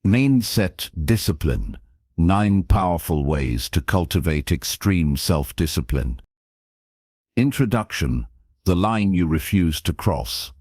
Maindset discipline. 9 powerful ways to cultivate extreme self-discipline. Introduction. The line you refuse to cross.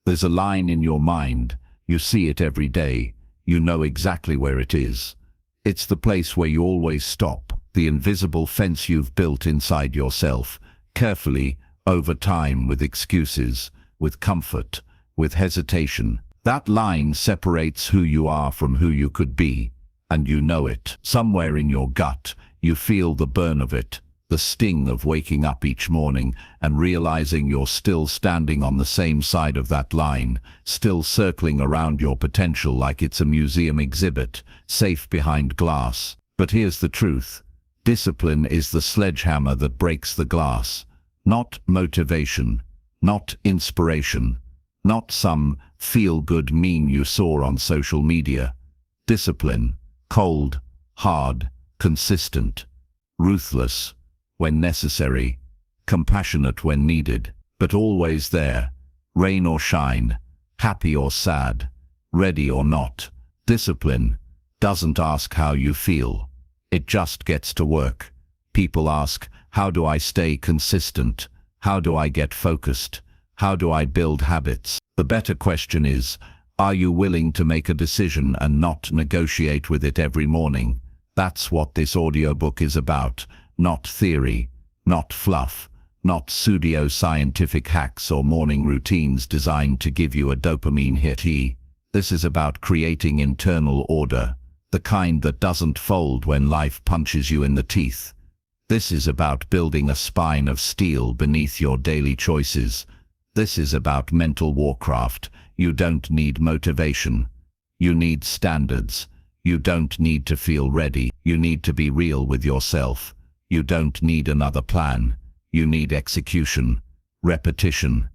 There's a line in your mind. You see it every day. You know exactly where it is. It's the place where you always stop, the invisible fence you've built inside yourself, carefully, over time, with excuses, with comfort, with hesitation. That line separates who you are from who you could be, and you know it. Somewhere in your gut, you feel the burn of it, the sting of waking up each morning and realizing you're still standing on the same side of that line, still circling around your potential like it's a museum exhibit, safe behind glass. But here's the truth. Discipline is the sledgehammer that breaks the glass. Not motivation, not inspiration, not some feel-good meme you saw on social media. Discipline. Cold, hard, consistent, ruthless when necessary, compassionate when needed, but always there, rain or shine, happy or sad, ready or not. Discipline doesn't ask how you feel. It just gets to work. People ask, how do I stay consistent? How do I get focused? How do I build habits? The better question is, are you willing to make a decision and not negotiate with it every morning? That's what this audiobook is about. Not theory, not fluff, not pseudo-scientific hacks or morning routines designed to give you a dopamine hit. This is about creating internal order, the kind that doesn't fold when life punches you in the teeth. This is about building a spine of steel beneath your daily choices. This is about mental warcraft. You don't need motivation. You need standards. You don't need to feel ready. You need to be real with yourself. You don't need another plan. You need execution, repetition,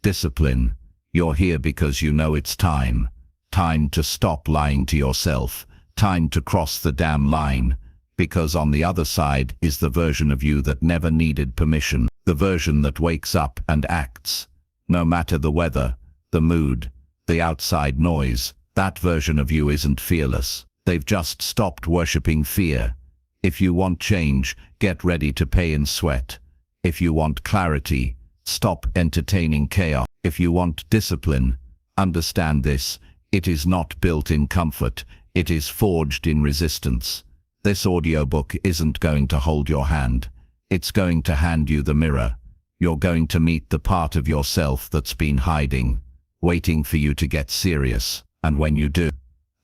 discipline. You're here because you know it's time. Time to stop lying to yourself. Time to cross the damn line. Because on the other side is the version of you that never needed permission. The version that wakes up and acts. No matter the weather, the mood, the outside noise. That version of you isn't fearless. They've just stopped worshipping fear. If you want change, get ready to pay in sweat. If you want clarity, stop entertaining chaos. If you want discipline, understand this. It is not built in comfort. It is forged in resistance. This audiobook isn't going to hold your hand. It's going to hand you the mirror. You're going to meet the part of yourself that's been hiding, waiting for you to get serious. And when you do,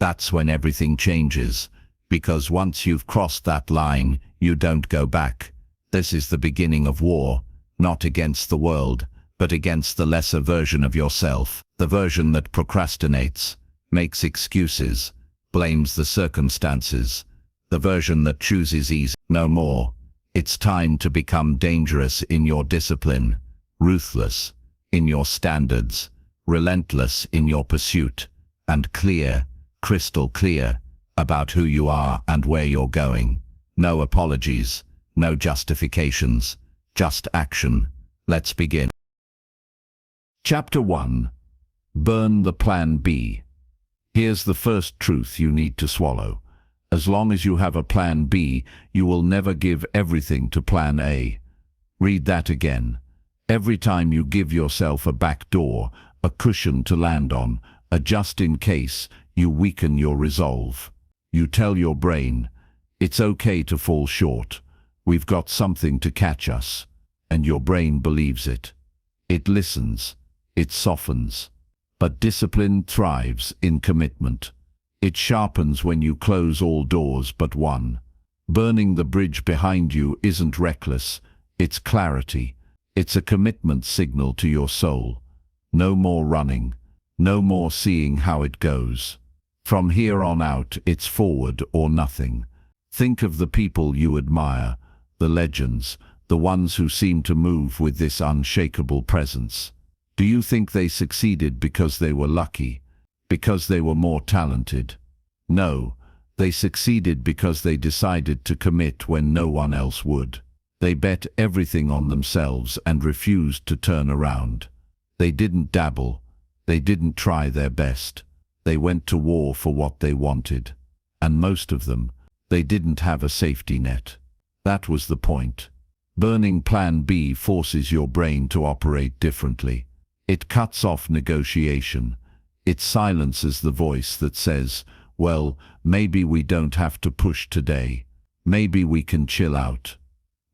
that's when everything changes. Because once you've crossed that line, you don't go back. This is the beginning of war, not against the world, but against the lesser version of yourself. The version that procrastinates, makes excuses, blames the circumstances. The version that chooses ease. No more. It's time to become dangerous in your discipline, ruthless in your standards, relentless in your pursuit, and clear, crystal clear, about who you are and where you're going. No apologies, no justifications, just action. Let's begin. Chapter 1. Burn the Plan B. Here's the first truth you need to swallow. As long as you have a Plan B, you will never give everything to Plan A. Read that again. Every time you give yourself a back door, a cushion to land on, a just in case, you weaken your resolve. You tell your brain, it's okay to fall short. We've got something to catch us. And your brain believes it. It listens. It softens. But discipline thrives in commitment. It sharpens when you close all doors but one. Burning the bridge behind you isn't reckless. It's clarity. It's a commitment signal to your soul. No more running. No more seeing how it goes. From here on out, it's forward or nothing. Think of the people you admire, the legends, the ones who seem to move with this unshakable presence. Do you think they succeeded because they were lucky? Because they were more talented? No, they succeeded because they decided to commit when no one else would. They bet everything on themselves and refused to turn around. They didn't dabble. They didn't try their best. They went to war for what they wanted. And most of them, they didn't have a safety net. That was the point. Burning Plan B forces your brain to operate differently. It cuts off negotiation. It silences the voice that says, well, maybe we don't have to push today. Maybe we can chill out.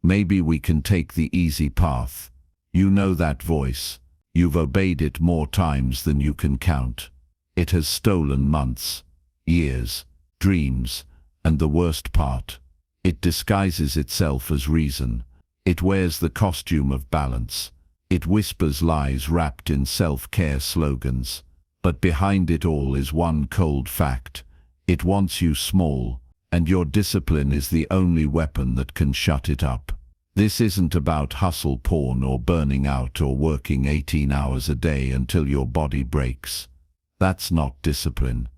Maybe we can take the easy path. You know that voice. You've obeyed it more times than you can count. It has stolen months, years, dreams, and the worst part, it disguises itself as reason. It wears the costume of balance. It whispers lies wrapped in self-care slogans. But behind it all is one cold fact. It wants you small, and your discipline is the only weapon that can shut it up. This isn't about hustle porn or burning out or working 18 hours a day until your body breaks. That's not discipline.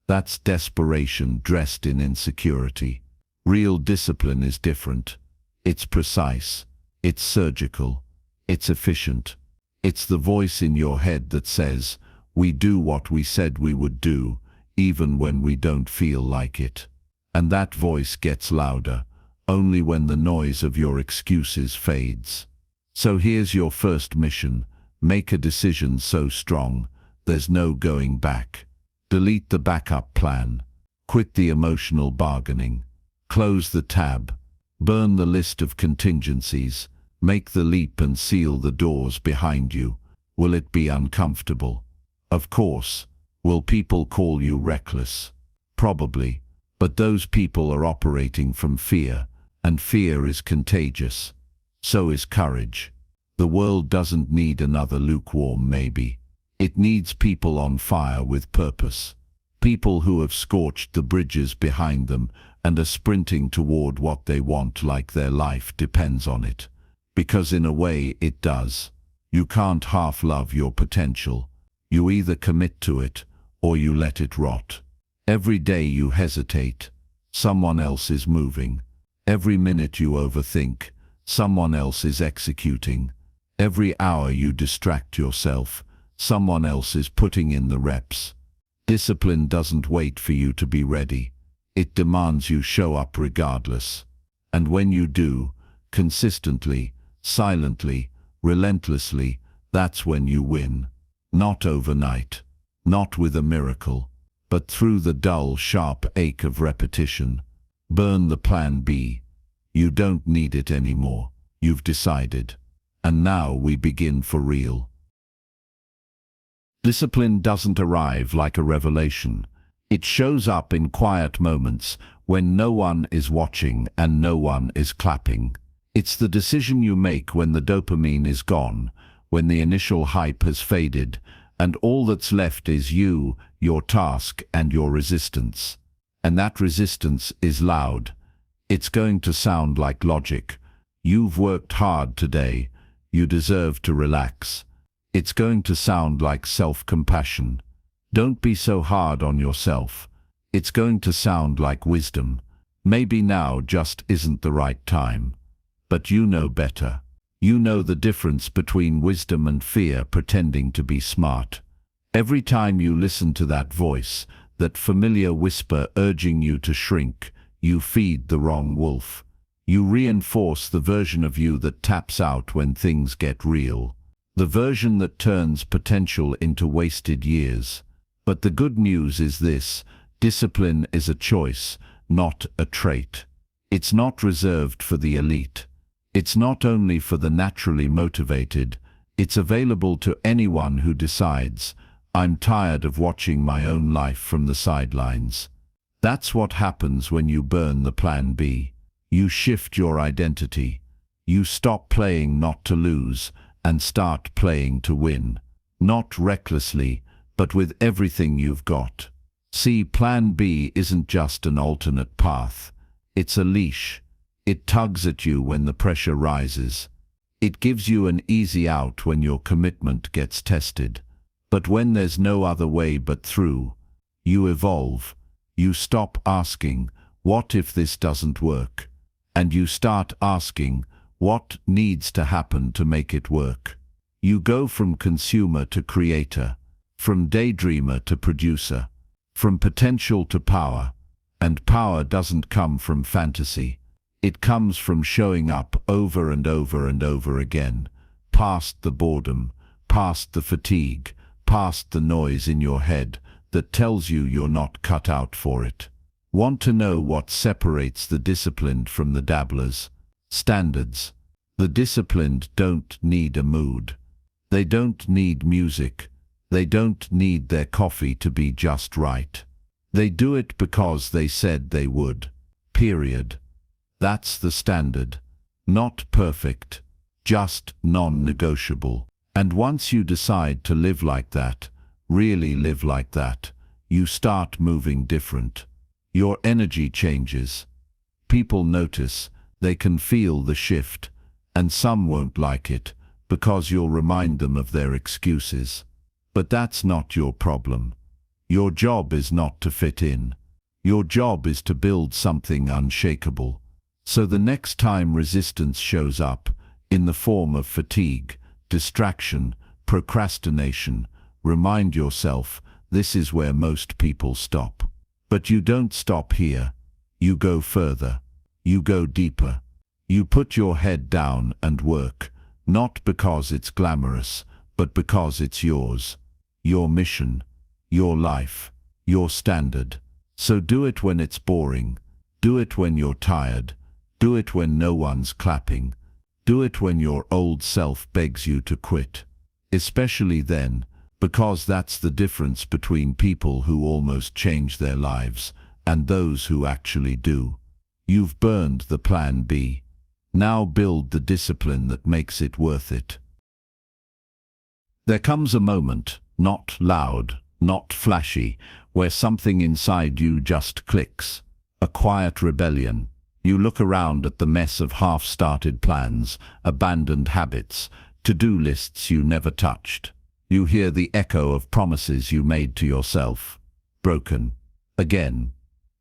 That's desperation dressed in insecurity. Real discipline is different. It's precise. It's surgical. It's efficient. It's the voice in your head that says, we do what we said we would do, even when we don't feel like it. And that voice gets louder, only when the noise of your excuses fades. So here's your first mission. Make a decision so strong, there's no going back. Delete the backup plan. Quit the emotional bargaining. Close the tab. Burn the list of contingencies. Make the leap and seal the doors behind you. Will it be uncomfortable? Of course. Will people call you reckless? Probably. But those people are operating from fear, and fear is contagious. So is courage. The world doesn't need another lukewarm maybe. It needs people on fire with purpose. People who have scorched the bridges behind them and are sprinting toward what they want like their life depends on it. Because in a way it does. You can't half love your potential. You either commit to it, or you let it rot. Every day you hesitate, someone else is moving. Every minute you overthink, someone else is executing. Every hour you distract yourself, someone else is putting in the reps. Discipline doesn't wait for you to be ready. It demands you show up regardless. And when you do, consistently, silently, relentlessly, that's when you win. Not overnight, not with a miracle, but through the dull, sharp ache of repetition. Burn the plan B. You don't need it anymore. You've decided. And now we begin for real. Discipline doesn't arrive like a revelation. It shows up in quiet moments when no one is watching and no one is clapping. It's the decision you make when the dopamine is gone, when the initial hype has faded, and all that's left is you, your task, and your resistance. And that resistance is loud. It's going to sound like logic. You've worked hard today. You deserve to relax. It's going to sound like self-compassion. Don't be so hard on yourself. It's going to sound like wisdom. Maybe now just isn't the right time. But you know better. You know the difference between wisdom and fear pretending to be smart. Every time you listen to that voice, that familiar whisper urging you to shrink, you feed the wrong wolf. You reinforce the version of you that taps out when things get real. The version that turns potential into wasted years. But the good news is this: discipline is a choice, not a trait. It's not reserved for the elite. It's not only for the naturally motivated. It's available to anyone who decides, I'm tired of watching my own life from the sidelines. That's what happens when you burn the plan B. You shift your identity. You stop playing not to lose and start playing to win. Not recklessly, but with everything you've got. See, plan B isn't just an alternate path. It's a leash. It tugs at you when the pressure rises. It gives you an easy out when your commitment gets tested. But when there's no other way but through, you evolve. You stop asking, what if this doesn't work? And you start asking, what needs to happen to make it work? You go from consumer to creator, from daydreamer to producer. from potential to power. And power doesn't come from fantasy. It comes from showing up over and over and over again, past the boredom, past the fatigue, past the noise in your head that tells you you're not cut out for it. Want to know what separates the disciplined from the dabblers? Standards. The disciplined don't need a mood. They don't need music. They don't need their coffee to be just right. They do it because they said they would. Period. That's the standard. Not perfect, just non-negotiable. And once you decide to live like that, really live like that, you start moving different. Your energy changes. People notice, they can feel the shift, and some won't like it because you'll remind them of their excuses. But that's not your problem. Your job is not to fit in. Your job is to build something unshakable. So the next time resistance shows up, in the form of fatigue, distraction, procrastination, remind yourself, this is where most people stop. But you don't stop here. You go further. You go deeper. You put your head down and work, not because it's glamorous, but because it's yours. Your mission. Your life, your standard. So do it when it's boring. Do it when you're tired. Do it when no one's clapping. Do it when your old self begs you to quit. Especially then, because that's the difference between people who almost change their lives and those who actually do. You've burned the plan B. Now build the discipline that makes it worth it. There comes a moment, not loud, not flashy, where something inside you just clicks. A quiet rebellion. You look around at the mess of half-started plans, abandoned habits, to-do lists you never touched. You hear the echo of promises you made to yourself. Broken. Again.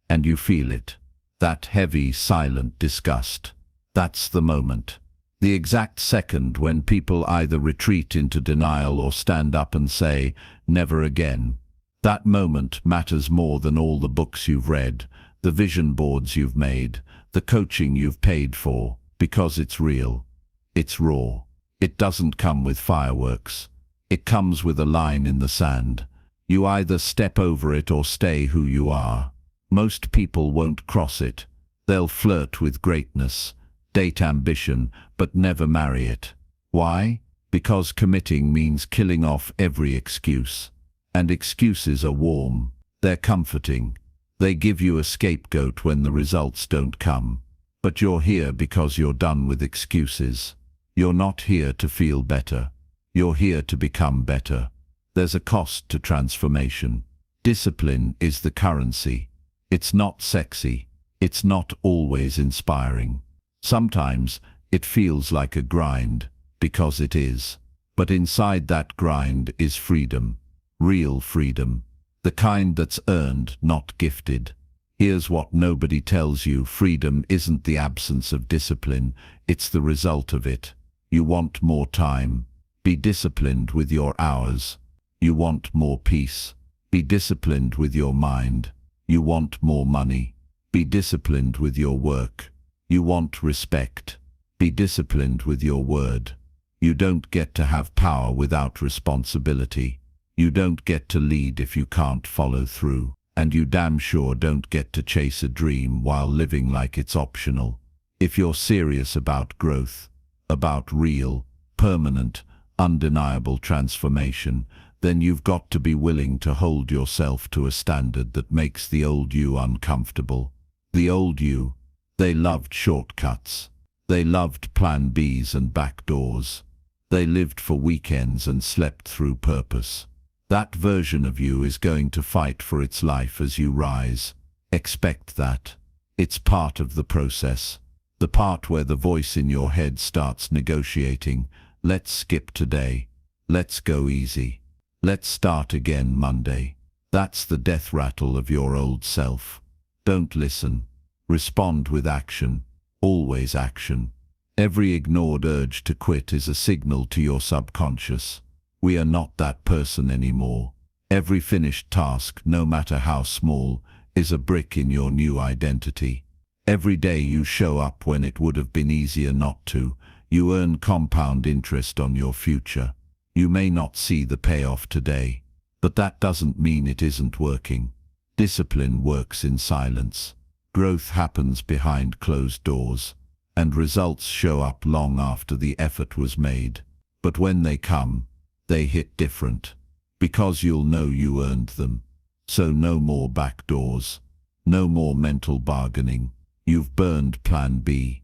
And you feel it. That heavy, silent disgust. That's the moment. The exact second when people either retreat into denial or stand up and say, never again. That moment matters more than all the books you've read, the vision boards you've made, the coaching you've paid for, because it's real. It's raw. It doesn't come with fireworks. It comes with a line in the sand. You either step over it or stay who you are. Most people won't cross it. They'll flirt with greatness, date ambition, but never marry it. Why? Because committing means killing off every excuse. And excuses are warm. They're comforting. They give you a scapegoat when the results don't come. But you're here because you're done with excuses. You're not here to feel better. You're here to become better. There's a cost to transformation. Discipline is the currency. It's not sexy. It's not always inspiring. Sometimes it feels like a grind, because it is. But inside that grind is freedom. Real freedom. The kind that's earned, not gifted. Here's what nobody tells you. Freedom isn't the absence of discipline. It's the result of it. You want more time. Be disciplined with your hours. You want more peace. Be disciplined with your mind. You want more money. Be disciplined with your work. You want respect. Be disciplined with your word. You don't get to have power without responsibility. You don't get to lead if you can't follow through. And you damn sure don't get to chase a dream while living like it's optional. If you're serious about growth, about real, permanent, undeniable transformation, then you've got to be willing to hold yourself to a standard that makes the old you uncomfortable. The old you, they loved shortcuts. They loved plan Bs and back doors. They lived for weekends and slept through purpose. That version of you is going to fight for its life as you rise. Expect that. It's part of the process. The part where the voice in your head starts negotiating. Let's skip today. Let's go easy. Let's start again Monday. That's the death rattle of your old self. Don't listen. Respond with action. Always action. Every ignored urge to quit is a signal to your subconscious. We are not that person anymore. Every finished task, no matter how small, is a brick in your new identity. Every day you show up when it would have been easier not to, you earn compound interest on your future. You may not see the payoff today, but that doesn't mean it isn't working. Discipline works in silence. Growth happens behind closed doors, and results show up long after the effort was made. But when they come, they hit different, because you'll know you earned them. So no more back doors, no more mental bargaining. You've burned Plan B.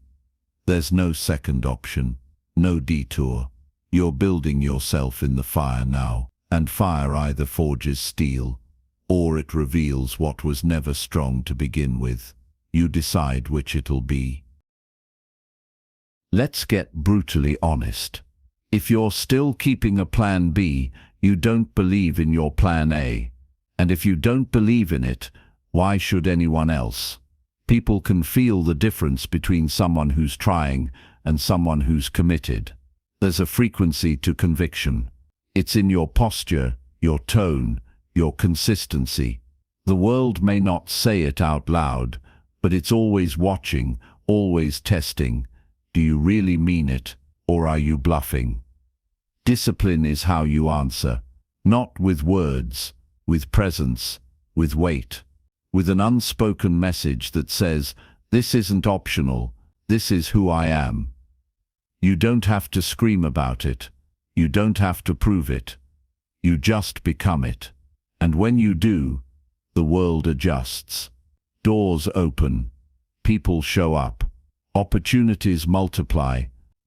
There's no second option, no detour. You're building yourself in the fire now, and fire either forges steel, or it reveals what was never strong to begin with. You decide which it'll be. Let's get brutally honest. If you're still keeping a Plan B, you don't believe in your Plan A. And if you don't believe in it, why should anyone else? People can feel the difference between someone who's trying and someone who's committed. There's a frequency to conviction. It's in your posture, your tone, your consistency. The world may not say it out loud, but it's always watching, always testing. Do you really mean it, or are you bluffing? Discipline is how you answer, not with words, with presence, with weight, with an unspoken message that says, this isn't optional, this is who I am. You don't have to scream about it. You don't have to prove it. You just become it. And when you do, the world adjusts. Doors open. People show up. Opportunities multiply,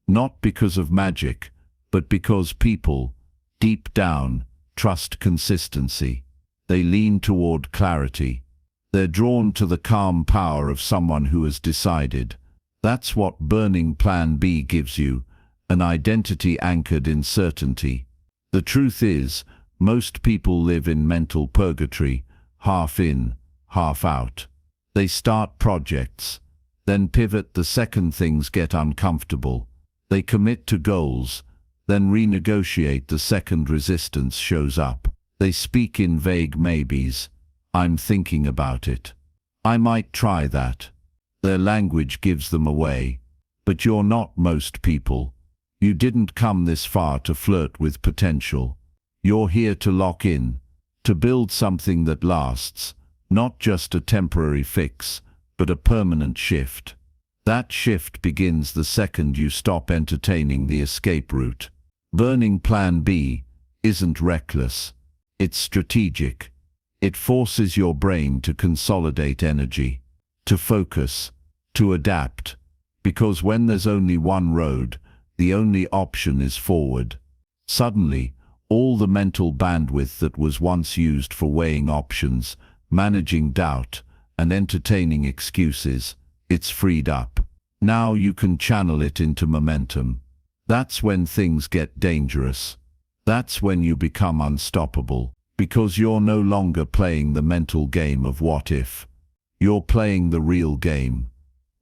not because of magic, but because people, deep down, trust consistency. They lean toward clarity. They're drawn to the calm power of someone who has decided. That's what burning Plan B gives you, an identity anchored in certainty. The truth is, most people live in mental purgatory, half in, half out. They start projects, then pivot the second things get uncomfortable. They commit to goals, then renegotiate the second resistance shows up. They speak in vague maybes. I'm thinking about it. I might try that. Their language gives them away. But you're not most people. You didn't come this far to flirt with potential. You're here to lock in, to build something that lasts, not just a temporary fix, but a permanent shift. That shift begins the second you stop entertaining the escape route. Burning Plan B isn't reckless. It's strategic. It forces your brain to consolidate energy, to focus, to adapt, because when there's only one road, the only option is forward. Suddenly, all the mental bandwidth that was once used for weighing options, managing doubt, and entertaining excuses, it's freed up. Now you can channel it into momentum. That's when things get dangerous. That's when you become unstoppable. Because you're no longer playing the mental game of what if. You're playing the real game.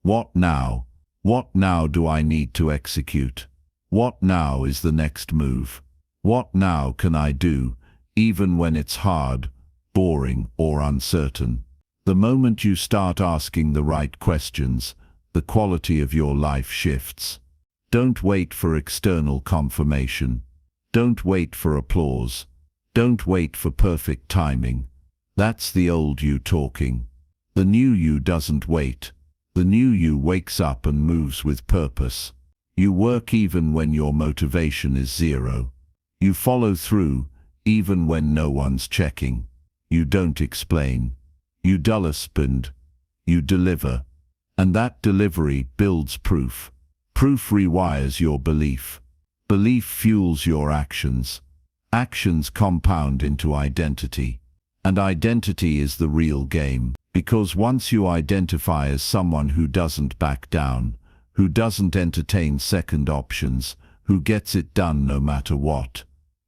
What now? What now do I need to execute? What now is the next move? What now can I do, even when it's hard, boring, or uncertain? The moment you start asking the right questions, the quality of your life shifts. Don't wait for external confirmation. Don't wait for applause. Don't wait for perfect timing. That's the old you talking. The new you doesn't wait. The new you wakes up and moves with purpose. You work even when your motivation is zero. You follow through, even when no one's checking. You don't explain. You dull-spend. You deliver. And that delivery builds proof. Proof rewires your belief. Belief fuels your actions. Actions compound into identity. And identity is the real game. Because once you identify as someone who doesn't back down, who doesn't entertain second options, who gets it done no matter what,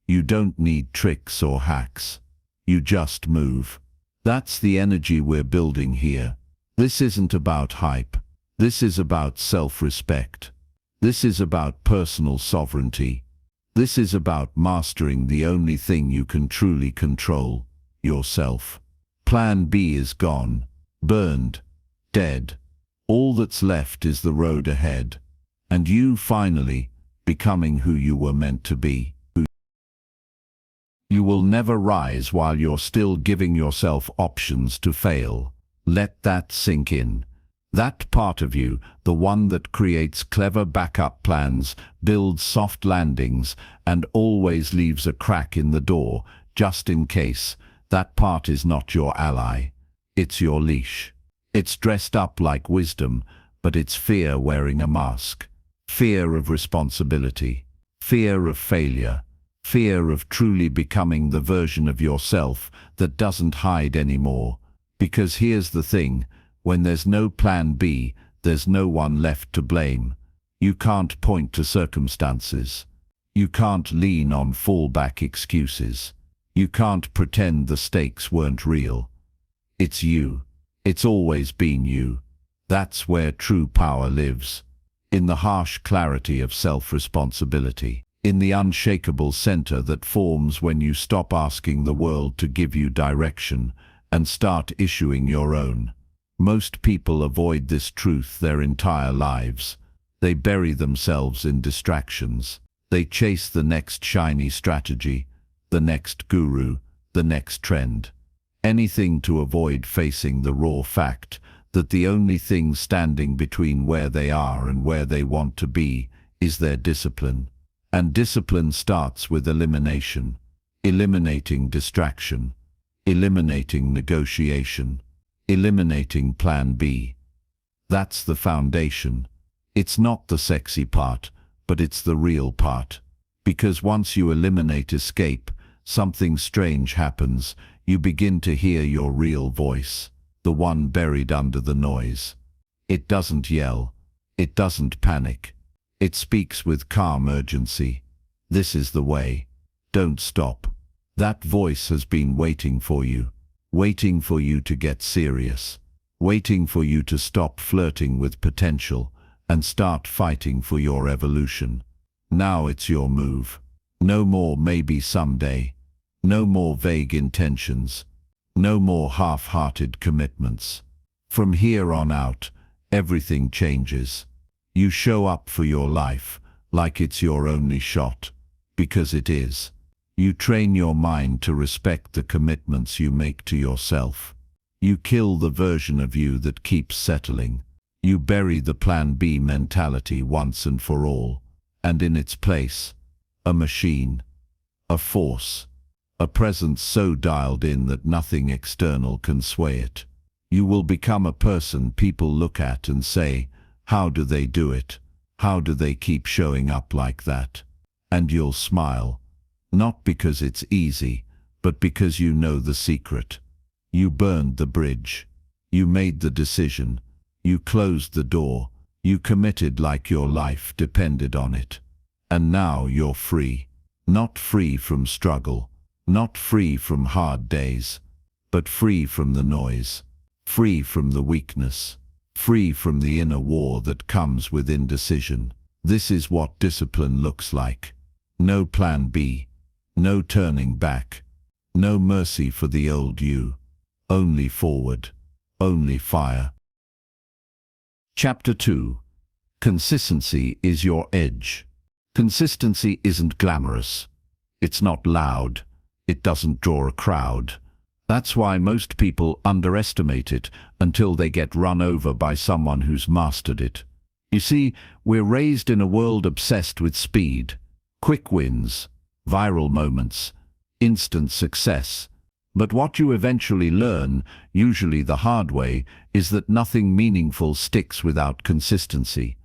you don't need tricks or hacks. You just move. That's the energy we're building here. This isn't about hype. This is about self-respect. This is about personal sovereignty. This is about mastering the only thing you can truly control, yourself. Plan B is gone, burned, dead. All that's left is the road ahead, and you finally becoming who you were meant to be. You will never rise while you're still giving yourself options to fail. Let that sink in. That part of you, the one that creates clever backup plans, builds soft landings, and always leaves a crack in the door, just in case, that part is not your ally. It's your leash. It's dressed up like wisdom, but it's fear wearing a mask. Fear of responsibility. Fear of failure. Fear of truly becoming the version of yourself that doesn't hide anymore. Because here's the thing, when there's no plan B, there's no one left to blame. You can't point to circumstances. You can't lean on fallback excuses. You can't pretend the stakes weren't real. It's you. It's always been you. That's where true power lives. In the harsh clarity of self-responsibility. In the unshakable center that forms when you stop asking the world to give you direction and start issuing your own. Most people avoid this truth their entire lives. They bury themselves in distractions. They chase the next shiny strategy, the next guru, the next trend. Anything to avoid facing the raw fact that the only thing standing between where they are and where they want to be is their discipline. And discipline starts with elimination. Eliminating distraction. Eliminating negotiation. Eliminating plan B. That's the foundation. It's not the sexy part, but it's the real part. Because once you eliminate escape, something strange happens. You begin to hear your real voice, the one buried under the noise. It doesn't yell. It doesn't panic. It speaks with calm urgency. This is the way. Don't stop. That voice has been waiting for you to get serious, waiting for you to stop flirting with potential and start fighting for your evolution. Now it's your move. No more maybe someday. No more vague intentions. No more half-hearted commitments. From here on out, everything changes. You show up for your life like it's your only shot, because it is. You train your mind to respect the commitments you make to yourself. You kill the version of you that keeps settling. You bury the plan B mentality once and for all, and in its place, a machine, a force, a presence so dialed in that nothing external can sway it. You will become a person people look at and say, how do they do it? How do they keep showing up like that? And you'll smile. Not because it's easy, but because you know the secret. You burned the bridge. You made the decision. You closed the door. You committed like your life depended on it. And now you're free. Not free from struggle. Not free from hard days. But free from the noise. Free from the weakness. Free from the inner war that comes with indecision. This is what discipline looks like. No plan B. No turning back. No mercy for the old you. Only forward. Only fire. Chapter 2. Consistency is your edge. Consistency isn't glamorous. It's not loud. It doesn't draw a crowd. That's why most people underestimate it until they get run over by someone who's mastered it. You see, we're raised in a world obsessed with speed, quick wins, viral moments, instant success. But what you eventually learn, usually the hard way, is that nothing meaningful sticks without consistency.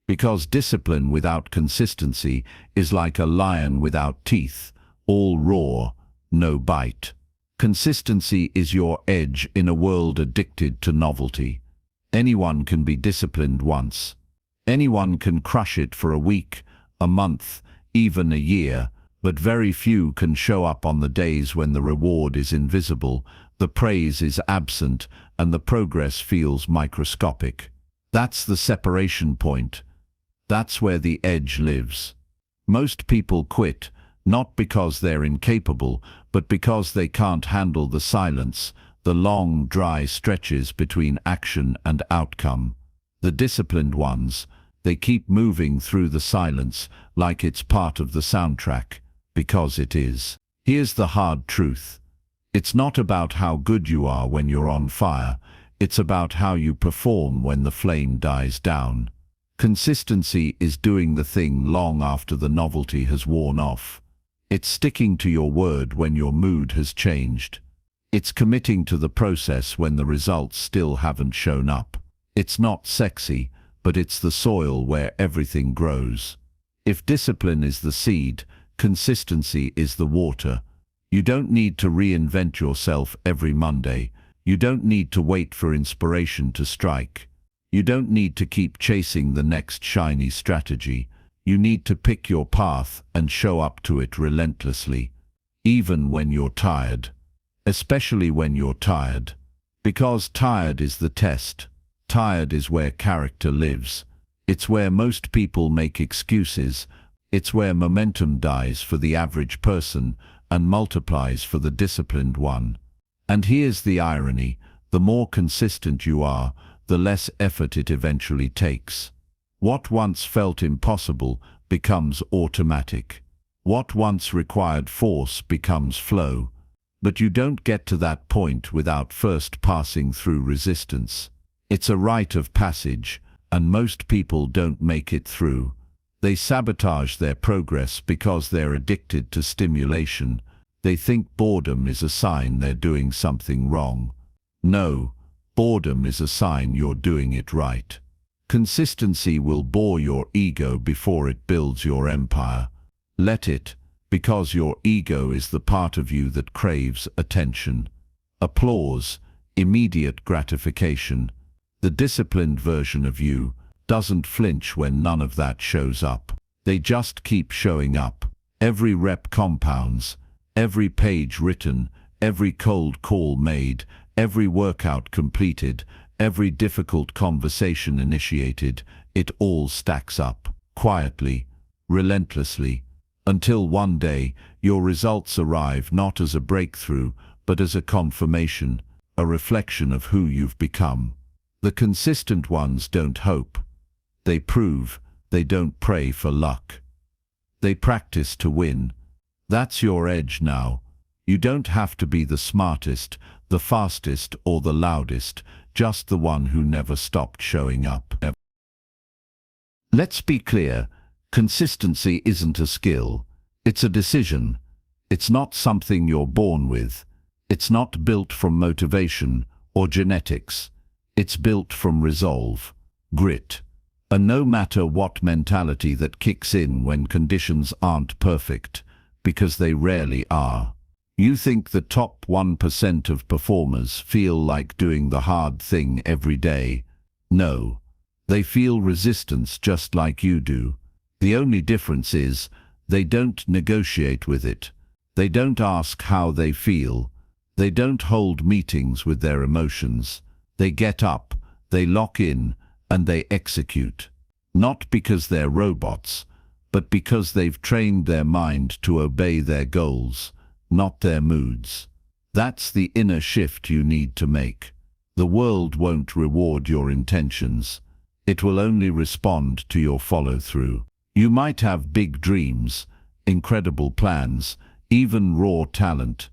Because discipline without consistency is like a lion without teeth, all roar, no bite. Consistency is your edge in a world addicted to novelty. Anyone can be disciplined once. Anyone can crush it for a week, a month, even a year, but very few can show up on the days when the reward is invisible, the praise is absent, and the progress feels microscopic. That's the separation point. That's where the edge lives. Most people quit, not because they're incapable, but because they can't handle the silence, the long, dry stretches between action and outcome. The disciplined ones, they keep moving through the silence like it's part of the soundtrack, because it is. Here's the hard truth. It's not about how good you are when you're on fire, it's about how you perform when the flame dies down. Consistency is doing the thing long after the novelty has worn off. It's sticking to your word when your mood has changed. It's committing to the process when the results still haven't shown up. It's not sexy, but it's the soil where everything grows. If discipline is the seed, consistency is the water. You don't need to reinvent yourself every Monday. You don't need to wait for inspiration to strike. You don't need to keep chasing the next shiny strategy. You need to pick your path and show up to it relentlessly, even when you're tired. Especially when you're tired. Because tired is the test. Tired is where character lives. It's where most people make excuses. It's where momentum dies for the average person and multiplies for the disciplined one. And here's the irony. The more consistent you are, the less effort it eventually takes. What once felt impossible becomes automatic. What once required force becomes flow. But you don't get to that point without first passing through resistance. It's a rite of passage, and most people don't make it through. They sabotage their progress because they're addicted to stimulation. They think boredom is a sign they're doing something wrong. No, boredom is a sign you're doing it right. Consistency will bore your ego before it builds your empire. Let it, because your ego is the part of you that craves attention, applause, immediate gratification. The disciplined version of you doesn't flinch when none of that shows up. They just keep showing up. Every rep compounds, every page written, every cold call made, every workout completed, every difficult conversation initiated. It all stacks up, quietly, relentlessly, until one day your results arrive not as a breakthrough, but as a confirmation, a reflection of who you've become. The consistent ones don't hope. They prove. They don't pray for luck. They practice to win. That's your edge now. You don't have to be the smartest, the fastest, or the loudest, just the one who never stopped showing up. Let's be clear. Consistency isn't a skill. It's a decision. It's not something you're born with. It's not built from motivation or genetics. It's built from resolve, grit, a no matter what mentality that kicks in when conditions aren't perfect, because they rarely are. You think the top 1% of performers feel like doing the hard thing every day. No, they feel resistance just like you do. The only difference is they don't negotiate with it. They don't ask how they feel. They don't hold meetings with their emotions. They get up, they lock in, and they execute. Not because they're robots, but because they've trained their mind to obey their goals, not their moods. That's the inner shift you need to make. The world won't reward your intentions. It will only respond to your follow-through. You might have big dreams, incredible plans, even raw talent,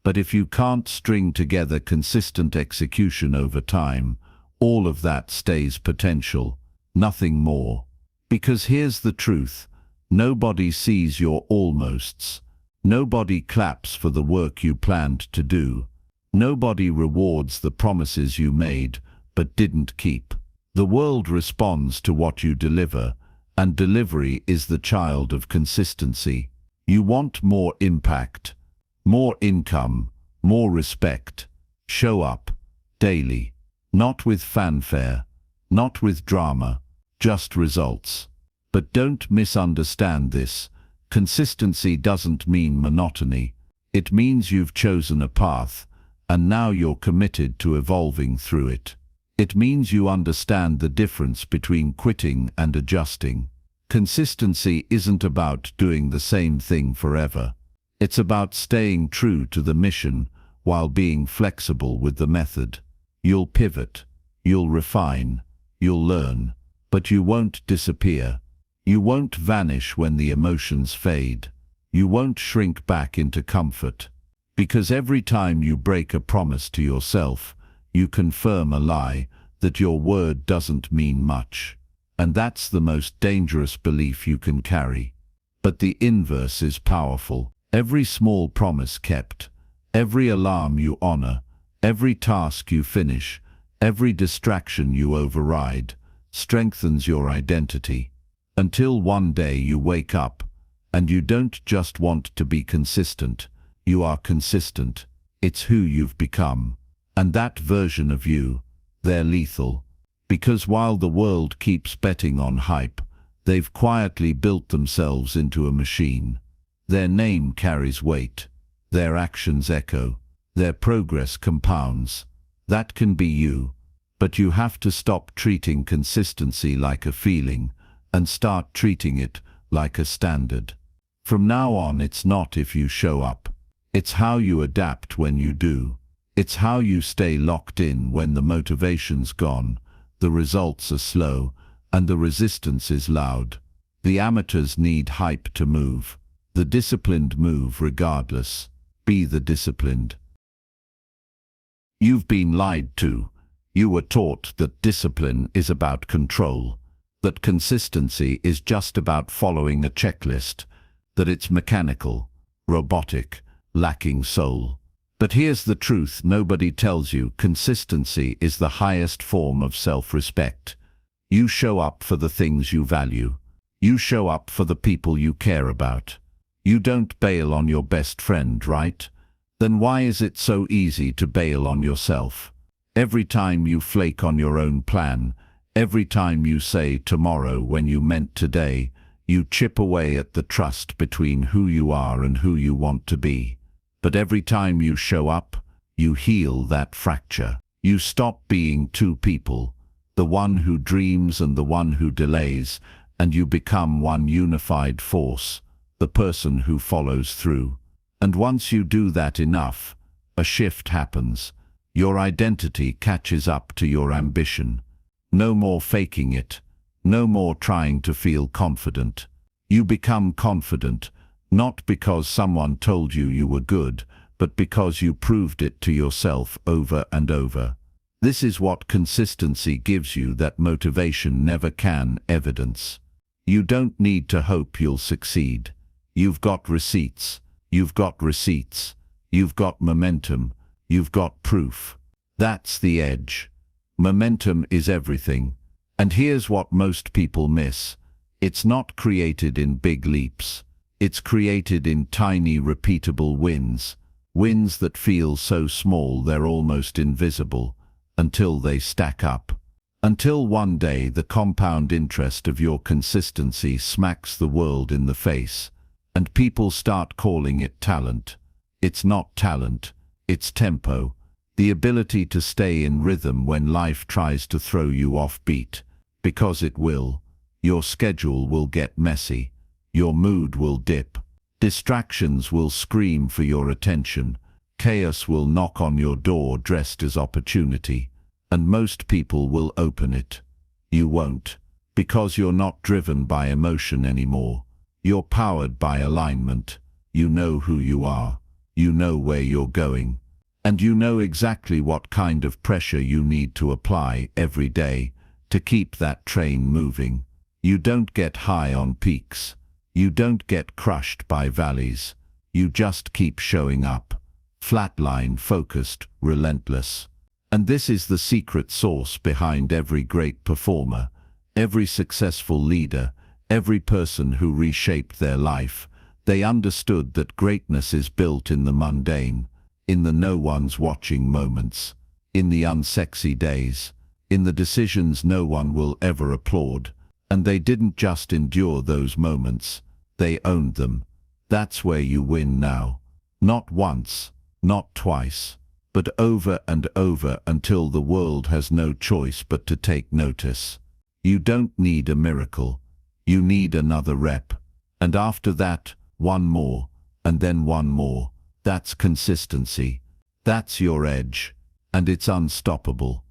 but if you can't string together consistent execution over time, all of that stays potential, nothing more. Because here's the truth, nobody sees your almosts. Nobody claps for the work you planned to do. Nobody rewards the promises you made, but didn't keep. The world responds to what you deliver, and delivery is the child of consistency. You want more impact, more income, more respect. Show up, daily. Not with fanfare, not with drama, just results. But don't misunderstand this. Consistency doesn't mean monotony. It means you've chosen a path, and now you're committed to evolving through it. It means you understand the difference between quitting and adjusting. Consistency isn't about doing the same thing forever. It's about staying true to the mission while being flexible with the method. You'll pivot, you'll refine, you'll learn, but you won't disappear. You won't vanish when the emotions fade. You won't shrink back into comfort. Because every time you break a promise to yourself, you confirm a lie that your word doesn't mean much. And that's the most dangerous belief you can carry. But the inverse is powerful. Every small promise kept, every alarm you honor, every task you finish, every distraction you override, strengthens your identity. Until one day you wake up, and you don't just want to be consistent, you are consistent. It's who you've become. And that version of you, they're lethal. Because while the world keeps betting on hype, they've quietly built themselves into a machine. Their name carries weight. Their actions echo. Their progress compounds. That can be you. But you have to stop treating consistency like a feeling and start treating it like a standard. From now on, it's not if you show up. It's how you adapt when you do. It's how you stay locked in when the motivation's gone, the results are slow, and the resistance is loud. The amateurs need hype to move. The disciplined move regardless. Be the disciplined. You've been lied to. You were taught that discipline is about control, that consistency is just about following a checklist, that it's mechanical, robotic, lacking soul. But here's the truth nobody tells you: consistency is the highest form of self-respect. You show up for the things you value. You show up for the people you care about. You don't bail on your best friend, right? Then why is it so easy to bail on yourself? Every time you flake on your own plan, every time you say tomorrow when you meant today, you chip away at the trust between who you are and who you want to be. But every time you show up, you heal that fracture. You stop being two people, the one who dreams and the one who delays, and you become one unified force, the person who follows through. And once you do that enough, a shift happens. Your identity catches up to your ambition. No more faking it. No more trying to feel confident. You become confident, not because someone told you you were good, but because you proved it to yourself over and over. This is what consistency gives you that motivation never can: evidence. You don't need to hope you'll succeed. You've got receipts. You've got receipts. You've got momentum. You've got proof. That's the edge. Momentum is everything. And here's what most people miss. It's not created in big leaps. It's created in tiny, repeatable wins. Wins that feel so small they're almost invisible, until they stack up. Until one day the compound interest of your consistency smacks the world in the face, and people start calling it talent. It's not talent, it's tempo. The ability to stay in rhythm when life tries to throw you off beat. Because it will. Your schedule will get messy. Your mood will dip. Distractions will scream for your attention. Chaos will knock on your door dressed as opportunity. And most people will open it. You won't. Because you're not driven by emotion anymore. You're powered by alignment. You know who you are. You know where you're going. And you know exactly what kind of pressure you need to apply every day to keep that train moving. You don't get high on peaks. You don't get crushed by valleys. You just keep showing up. Flatline, focused, relentless. And this is the secret sauce behind every great performer, every successful leader, every person who reshaped their life. They understood that greatness is built in the mundane, in the no one's watching moments, in the unsexy days, in the decisions no one will ever applaud. And they didn't just endure those moments, they owned them. That's where you win now. Not once, not twice, but over and over until the world has no choice but to take notice. You don't need a miracle. You need another rep. And after that, one more, and then one more. That's consistency. That's your edge. And it's unstoppable.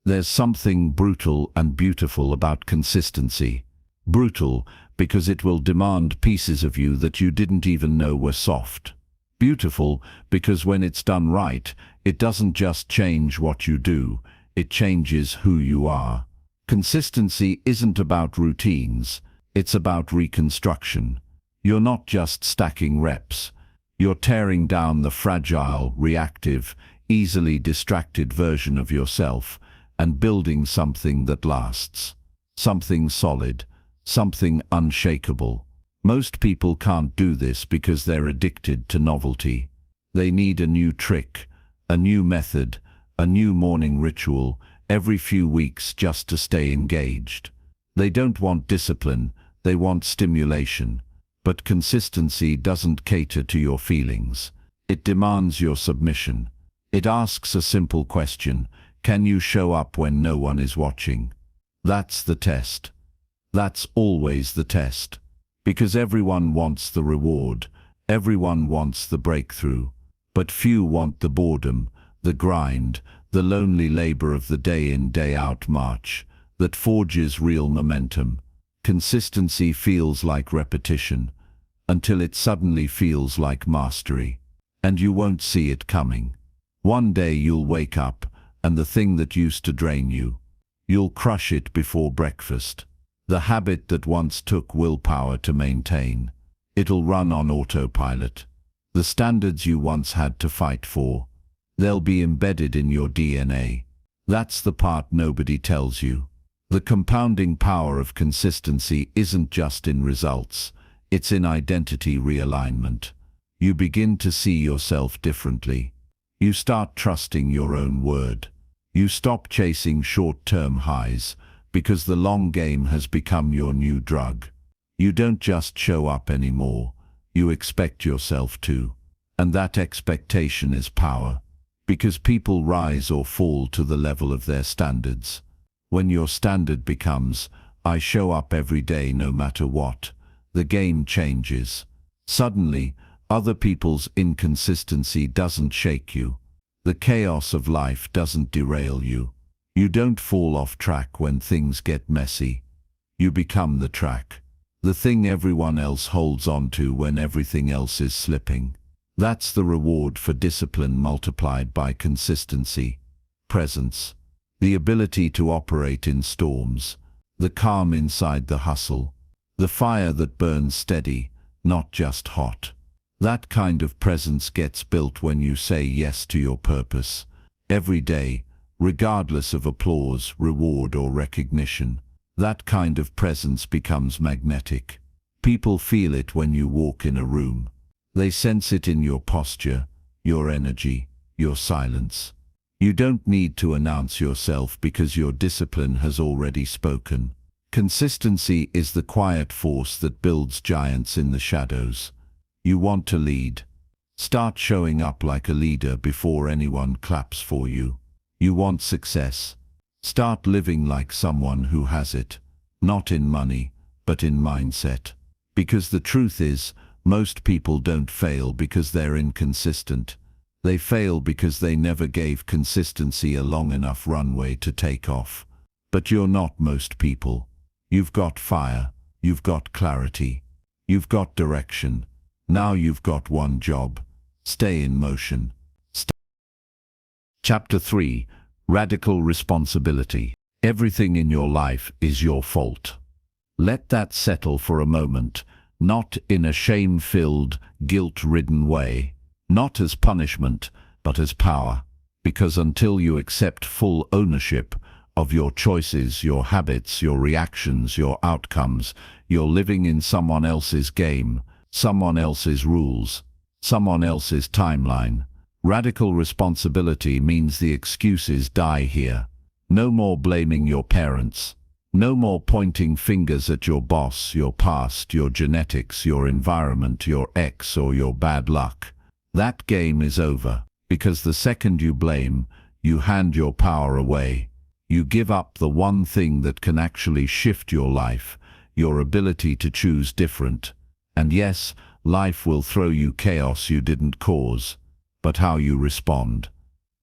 There's something brutal and beautiful about consistency. Brutal because it will demand pieces of you that you didn't even know were soft. Beautiful because when it's done right, it doesn't just change what you do, it changes who you are. Consistency isn't about routines, it's about reconstruction. You're not just stacking reps. You're tearing down the fragile, reactive, easily distracted version of yourself and building something that lasts. Something solid, something unshakable. Most people can't do this because they're addicted to novelty. They need a new trick, a new method, a new morning ritual every few weeks just to stay engaged. They don't want discipline, they want stimulation. But consistency doesn't cater to your feelings. It demands your submission. It asks a simple question: can you show up when no one is watching? That's the test. That's always the test. Because everyone wants the reward, everyone wants the breakthrough, but few want the boredom, the grind, the lonely labor of the day-in, day-out march that forges real momentum. Consistency feels like repetition, until it suddenly feels like mastery, and you won't see it coming. One day you'll wake up, and the thing that used to drain you, you'll crush it before breakfast. The habit that once took willpower to maintain, it'll run on autopilot. The standards you once had to fight for, they'll be embedded in your DNA. That's the part nobody tells you. The compounding power of consistency isn't just in results, it's in identity realignment. You begin to see yourself differently. You start trusting your own word. You stop chasing short-term highs, because the long game has become your new drug. You don't just show up anymore, you expect yourself to. And that expectation is power, because people rise or fall to the level of their standards. When your standard becomes, I show up every day no matter what, the game changes. Suddenly, other people's inconsistency doesn't shake you. The chaos of life doesn't derail you. You don't fall off track when things get messy. You become the track. The thing everyone else holds on to when everything else is slipping. That's the reward for discipline multiplied by consistency. Presence. The ability to operate in storms. The calm inside the hustle. The fire that burns steady, not just hot. That kind of presence gets built when you say yes to your purpose. Every day, regardless of applause, reward or recognition. That kind of presence becomes magnetic. People feel it when you walk in a room. They sense it in your posture, your energy, your silence. You don't need to announce yourself because your discipline has already spoken. Consistency is the quiet force that builds giants in the shadows. You want to lead. Start showing up like a leader before anyone claps for you. You want success. Start living like someone who has it, not in money, but in mindset. Because the truth is, most people don't fail because they're inconsistent. They fail because they never gave consistency a long enough runway to take off. But you're not most people. You've got fire, you've got clarity, you've got direction. Now you've got one job. Stay in motion. Chapter 3. Radical responsibility. Everything in your life is your fault. Let that settle for a moment, not in a shame-filled, guilt-ridden way, not as punishment, but as power. Because until you accept full ownership of your choices, your habits, your reactions, your outcomes, you're living in someone else's game, someone else's rules, someone else's timeline. Radical responsibility means the excuses die here. No more blaming your parents. No more pointing fingers at your boss, your past, your genetics, your environment, your ex, or your bad luck. That game is over, because the second you blame, you hand your power away. You give up the one thing that can actually shift your life, your ability to choose different. And yes, life will throw you chaos you didn't cause, but how you respond,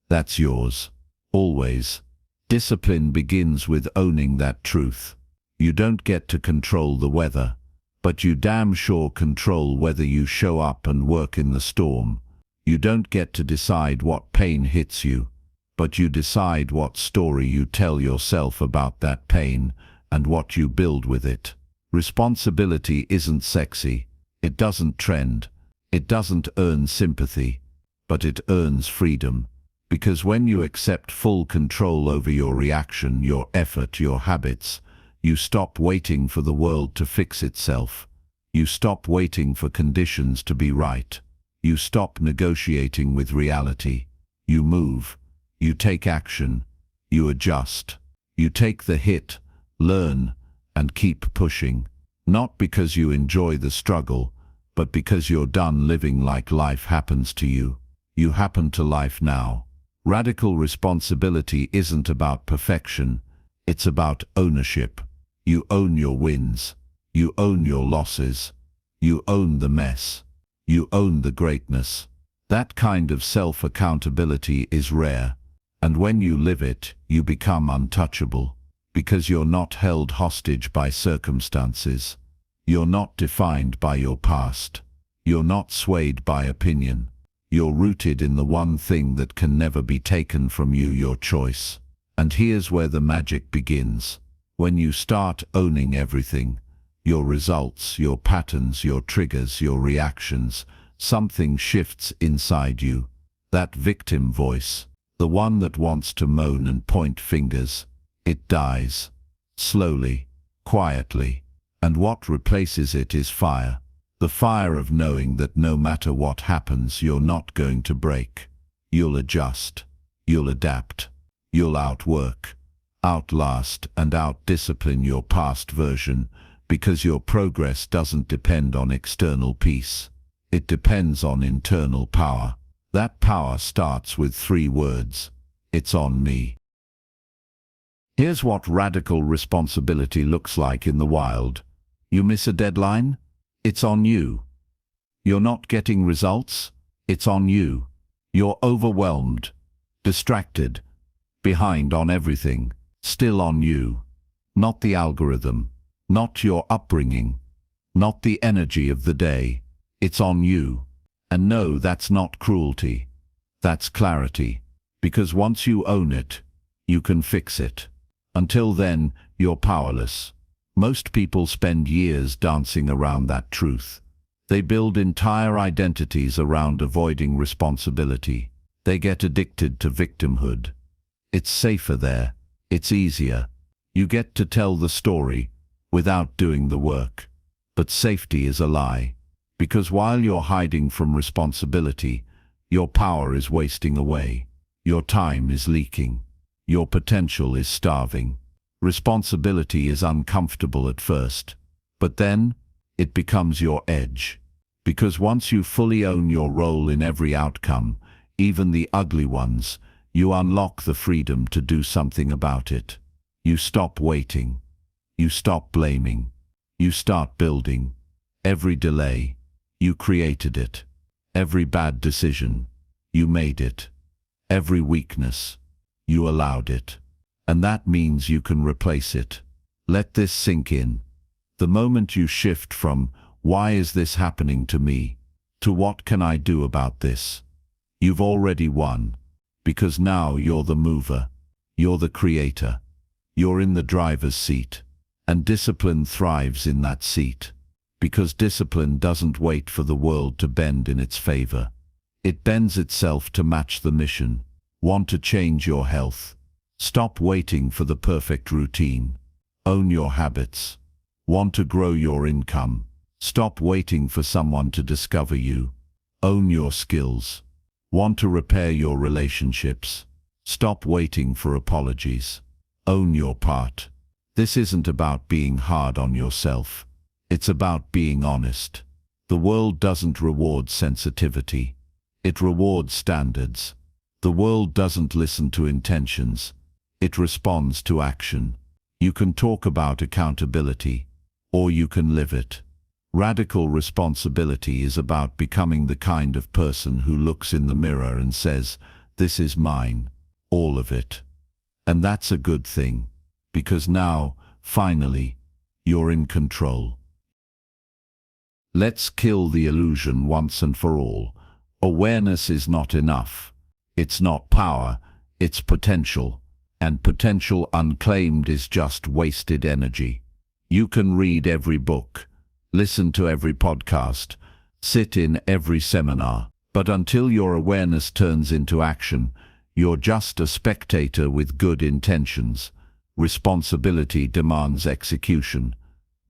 that's yours. Always. Discipline begins with owning that truth. You don't get to control the weather, but you damn sure control whether you show up and work in the storm. You don't get to decide what pain hits you, but you decide what story you tell yourself about that pain and what you build with it. Responsibility isn't sexy. It doesn't trend. It doesn't earn sympathy, but it earns freedom. Because when you accept full control over your reaction, your effort, your habits, you stop waiting for the world to fix itself. You stop waiting for conditions to be right. You stop negotiating with reality. You move. You take action. You adjust. You take the hit, learn, and keep pushing. Not because you enjoy the struggle, but because you're done living like life happens to you. You happen to life now. Radical responsibility isn't about perfection. It's about ownership. You own your wins. You own your losses. You own the mess. You own the greatness. That kind of self-accountability is rare. And when you live it, you become untouchable. Because you're not held hostage by circumstances. You're not defined by your past. You're not swayed by opinion. You're rooted in the one thing that can never be taken from you, your choice. And here's where the magic begins. When you start owning everything, your results, your patterns, your triggers, your reactions, something shifts inside you. That victim voice, the one that wants to moan and point fingers, it dies. Slowly, quietly. And what replaces it is fire. The fire of knowing that no matter what happens, you're not going to break. You'll adjust. You'll adapt. You'll outwork, outlast, and outdiscipline your past version, because your progress doesn't depend on external peace. It depends on internal power. That power starts with 3 words. It's on me. Here's what radical responsibility looks like in the wild. You miss a deadline? It's on you. You're not getting results? It's on you. You're overwhelmed, distracted, behind on everything. Still on you. Not the algorithm. Not your upbringing. Not the energy of the day. It's on you. And no, that's not cruelty. That's clarity. Because once you own it, you can fix it. Until then, you're powerless. Most people spend years dancing around that truth. They build entire identities around avoiding responsibility. They get addicted to victimhood. It's safer there. It's easier. You get to tell the story without doing the work. But safety is a lie. Because while you're hiding from responsibility, your power is wasting away. Your time is leaking. Your potential is starving. Responsibility is uncomfortable at first, but then it becomes your edge. Because once you fully own your role in every outcome, even the ugly ones, you unlock the freedom to do something about it. You stop waiting. You stop blaming. You start building. Every delay, you created it. Every bad decision, you made it. Every weakness, you allowed it. And that means you can replace it. Let this sink in. The moment you shift from, why is this happening to me, to what can I do about this, you've already won. Because now you're the mover. You're the creator. You're in the driver's seat. And discipline thrives in that seat. Because discipline doesn't wait for the world to bend in its favor. It bends itself to match the mission. Want to change your health? Stop waiting for the perfect routine. Own your habits. Want to grow your income? Stop waiting for someone to discover you. Own your skills. Want to repair your relationships? Stop waiting for apologies. Own your part. This isn't about being hard on yourself. It's about being honest. The world doesn't reward sensitivity. It rewards standards. The world doesn't listen to intentions. It responds to action. You can talk about accountability, or you can live it. Radical responsibility is about becoming the kind of person who looks in the mirror and says, "This is mine, all of it." And that's a good thing, because now, finally, you're in control. Let's kill the illusion once and for all. Awareness is not enough. It's not power, it's potential. And potential unclaimed is just wasted energy. You can read every book, listen to every podcast, sit in every seminar, but until your awareness turns into action, you're just a spectator with good intentions. Responsibility demands execution.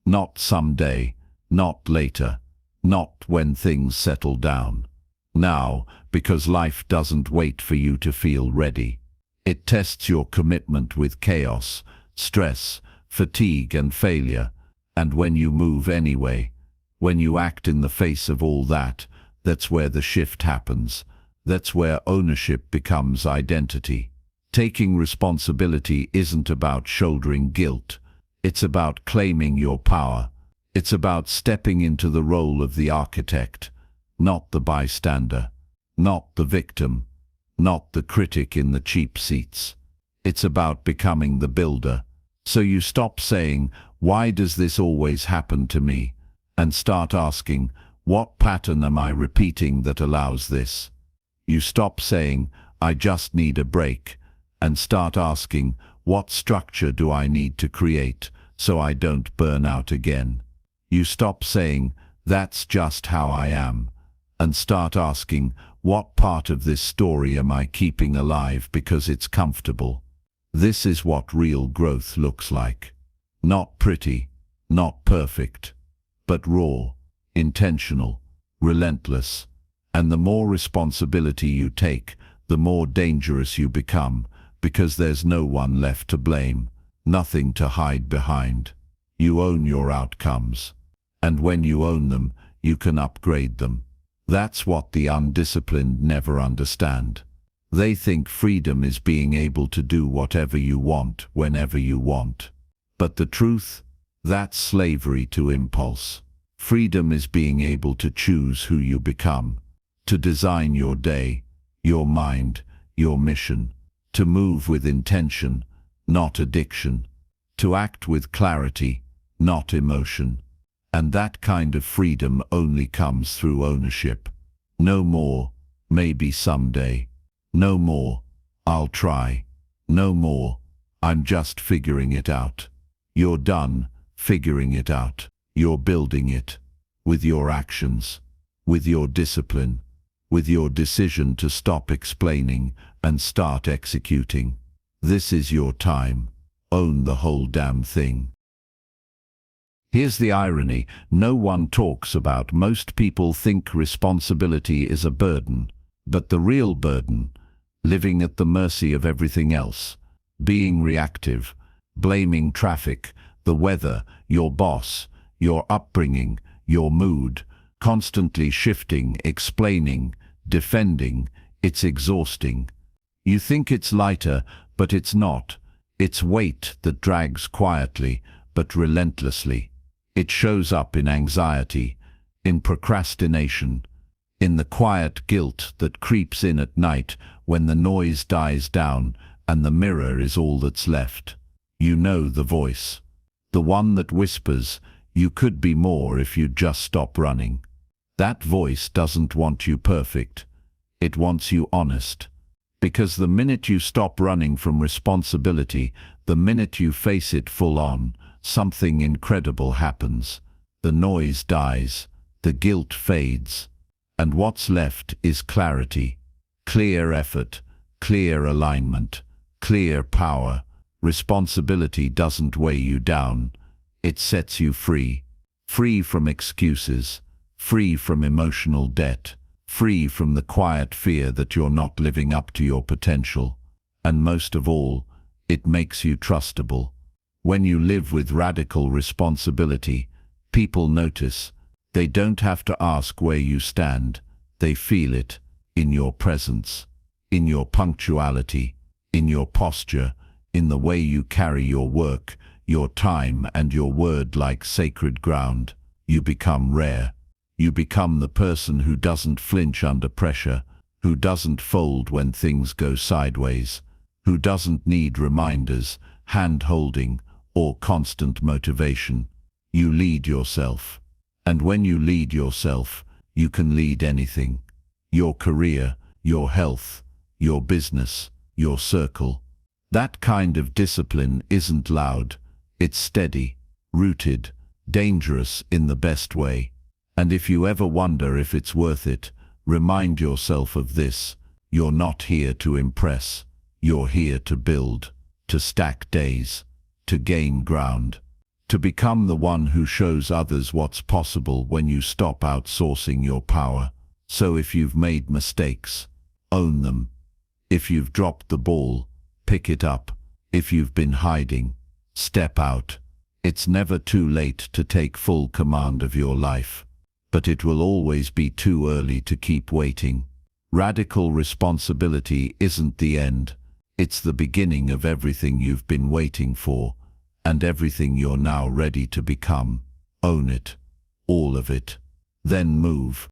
Not someday, not later, not when things settle down. Now, because life doesn't wait for you to feel ready. It tests your commitment with chaos, stress, fatigue and failure. And when you move anyway, when you act in the face of all that, that's where the shift happens. That's where ownership becomes identity. Taking responsibility isn't about shouldering guilt. It's about claiming your power. It's about stepping into the role of the architect, not the bystander, not the victim, not the critic in the cheap seats. It's about becoming the builder. So you stop saying, "Why does this always happen to me?" and start asking, "What pattern am I repeating that allows this?" You stop saying, "I just need a break," and start asking, "What structure do I need to create so I don't burn out again?" You stop saying, "That's just how I am," and start asking, "What part of this story am I keeping alive because it's comfortable?" This is what real growth looks like. Not pretty, not perfect, but raw, intentional, relentless. And the more responsibility you take, the more dangerous you become, because there's no one left to blame, nothing to hide behind. You own your outcomes. And when you own them, you can upgrade them. That's what the undisciplined never understand. They think freedom is being able to do whatever you want, whenever you want. But the truth? That's slavery to impulse. Freedom is being able to choose who you become, to design your day, your mind, your mission, to move with intention, not addiction, to act with clarity, not emotion. And that kind of freedom only comes through ownership. No more, maybe someday. No more, I'll try. No more, I'm just figuring it out. You're done figuring it out. You're building it with your actions, with your discipline, with your decision to stop explaining and start executing. This is your time. Own the whole damn thing. Here's the irony no one talks about. Most people think responsibility is a burden, but the real burden, living at the mercy of everything else, being reactive, blaming traffic, the weather, your boss, your upbringing, your mood, constantly shifting, explaining, defending, it's exhausting. You think it's lighter, but it's not. It's weight that drags quietly, but relentlessly. It shows up in anxiety, in procrastination, in the quiet guilt that creeps in at night when the noise dies down and the mirror is all that's left. You know the voice, the one that whispers, "You could be more if you'd just stop running." That voice doesn't want you perfect. It wants you honest. Because the minute you stop running from responsibility, the minute you face it full on, something incredible happens. The noise dies, the guilt fades, and what's left is clarity. Clear effort, clear alignment, clear power. Responsibility doesn't weigh you down. It sets you free. Free from excuses, free from emotional debt, free from the quiet fear that you're not living up to your potential. And most of all, it makes you trustable. When you live with radical responsibility, people notice. They don't have to ask where you stand. They feel it in your presence, in your punctuality, in your posture, in the way you carry your work, your time, and your word like sacred ground. You become rare. You become the person who doesn't flinch under pressure, who doesn't fold when things go sideways, who doesn't need reminders, hand-holding, or constant motivation. You lead yourself. And when you lead yourself, you can lead anything. Your career, your health, your business, your circle. That kind of discipline isn't loud. It's steady, rooted, dangerous in the best way. And if you ever wonder if it's worth it, remind yourself of this. You're not here to impress. You're here to build, to stack days, to gain ground, to become the one who shows others what's possible when you stop outsourcing your power. So if you've made mistakes, own them. If you've dropped the ball, pick it up. If you've been hiding, step out. It's never too late to take full command of your life, but it will always be too early to keep waiting. Radical responsibility isn't the end. It's the beginning of everything you've been waiting for, and everything you're now ready to become. Own it. All of it. Then move.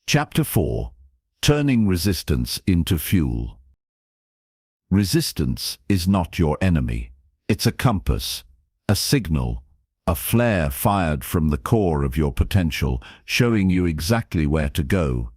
Chapter 4. Turning resistance into fuel. Resistance is not your enemy. It's a compass, a signal, a flare fired from the core of your potential, showing you exactly where to go.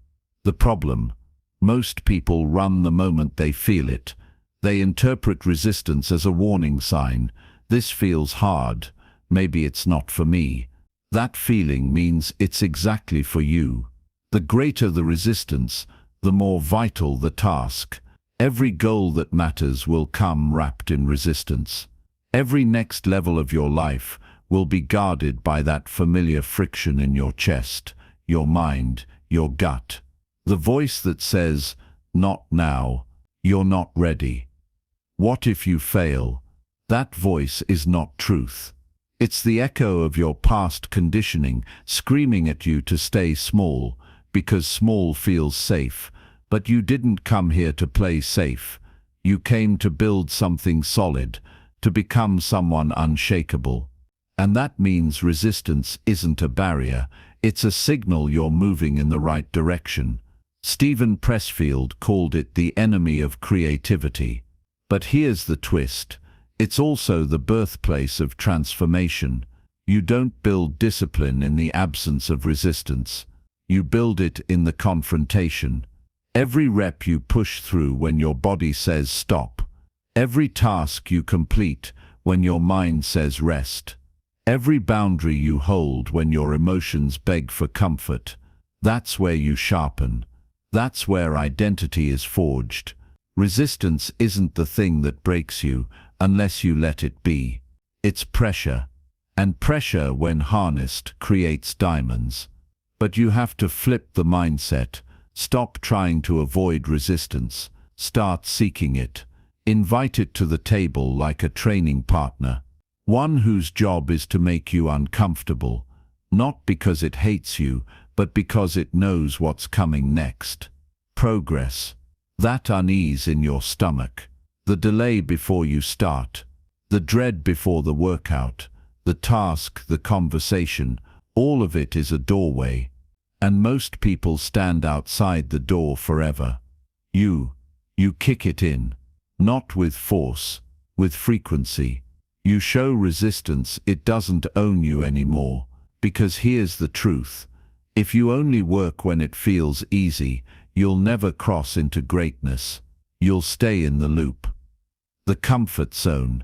The problem: most people run the moment they feel it. They interpret resistance as a warning sign. This feels hard. Maybe it's not for me. That feeling means it's exactly for you. The greater the resistance, the more vital the task. Every goal that matters will come wrapped in resistance. Every next level of your life will be guarded by that familiar friction in your chest, your mind, your gut. The voice that says, "Not now, you're not ready. What if you fail?" That voice is not truth. It's the echo of your past conditioning screaming at you to stay small, because small feels safe. But you didn't come here to play safe. You came to build something solid, to become someone unshakable. And that means resistance isn't a barrier, it's a signal you're moving in the right direction. Stephen Pressfield called it the enemy of creativity. But here's the twist. It's also the birthplace of transformation. You don't build discipline in the absence of resistance. You build it in the confrontation. Every rep you push through when your body says stop. Every task you complete when your mind says rest. Every boundary you hold when your emotions beg for comfort. That's where you sharpen. That's where identity is forged. Resistance isn't the thing that breaks you unless you let it be. It's pressure. And pressure, when harnessed, creates diamonds. But you have to flip the mindset. Stop trying to avoid resistance. Start seeking it. Invite it to the table like a training partner. One whose job is to make you uncomfortable. Not because it hates you, but because it knows what's coming next. Progress. That unease in your stomach. The delay before you start. The dread before the workout. The task, the conversation. All of it is a doorway. And most people stand outside the door forever. You kick it in. Not with force, with frequency. You show resistance, it doesn't own you anymore. Because here's the truth. If you only work when it feels easy, you'll never cross into greatness. You'll stay in the loop. The comfort zone.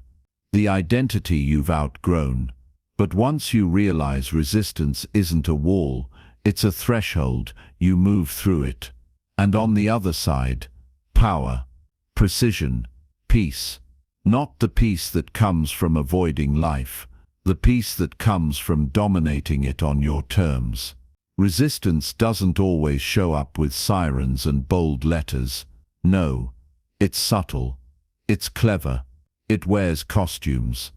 The identity you've outgrown. But once you realize resistance isn't a wall, it's a threshold, you move through it. And on the other side, power, precision, peace. Not the peace that comes from avoiding life, the peace that comes from dominating it on your terms. Resistance doesn't always show up with sirens and bold letters. No, it's subtle. It's clever. It wears costumes.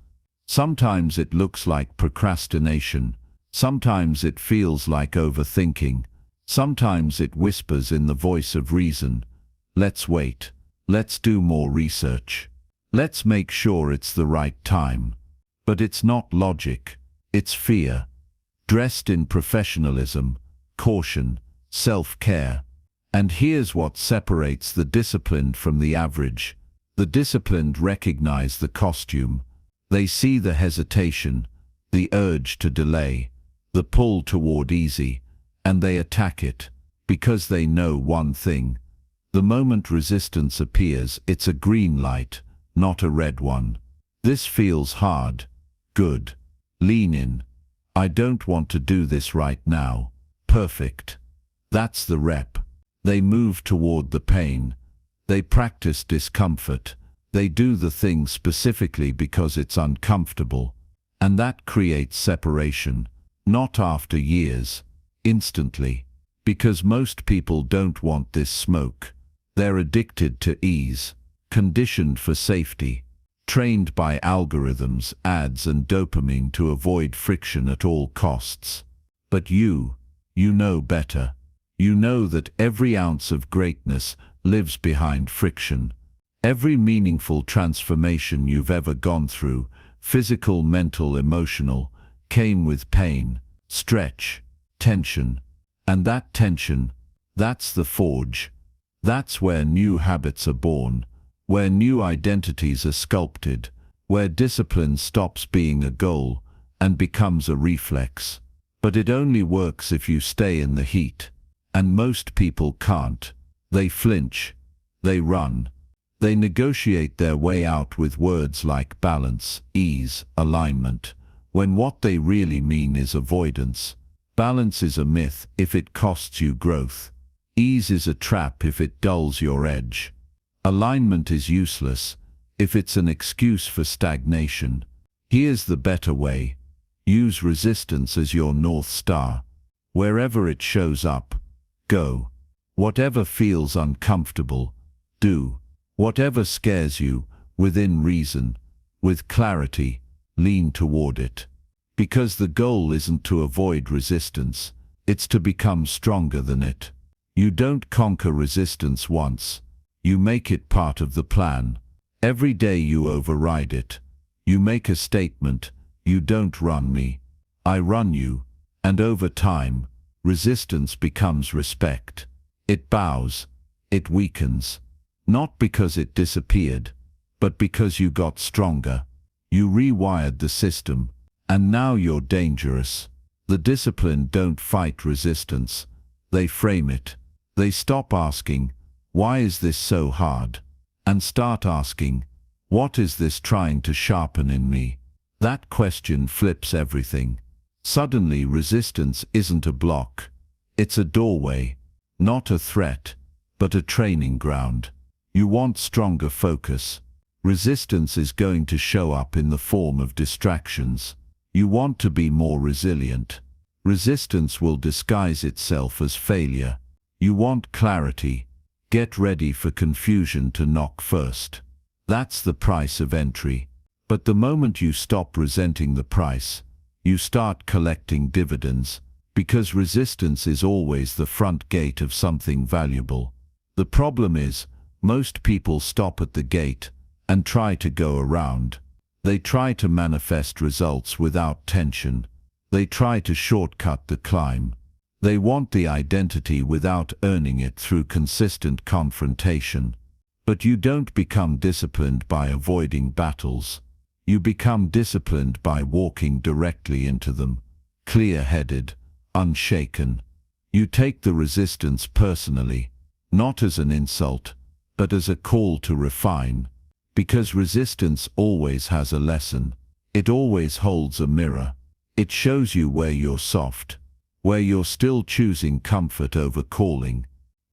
Sometimes it looks like procrastination. Sometimes it feels like overthinking. Sometimes it whispers in the voice of reason. Let's wait. Let's do more research. Let's make sure it's the right time. But it's not logic, it's fear, dressed in professionalism, caution, self-care. And here's what separates the disciplined from the average. The disciplined recognize the costume. They see the hesitation, the urge to delay, the pull toward easy, and they attack it, because they know one thing. The moment resistance appears, it's a green light, not a red one. This feels hard. Good. Lean in. I don't want to do this right now. Perfect. That's the rep. They move toward the pain. They practice discomfort. They do the thing specifically because it's uncomfortable. And that creates separation. Not after years. Instantly. Because most people don't want this smoke. They're addicted to ease. Conditioned for safety. Trained by algorithms, ads and dopamine to avoid friction at all costs. But you know better. You know that every ounce of greatness lives behind friction. Every meaningful transformation you've ever gone through, physical, mental, emotional, came with pain, stretch, tension. And that tension, that's the forge. That's where new habits are born, where new identities are sculpted, where discipline stops being a goal and becomes a reflex. But it only works if you stay in the heat. And most people can't. They flinch. They run. They negotiate their way out with words like balance, ease, alignment, when what they really mean is avoidance. Balance is a myth if it costs you growth. Ease is a trap if it dulls your edge. Alignment is useless if it's an excuse for stagnation. Here's the better way. Use resistance as your North Star. Wherever it shows up, go. Whatever feels uncomfortable, do. Whatever scares you, within reason, with clarity, lean toward it. Because the goal isn't to avoid resistance, it's to become stronger than it. You don't conquer resistance once. You make it part of the plan. Every day you override it. You make a statement, you don't run me, I run you. And over time, resistance becomes respect. It bows. It weakens. Not because it disappeared, but because you got stronger. You rewired the system, and now you're dangerous. The disciplined don't fight resistance. They frame it. They stop asking, why is this so hard? And start asking, what is this trying to sharpen in me? That question flips everything. Suddenly resistance isn't a block. It's a doorway, not a threat, but a training ground. You want stronger focus. Resistance is going to show up in the form of distractions. You want to be more resilient. Resistance will disguise itself as failure. You want clarity. Get ready for confusion to knock first. That's the price of entry. But the moment you stop resenting the price, you start collecting dividends, because resistance is always the front gate of something valuable. The problem is, most people stop at the gate and try to go around. They try to manifest results without tension. They try to shortcut the climb. They want the identity without earning it through consistent confrontation. But you don't become disciplined by avoiding battles. You become disciplined by walking directly into them, clear-headed, unshaken. You take the resistance personally, not as an insult, but as a call to refine. Because resistance always has a lesson. It always holds a mirror. It shows you where you're soft, where you're still choosing comfort over calling,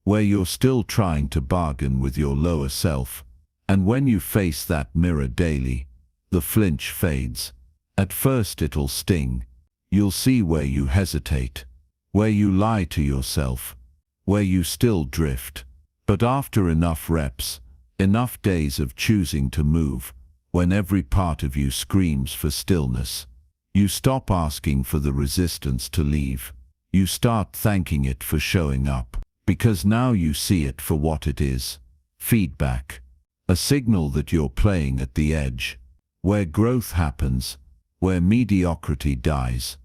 where you're still trying to bargain with your lower self. And when you face that mirror daily, the flinch fades. At first it'll sting. You'll see where you hesitate, where you lie to yourself, where you still drift. But after enough reps, enough days of choosing to move, when every part of you screams for stillness, you stop asking for the resistance to leave. You start thanking it for showing up, because now you see it for what it is. Feedback. A signal that you're playing at the edge, where growth happens, where mediocrity dies.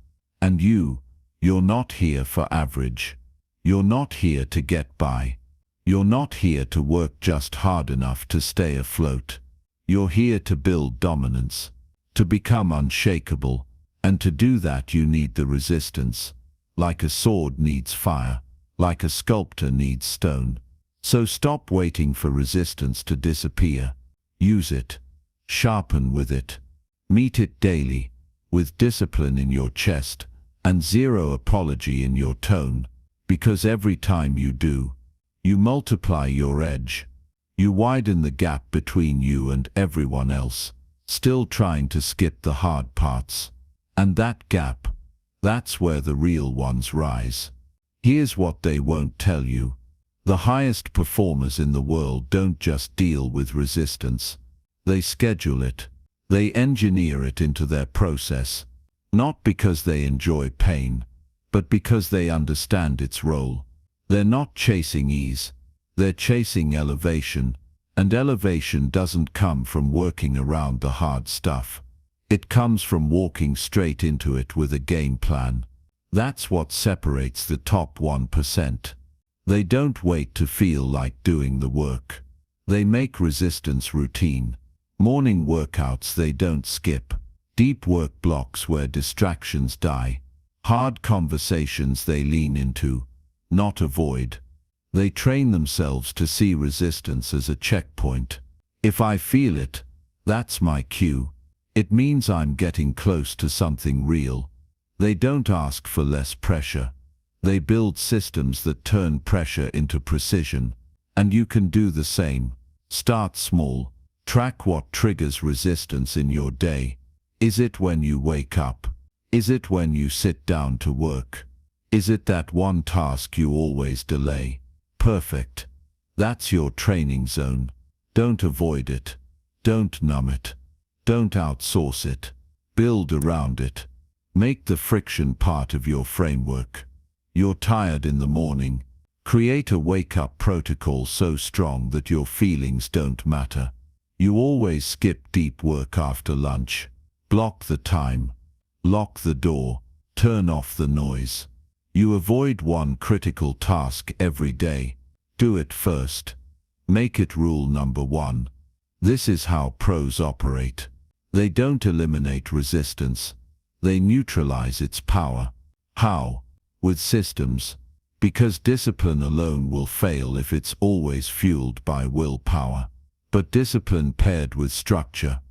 And you're not here for average. You're not here to get by. You're not here to work just hard enough to stay afloat. You're here to build dominance, to become unshakable, and to do that you need the resistance. Like a sword needs fire, like a sculptor needs stone. So stop waiting for resistance to disappear. Use it. Sharpen with it. Meet it daily, with discipline in your chest and zero apology in your tone, because every time you do, you multiply your edge. You widen the gap between you and everyone else, still trying to skip the hard parts. And that gap, that's where the real ones rise. Here's what they won't tell you. The highest performers in the world don't just deal with resistance. They schedule it. They engineer it into their process. Not because they enjoy pain, but because they understand its role. They're not chasing ease. They're chasing elevation. And elevation doesn't come from working around the hard stuff. It comes from walking straight into it with a game plan. That's what separates the top 1%. They don't wait to feel like doing the work. They make resistance routine. Morning workouts they don't skip. Deep work blocks where distractions die. Hard conversations they lean into, not avoid. They train themselves to see resistance as a checkpoint. If I feel it, that's my cue. It means I'm getting close to something real. They don't ask for less pressure. They build systems that turn pressure into precision. And you can do the same. Start small. Track what triggers resistance in your day. Is it when you wake up? Is it when you sit down to work? Is it that one task you always delay? Perfect. That's your training zone. Don't avoid it. Don't numb it. Don't outsource it. Build around it. Make the friction part of your framework. You're tired in the morning. Create a wake-up protocol so strong that your feelings don't matter. You always skip deep work after lunch. Block the time. Lock the door. Turn off the noise. You avoid one critical task every day. Do it first. Make it rule number 1. This is how pros operate. They don't eliminate resistance. They neutralize its power. How? With systems. Because discipline alone will fail if it's always fueled by willpower. But discipline paired with structure,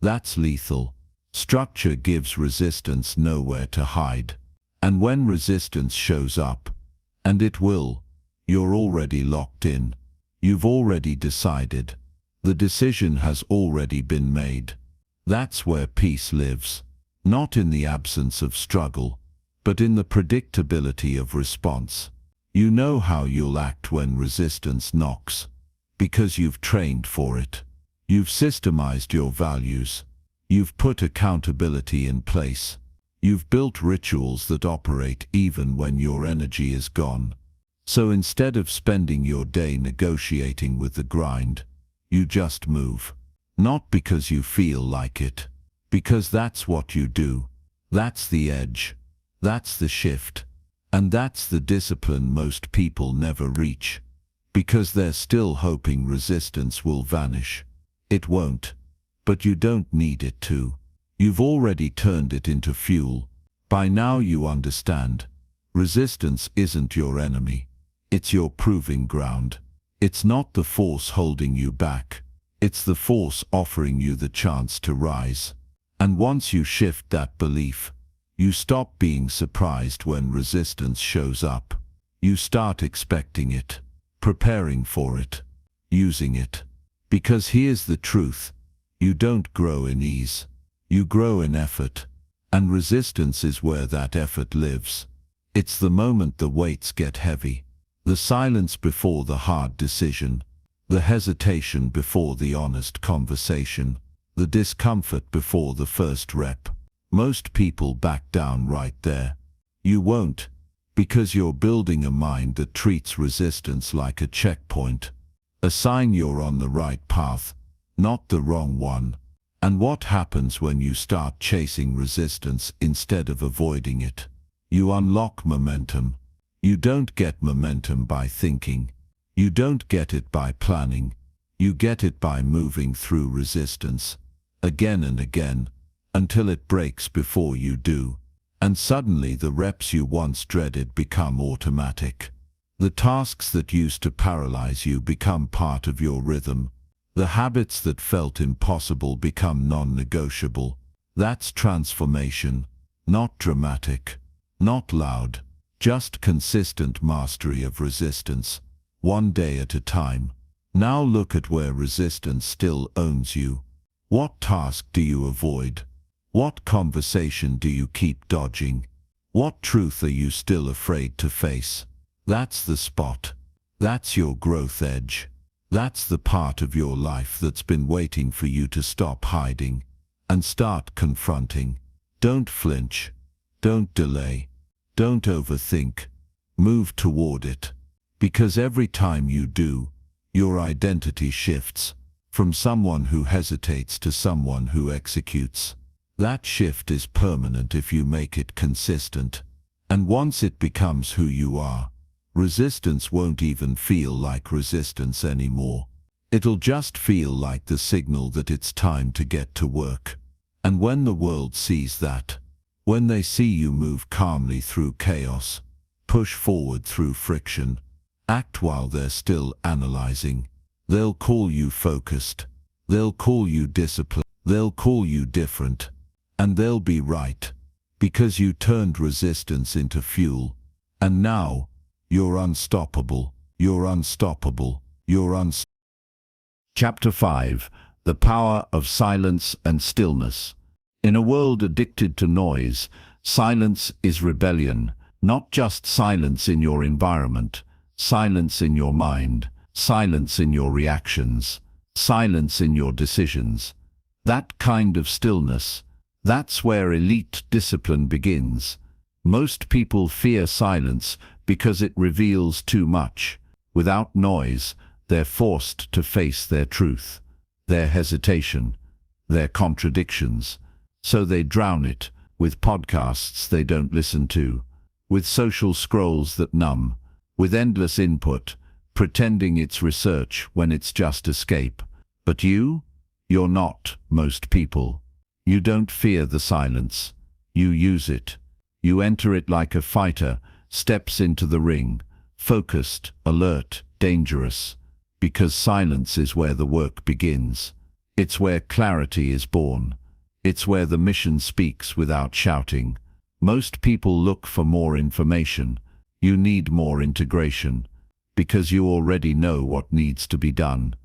that's lethal. Structure gives resistance nowhere to hide. And when resistance shows up, and it will, you're already locked in. You've already decided. The decision has already been made. That's where peace lives. Not in the absence of struggle, but in the predictability of response. You know how you'll act when resistance knocks, because you've trained for it. You've systemized your values. You've put accountability in place. You've built rituals that operate even when your energy is gone. So instead of spending your day negotiating with the grind, you just move. Not because you feel like it, because that's what you do. That's the edge. That's the shift. And that's the discipline most people never reach. Because they're still hoping resistance will vanish. It won't. But you don't need it to. You've already turned it into fuel. By now you understand. Resistance isn't your enemy. It's your proving ground. It's not the force holding you back. It's the force offering you the chance to rise. And once you shift that belief, you stop being surprised when resistance shows up. You start expecting it, preparing for it, using it. Because here's the truth. You don't grow in ease. You grow in effort. And resistance is where that effort lives. It's the moment the weights get heavy. The silence before the hard decision. The hesitation before the honest conversation. The discomfort before the first rep. Most people back down right there. You won't, because you're building a mind that treats resistance like a checkpoint. A sign you're on the right path, not the wrong one. And what happens when you start chasing resistance instead of avoiding it? You unlock momentum. You don't get momentum by thinking. You don't get it by planning. You get it by moving through resistance, again and again, until it breaks before you do. And suddenly the reps you once dreaded become automatic. The tasks that used to paralyze you become part of your rhythm. The habits that felt impossible become non-negotiable. That's transformation, not dramatic, not loud, just consistent mastery of resistance, one day at a time. Now look at where resistance still owns you. What task do you avoid? What conversation do you keep dodging? What truth are you still afraid to face? That's the spot. That's your growth edge. That's the part of your life that's been waiting for you to stop hiding and start confronting. Don't flinch. Don't delay. Don't overthink. Move toward it. Because every time you do, your identity shifts from someone who hesitates to someone who executes. That shift is permanent if you make it consistent. And once it becomes who you are, resistance won't even feel like resistance anymore. It'll just feel like the signal that it's time to get to work. And when the world sees that, when they see you move calmly through chaos, push forward through friction, act while they're still analyzing, they'll call you focused, they'll call you disciplined, they'll call you different, and they'll be right, because you turned resistance into fuel, and now, you're unstoppable, you're unstoppable, you're unstoppable. Chapter 5. The Power of Silence and Stillness. In a world addicted to noise, silence is rebellion, not just silence in your environment, silence in your mind, silence in your reactions, silence in your decisions. That kind of stillness, that's where elite discipline begins. Most people fear silence because it reveals too much. Without noise, they're forced to face their truth, their hesitation, their contradictions. So they drown it with podcasts they don't listen to, with social scrolls that numb, with endless input, pretending it's research when it's just escape. But you're not most people. You don't fear the silence. You use it. You enter it like a fighter steps into the ring, focused, alert, dangerous, because silence is where the work begins. It's where clarity is born. It's where the mission speaks without shouting. Most people look for more information. You need more integration, because you already know what needs to be done.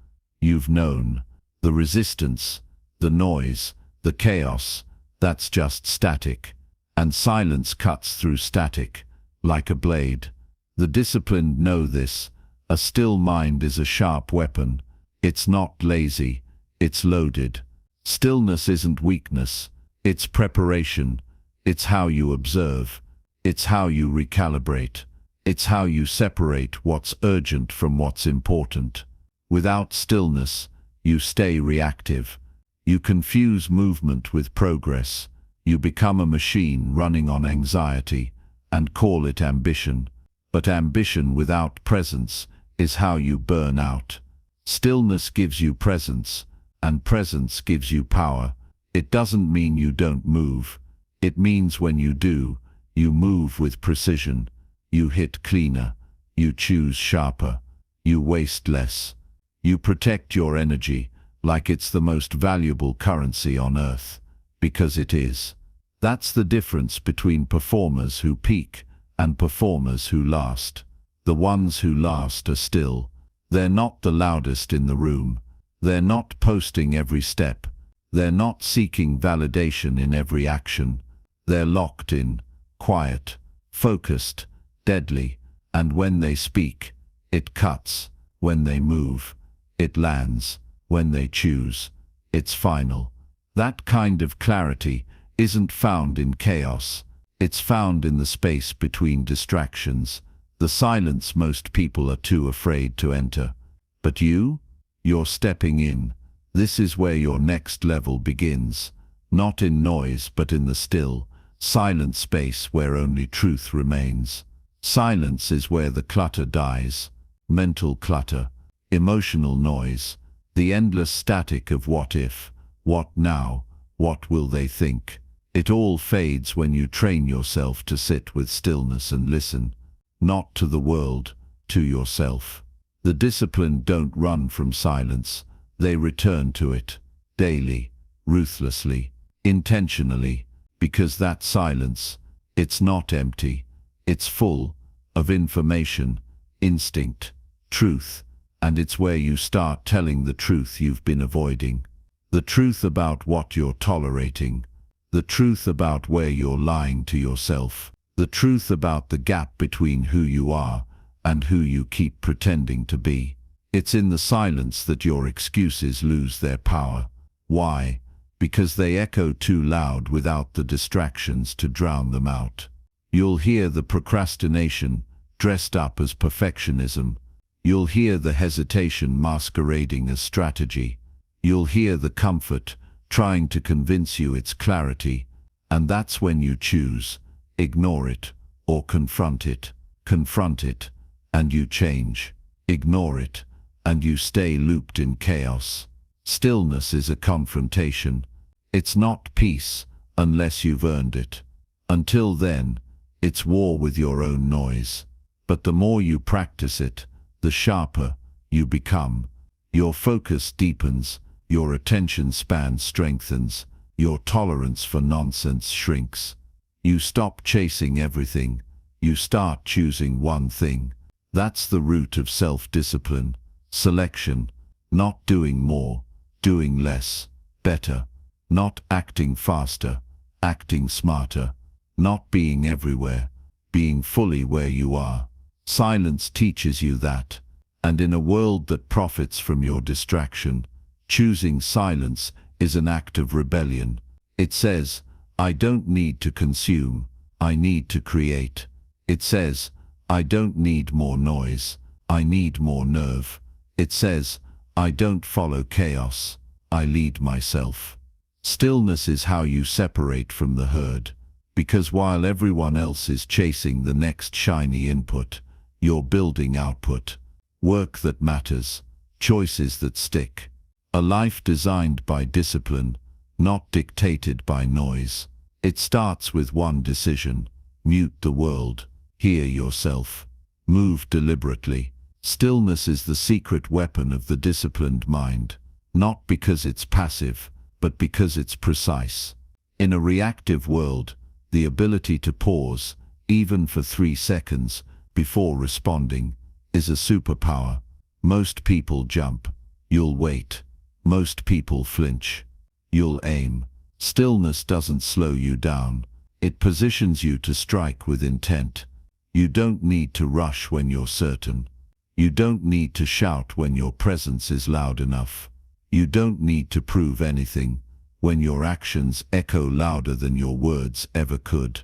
You've known. The resistance, the noise, the chaos, that's just static. And silence cuts through static, like a blade. The disciplined know this. A still mind is a sharp weapon. It's not lazy, it's loaded. Stillness isn't weakness, it's preparation. It's how you observe. It's how you recalibrate. It's how you separate what's urgent from what's important. Without stillness, you stay reactive. You confuse movement with progress. You become a machine running on anxiety and call it ambition. But ambition without presence is how you burn out. Stillness gives you presence, and presence gives you power. It doesn't mean you don't move. It means when you do, you move with precision. You hit cleaner. You choose sharper. You waste less. You protect your energy like it's the most valuable currency on earth, because it is. That's the difference between performers who peak and performers who last. The ones who last are still. They're not the loudest in the room. They're not posting every step. They're not seeking validation in every action. They're locked in, quiet, focused, deadly, and when they speak, it cuts. When they move, it lands. When they choose, it's final. That kind of clarity isn't found in chaos. It's found in the space between distractions, the silence most people are too afraid to enter. But you're stepping in. This is where your next level begins. Not in noise, but in the still, silent space where only truth remains. Silence is where the clutter dies. Mental clutter, emotional noise, the endless static of what if, what now, what will they think. It all fades when you train yourself to sit with stillness and listen, not to the world, to yourself. The disciplined don't run from silence, they return to it, daily, ruthlessly, intentionally, because that silence, it's not empty, it's full of information, instinct, truth, and it's where you start telling the truth you've been avoiding. The truth about what you're tolerating, the truth about where you're lying to yourself, the truth about the gap between who you are and who you keep pretending to be. It's in the silence that your excuses lose their power. Why? Because they echo too loud without the distractions to drown them out. You'll hear the procrastination dressed up as perfectionism. You'll hear the hesitation masquerading as strategy. You'll hear the comfort trying to convince you it's clarity. And that's when you choose, ignore it or confront it. Confront it, and you change. Ignore it, and you stay looped in chaos. Stillness is a confrontation. It's not peace unless you've earned it. Until then, it's war with your own noise. But the more you practice it, the sharper you become. Your focus deepens, your attention span strengthens, your tolerance for nonsense shrinks. You stop chasing everything. You start choosing one thing. That's the root of self-discipline, selection, not doing more, doing less, better, not acting faster, acting smarter, not being everywhere, being fully where you are. Silence teaches you that, and in a world that profits from your distraction, choosing silence is an act of rebellion. It says, I don't need to consume, I need to create. It says, I don't need more noise, I need more nerve. It says, I don't follow chaos, I lead myself. Stillness is how you separate from the herd, because while everyone else is chasing the next shiny input, you're building output, work that matters, choices that stick. A life designed by discipline, not dictated by noise. It starts with one decision: mute the world, hear yourself, move deliberately. Stillness is the secret weapon of the disciplined mind, not because it's passive, but because it's precise. In a reactive world, the ability to pause, even for 3 seconds, before responding, is a superpower. Most people jump. You'll wait. Most people flinch. You'll aim. Stillness doesn't slow you down. It positions you to strike with intent. You don't need to rush when you're certain. You don't need to shout when your presence is loud enough. You don't need to prove anything when your actions echo louder than your words ever could.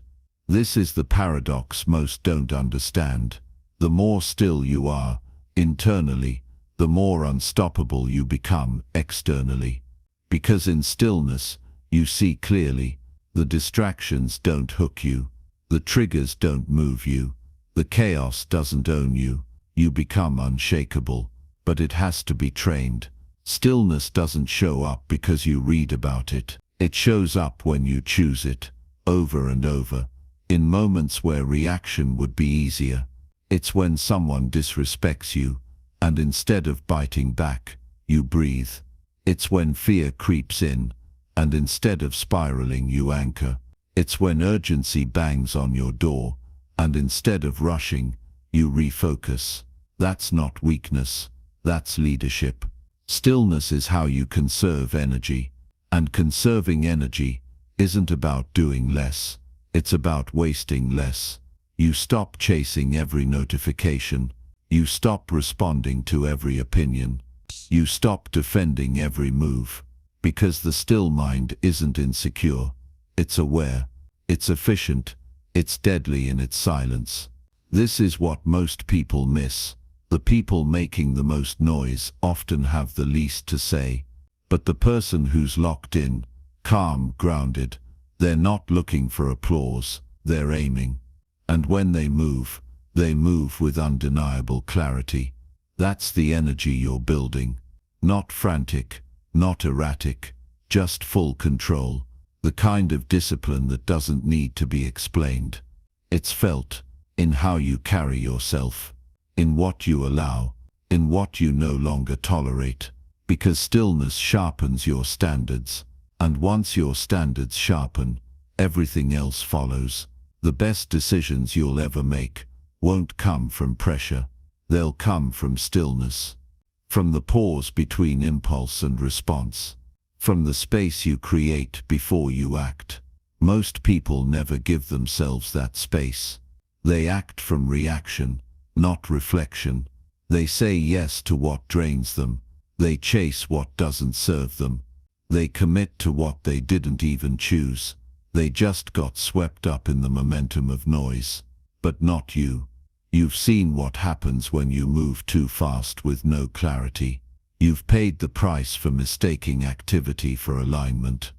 This is the paradox most don't understand. The more still you are internally, the more unstoppable you become externally. Because in stillness, you see clearly. The distractions don't hook you. The triggers don't move you. The chaos doesn't own you. You become unshakable, but it has to be trained. Stillness doesn't show up because you read about it. It shows up when you choose it, over and over, in moments where reaction would be easier. It's when someone disrespects you, and instead of biting back, you breathe. It's when fear creeps in, and instead of spiraling, you anchor. It's when urgency bangs on your door, and instead of rushing, you refocus. That's not weakness, that's leadership. Stillness is how you conserve energy, and conserving energy isn't about doing less, it's about wasting less. You stop chasing every notification. You stop responding to every opinion. You stop defending every move. Because the still mind isn't insecure. It's aware. It's efficient. It's deadly in its silence. This is what most people miss. The people making the most noise often have the least to say, but the person who's locked in, calm, grounded, they're not looking for applause, they're aiming. And when they move with undeniable clarity. That's the energy you're building. Not frantic, not erratic, just full control. The kind of discipline that doesn't need to be explained. It's felt in how you carry yourself, in what you allow, in what you no longer tolerate. Because stillness sharpens your standards, and once your standards sharpen, everything else follows. The best decisions you'll ever make won't come from pressure. They'll come from stillness. From the pause between impulse and response. From the space you create before you act. Most people never give themselves that space. They act from reaction, not reflection. They say yes to what drains them. They chase what doesn't serve them. They commit to what they didn't even choose. They just got swept up in the momentum of noise. But not you. You've seen what happens when you move too fast with no clarity. You've paid the price for mistaking activity for alignment.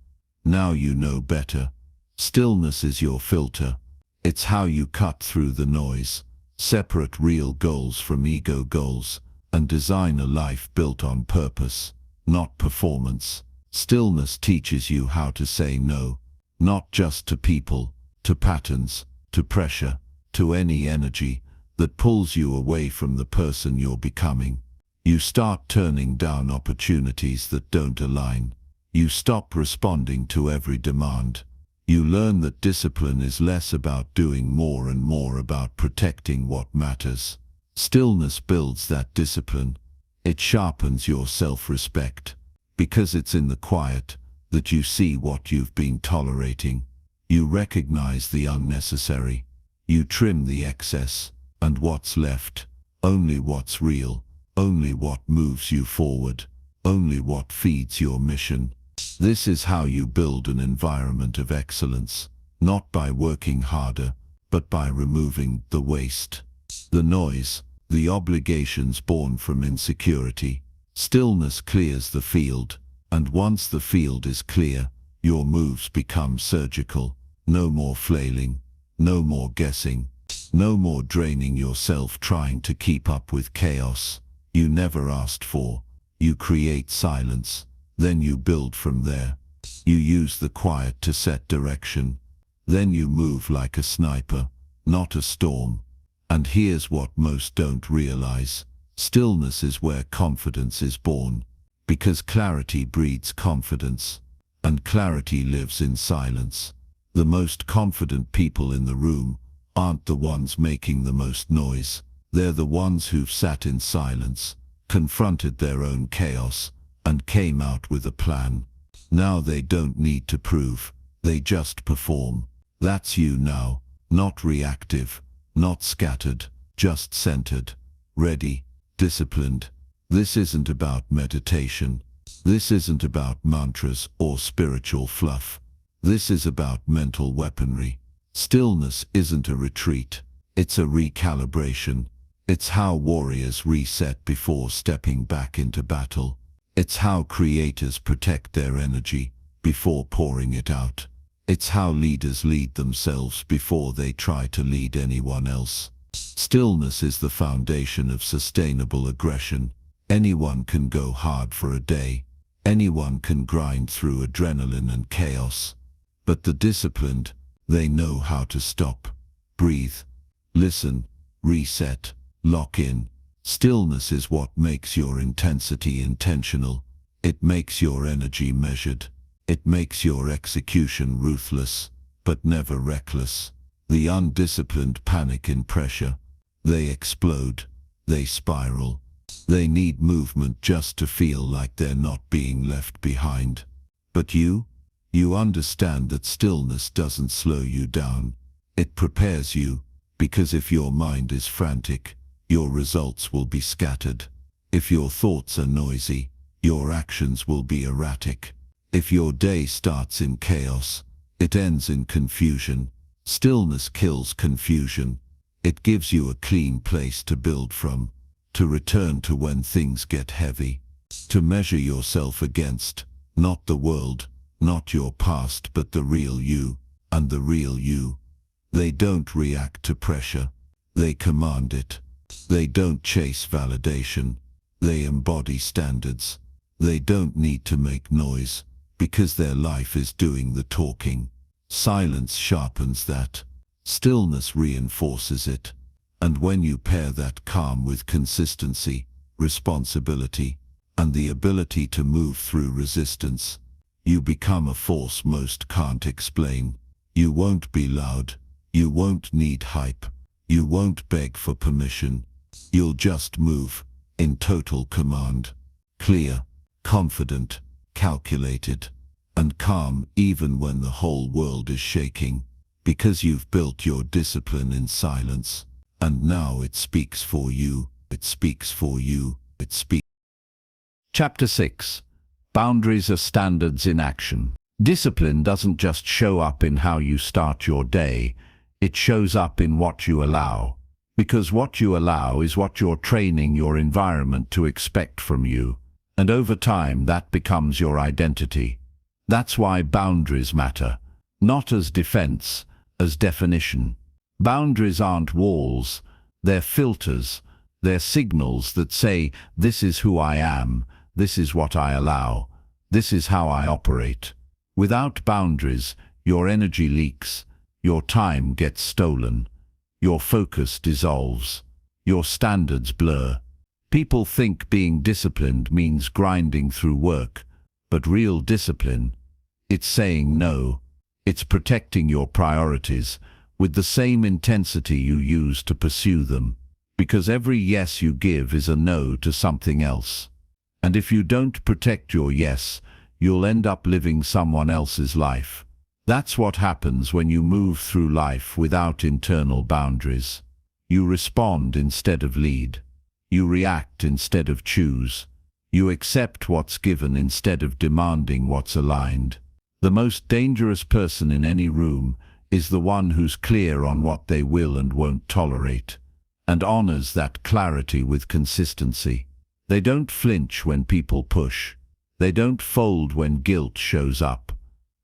Now you know better. Stillness is your filter. It's how you cut through the noise, separate real goals from ego goals, and design a life built on purpose, not performance. Stillness teaches you how to say no, not just to people, to patterns, to pressure, to any energy that pulls you away from the person you're becoming. You start turning down opportunities that don't align. You stop responding to every demand. You learn that discipline is less about doing more and more about protecting what matters. Stillness builds that discipline. It sharpens your self-respect. Because it's in the quiet that you see what you've been tolerating. You recognize the unnecessary. You trim the excess. And what's left? Only what's real. Only what moves you forward. Only what feeds your mission. This is how you build an environment of excellence. Not by working harder, but by removing the waste. The noise, the obligations born from insecurity. Stillness clears the field, and once the field is clear, your moves become surgical. No more flailing, no more guessing, no more draining yourself trying to keep up with chaos you never asked for. You create silence, then you build from there. You use the quiet to set direction. Then you move like a sniper, not a storm. And here's what most don't realize. Stillness is where confidence is born, because clarity breeds confidence, and clarity lives in silence. The most confident people in the room aren't the ones making the most noise. They're the ones who've sat in silence, confronted their own chaos, and came out with a plan. Now they don't need to prove, they just perform. That's you now, not reactive, not scattered, just centered, ready, disciplined. This isn't about meditation. This isn't about mantras or spiritual fluff. This is about mental weaponry. Stillness isn't a retreat. It's a recalibration. It's how warriors reset before stepping back into battle. It's how creators protect their energy before pouring it out. It's how leaders lead themselves before they try to lead anyone else. Stillness is the foundation of sustainable aggression. Anyone can go hard for a day. Anyone can grind through adrenaline and chaos. But the disciplined, they know how to stop, breathe, listen, reset, lock in. Stillness is what makes your intensity intentional. It makes your energy measured. It makes your execution ruthless, but never reckless. The undisciplined panic in pressure. They explode. They spiral. They need movement just to feel like they're not being left behind. But you understand that stillness doesn't slow you down. It prepares you, because if your mind is frantic, your results will be scattered. If your thoughts are noisy, your actions will be erratic. If your day starts in chaos, it ends in confusion. Stillness kills confusion. It gives you a clean place to build from, to return to when things get heavy, to measure yourself against, not the world, not your past, but the real you, and the real you. They don't react to pressure, they command it. They don't chase validation, they embody standards. They don't need to make noise, because their life is doing the talking. Silence sharpens that. Stillness reinforces it. And when you pair that calm with consistency, responsibility, and the ability to move through resistance, you become a force most can't explain. You won't be loud. You won't need hype. You won't beg for permission. You'll just move, in total command. Clear, confident, calculated, and calm even when the whole world is shaking. Because you've built your discipline in silence. And now it speaks for you, it speaks for you, it speaks. Chapter 6. Boundaries are standards in action. Discipline doesn't just show up in how you start your day, it shows up in what you allow. Because what you allow is what you're training your environment to expect from you. And over time that becomes your identity. That's why boundaries matter. Not as defense, as definition. Boundaries aren't walls, they're filters. They're signals that say, this is who I am, this is what I allow, this is how I operate. Without boundaries, your energy leaks, your time gets stolen, your focus dissolves, your standards blur. People think being disciplined means grinding through work, but real discipline, it's saying no. It's protecting your priorities with the same intensity you use to pursue them. Because every yes you give is a no to something else. And if you don't protect your yes, you'll end up living someone else's life. That's what happens when you move through life without internal boundaries. You respond instead of lead. You react instead of choose. You accept what's given instead of demanding what's aligned. The most dangerous person in any room is the one who's clear on what they will and won't tolerate, and honors that clarity with consistency. They don't flinch when people push. They don't fold when guilt shows up.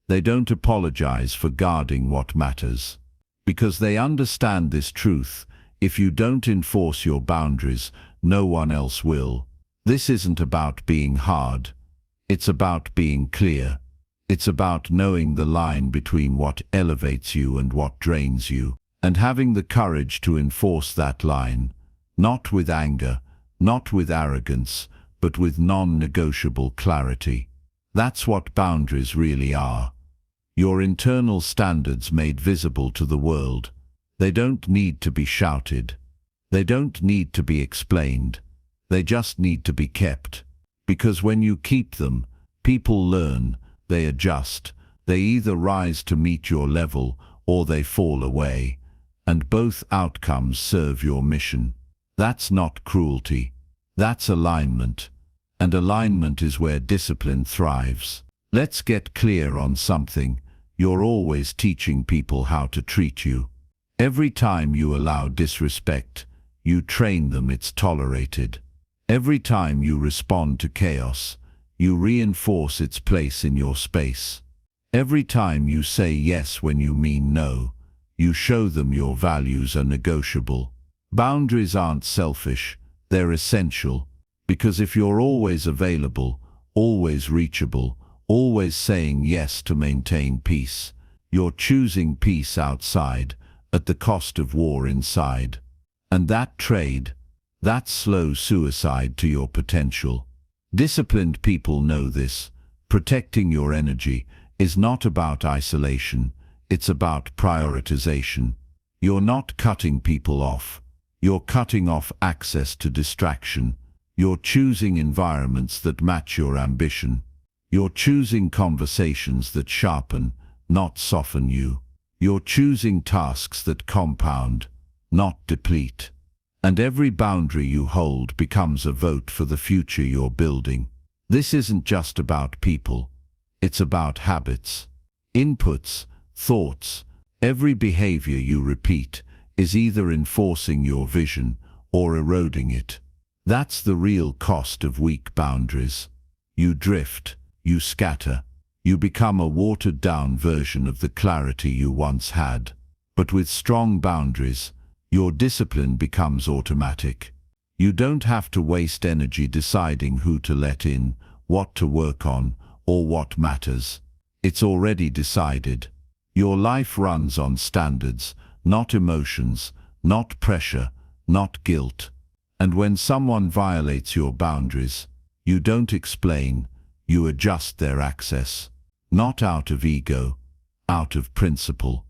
They don't apologize for guarding what matters. Because they understand this truth: if you don't enforce your boundaries, no one else will. This isn't about being hard. It's about being clear. It's about knowing the line between what elevates you and what drains you, and having the courage to enforce that line, not with anger, not with arrogance, but with non-negotiable clarity. That's what boundaries really are. Your internal standards made visible to the world. They don't need to be shouted. They don't need to be explained. They just need to be kept. Because when you keep them, people learn, they adjust, they either rise to meet your level or they fall away, and both outcomes serve your mission. That's not cruelty, that's alignment, and alignment is where discipline thrives. Let's get clear on something: you're always teaching people how to treat you. Every time you allow disrespect, you train them it's tolerated. Every time you respond to chaos, you reinforce its place in your space. Every time you say yes when you mean no, you show them your values are negotiable. Boundaries aren't selfish, they're essential, because if you're always available, always reachable, always saying yes to maintain peace, you're choosing peace outside at the cost of war inside. And that trade, that's slow suicide to your potential. Disciplined people know this. Protecting your energy is not about isolation, it's about prioritization. You're not cutting people off. You're cutting off access to distraction. You're choosing environments that match your ambition. You're choosing conversations that sharpen, not soften you. You're choosing tasks that compound, not deplete. And every boundary you hold becomes a vote for the future you're building. This isn't just about people. It's about habits, inputs, thoughts. Every behavior you repeat is either enforcing your vision or eroding it. That's the real cost of weak boundaries. You drift, you scatter, you become a watered-down version of the clarity you once had. But with strong boundaries, your discipline becomes automatic. You don't have to waste energy deciding who to let in, what to work on, or what matters. It's already decided. Your life runs on standards, not emotions, not pressure, not guilt. And when someone violates your boundaries, you don't explain, you adjust their access. Not out of ego, out of principle.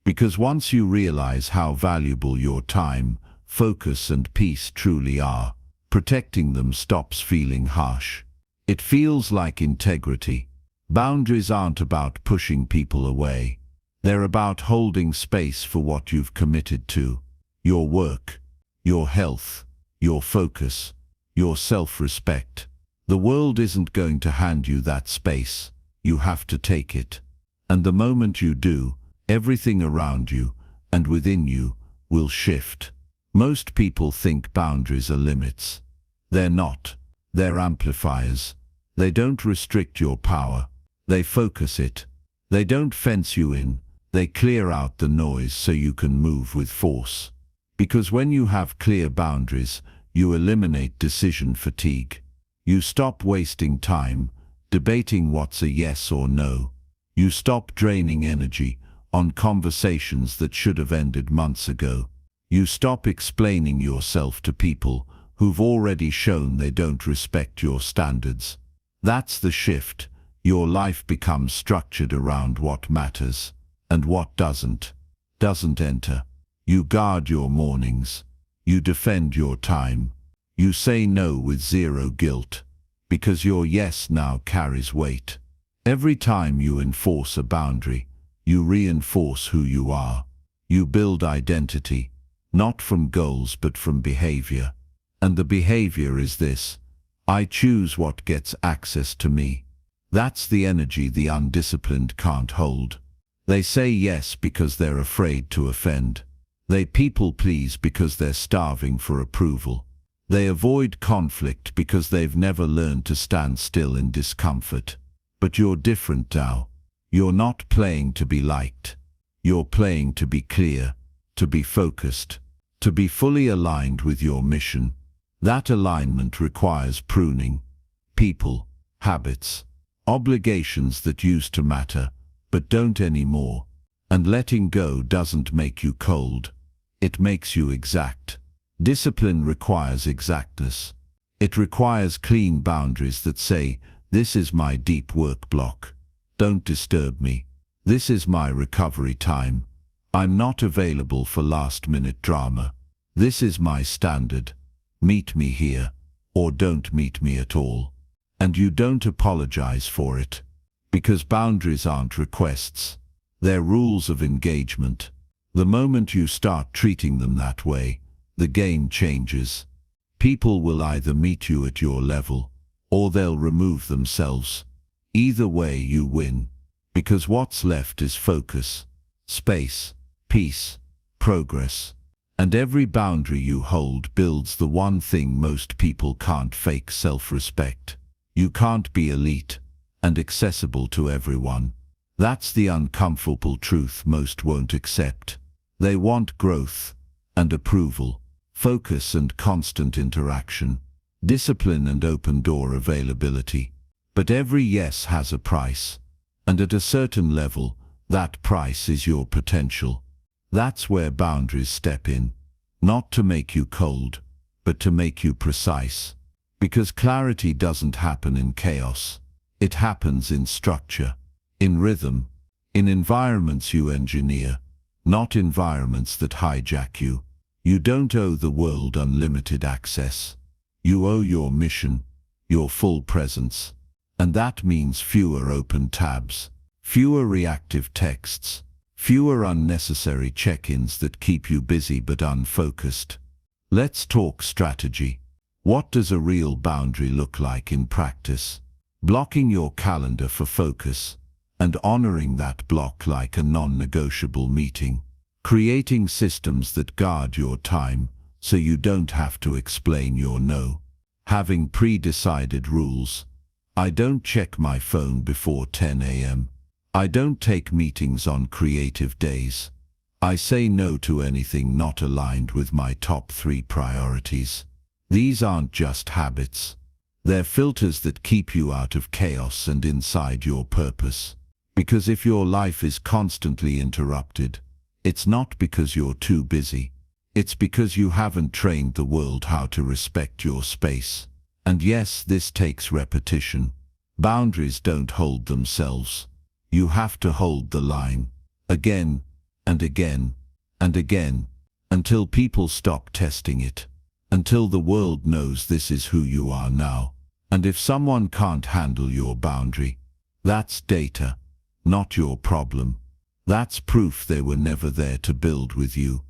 Because once you realize how valuable your time, focus and peace truly are, protecting them stops feeling harsh. It feels like integrity. Boundaries aren't about pushing people away. They're about holding space for what you've committed to. Your work, your health, your focus, your self-respect. The world isn't going to hand you that space. You have to take it. And the moment you do, everything around you and within you will shift. Most people think boundaries are limits. They're not. They're amplifiers. They don't restrict your power. They focus it. They don't fence you in. They clear out the noise so you can move with force. Because when you have clear boundaries, you eliminate decision fatigue. You stop wasting time debating what's a yes or no. You stop draining energy on conversations that should have ended months ago. You stop explaining yourself to people who've already shown they don't respect your standards. That's the shift. Your life becomes structured around what matters, and what doesn't enter. You guard your mornings. You defend your time. You say no with zero guilt, because your yes now carries weight. Every time you enforce a boundary, you reinforce who you are. You build identity, not from goals but from behavior. And the behavior is this: I choose what gets access to me. That's the energy the undisciplined can't hold. They say yes because they're afraid to offend. They people please because they're starving for approval. They avoid conflict because they've never learned to stand still in discomfort. But you're different now. You're not playing to be liked. You're playing to be clear, to be focused, to be fully aligned with your mission. That alignment requires pruning. People, habits, obligations that used to matter, but don't anymore. And letting go doesn't make you cold. It makes you exact. Discipline requires exactness. It requires clean boundaries that say, this is my deep work block. Don't disturb me. This is my recovery time. I'm not available for last-minute drama. This is my standard. Meet me here, or don't meet me at all. And you don't apologize for it. Because boundaries aren't requests. They're rules of engagement. The moment you start treating them that way, the game changes. People will either meet you at your level, or they'll remove themselves. Either way you win, because what's left is focus, space, peace, progress. And every boundary you hold builds the one thing most people can't fake: self-respect. You can't be elite and accessible to everyone. That's the uncomfortable truth most won't accept. They want growth and approval, focus and constant interaction, discipline and open-door availability. But every yes has a price, and at a certain level, that price is your potential. That's where boundaries step in, not to make you cold, but to make you precise. Because clarity doesn't happen in chaos. It happens in structure, in rhythm, in environments you engineer, not environments that hijack you. You don't owe the world unlimited access. You owe your mission, your full presence. And that means fewer open tabs, fewer reactive texts, fewer unnecessary check-ins that keep you busy but unfocused. Let's talk strategy. What does a real boundary look like in practice? Blocking your calendar for focus and honoring that block like a non-negotiable meeting. Creating systems that guard your time so you don't have to explain your no. Having pre-decided rules. I don't check my phone before 10 a.m. I don't take meetings on creative days. I say no to anything not aligned with my top 3 priorities. These aren't just habits. They're filters that keep you out of chaos and inside your purpose. Because if your life is constantly interrupted, it's not because you're too busy. It's because you haven't trained the world how to respect your space. And yes, this takes repetition. Boundaries don't hold themselves. You have to hold the line, again and again and again, until people stop testing it, until the world knows this is who you are now. And if someone can't handle your boundary, that's data, not your problem. That's proof they were never there to build with you,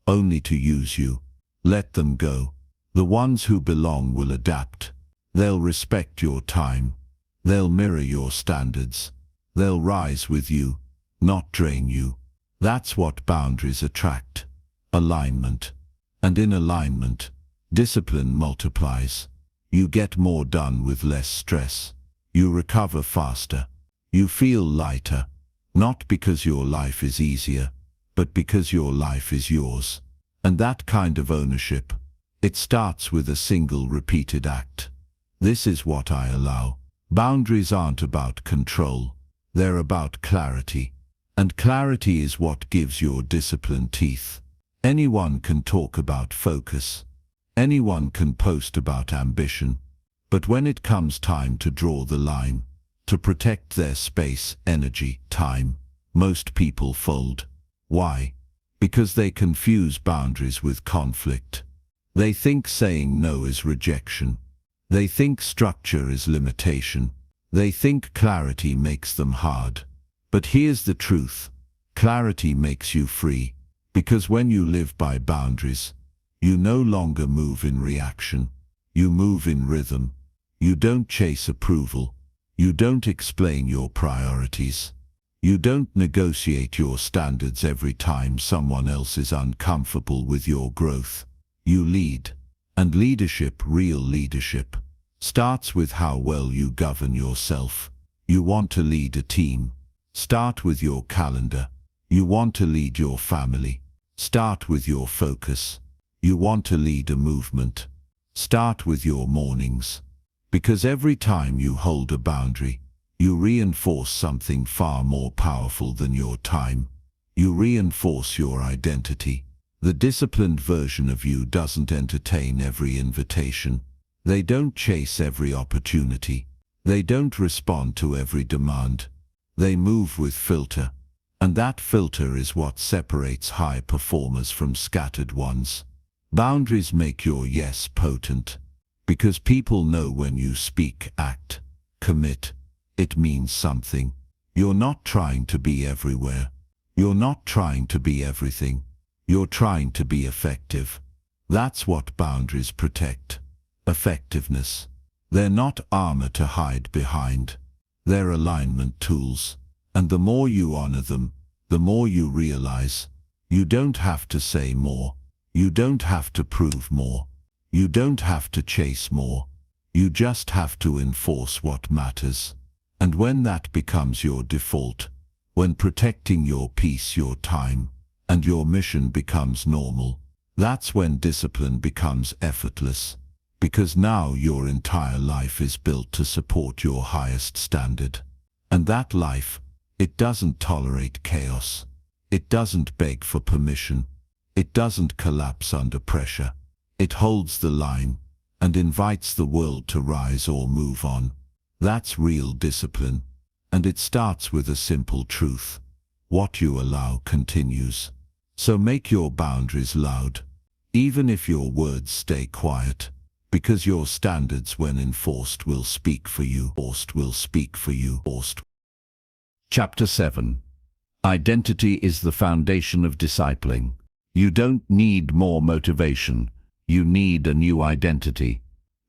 only to use you. Let them go. The ones who belong will adapt. They'll respect your time. They'll mirror your standards. They'll rise with you, not drain you. That's what boundaries attract. Alignment. And in alignment, discipline multiplies. You get more done with less stress. You recover faster. You feel lighter. Not because your life is easier, but because your life is yours. And that kind of ownership, it starts with a single repeated act. This is what I allow. Boundaries aren't about control. They're about clarity. And clarity is what gives your discipline teeth. Anyone can talk about focus. Anyone can post about ambition. But when it comes time to draw the line, to protect their space, energy, time, most people fold. Why? Because they confuse boundaries with conflict. They think saying no is rejection. They think structure is limitation. They think clarity makes them hard. But here's the truth. Clarity makes you free. Because when you live by boundaries, you no longer move in reaction. You move in rhythm. You don't chase approval. You don't explain your priorities. You don't negotiate your standards every time someone else is uncomfortable with your growth. You lead. And leadership, real leadership, starts with how well you govern yourself. You want to lead a team. Start with your calendar. You want to lead your family. Start with your focus. You want to lead a movement. Start with your mornings. Because every time you hold a boundary, you reinforce something far more powerful than your time. You reinforce your identity. The disciplined version of you doesn't entertain every invitation. They don't chase every opportunity. They don't respond to every demand. They move with filter. And that filter is what separates high performers from scattered ones. Boundaries make your yes potent. Because people know when you speak, act, commit, it means something. You're not trying to be everywhere. You're not trying to be everything. You're trying to be effective. That's what boundaries protect. Effectiveness. They're not armor to hide behind. They're alignment tools. And the more you honor them, the more you realize you don't have to say more. You don't have to prove more. You don't have to chase more. You just have to enforce what matters. And when that becomes your default, when protecting your peace, your time, and your mission becomes normal, that's when discipline becomes effortless. Because now your entire life is built to support your highest standard. And that life, it doesn't tolerate chaos. It doesn't beg for permission. It doesn't collapse under pressure. It holds the line and invites the world to rise or move on. That's real discipline. And it starts with a simple truth. What you allow continues. So make your boundaries loud, even if your words stay quiet, because your standards, when enforced, will speak for you. Will speak for you. Chapter 7. Identity is the foundation of discipling. You don't need more motivation. You need a new identity.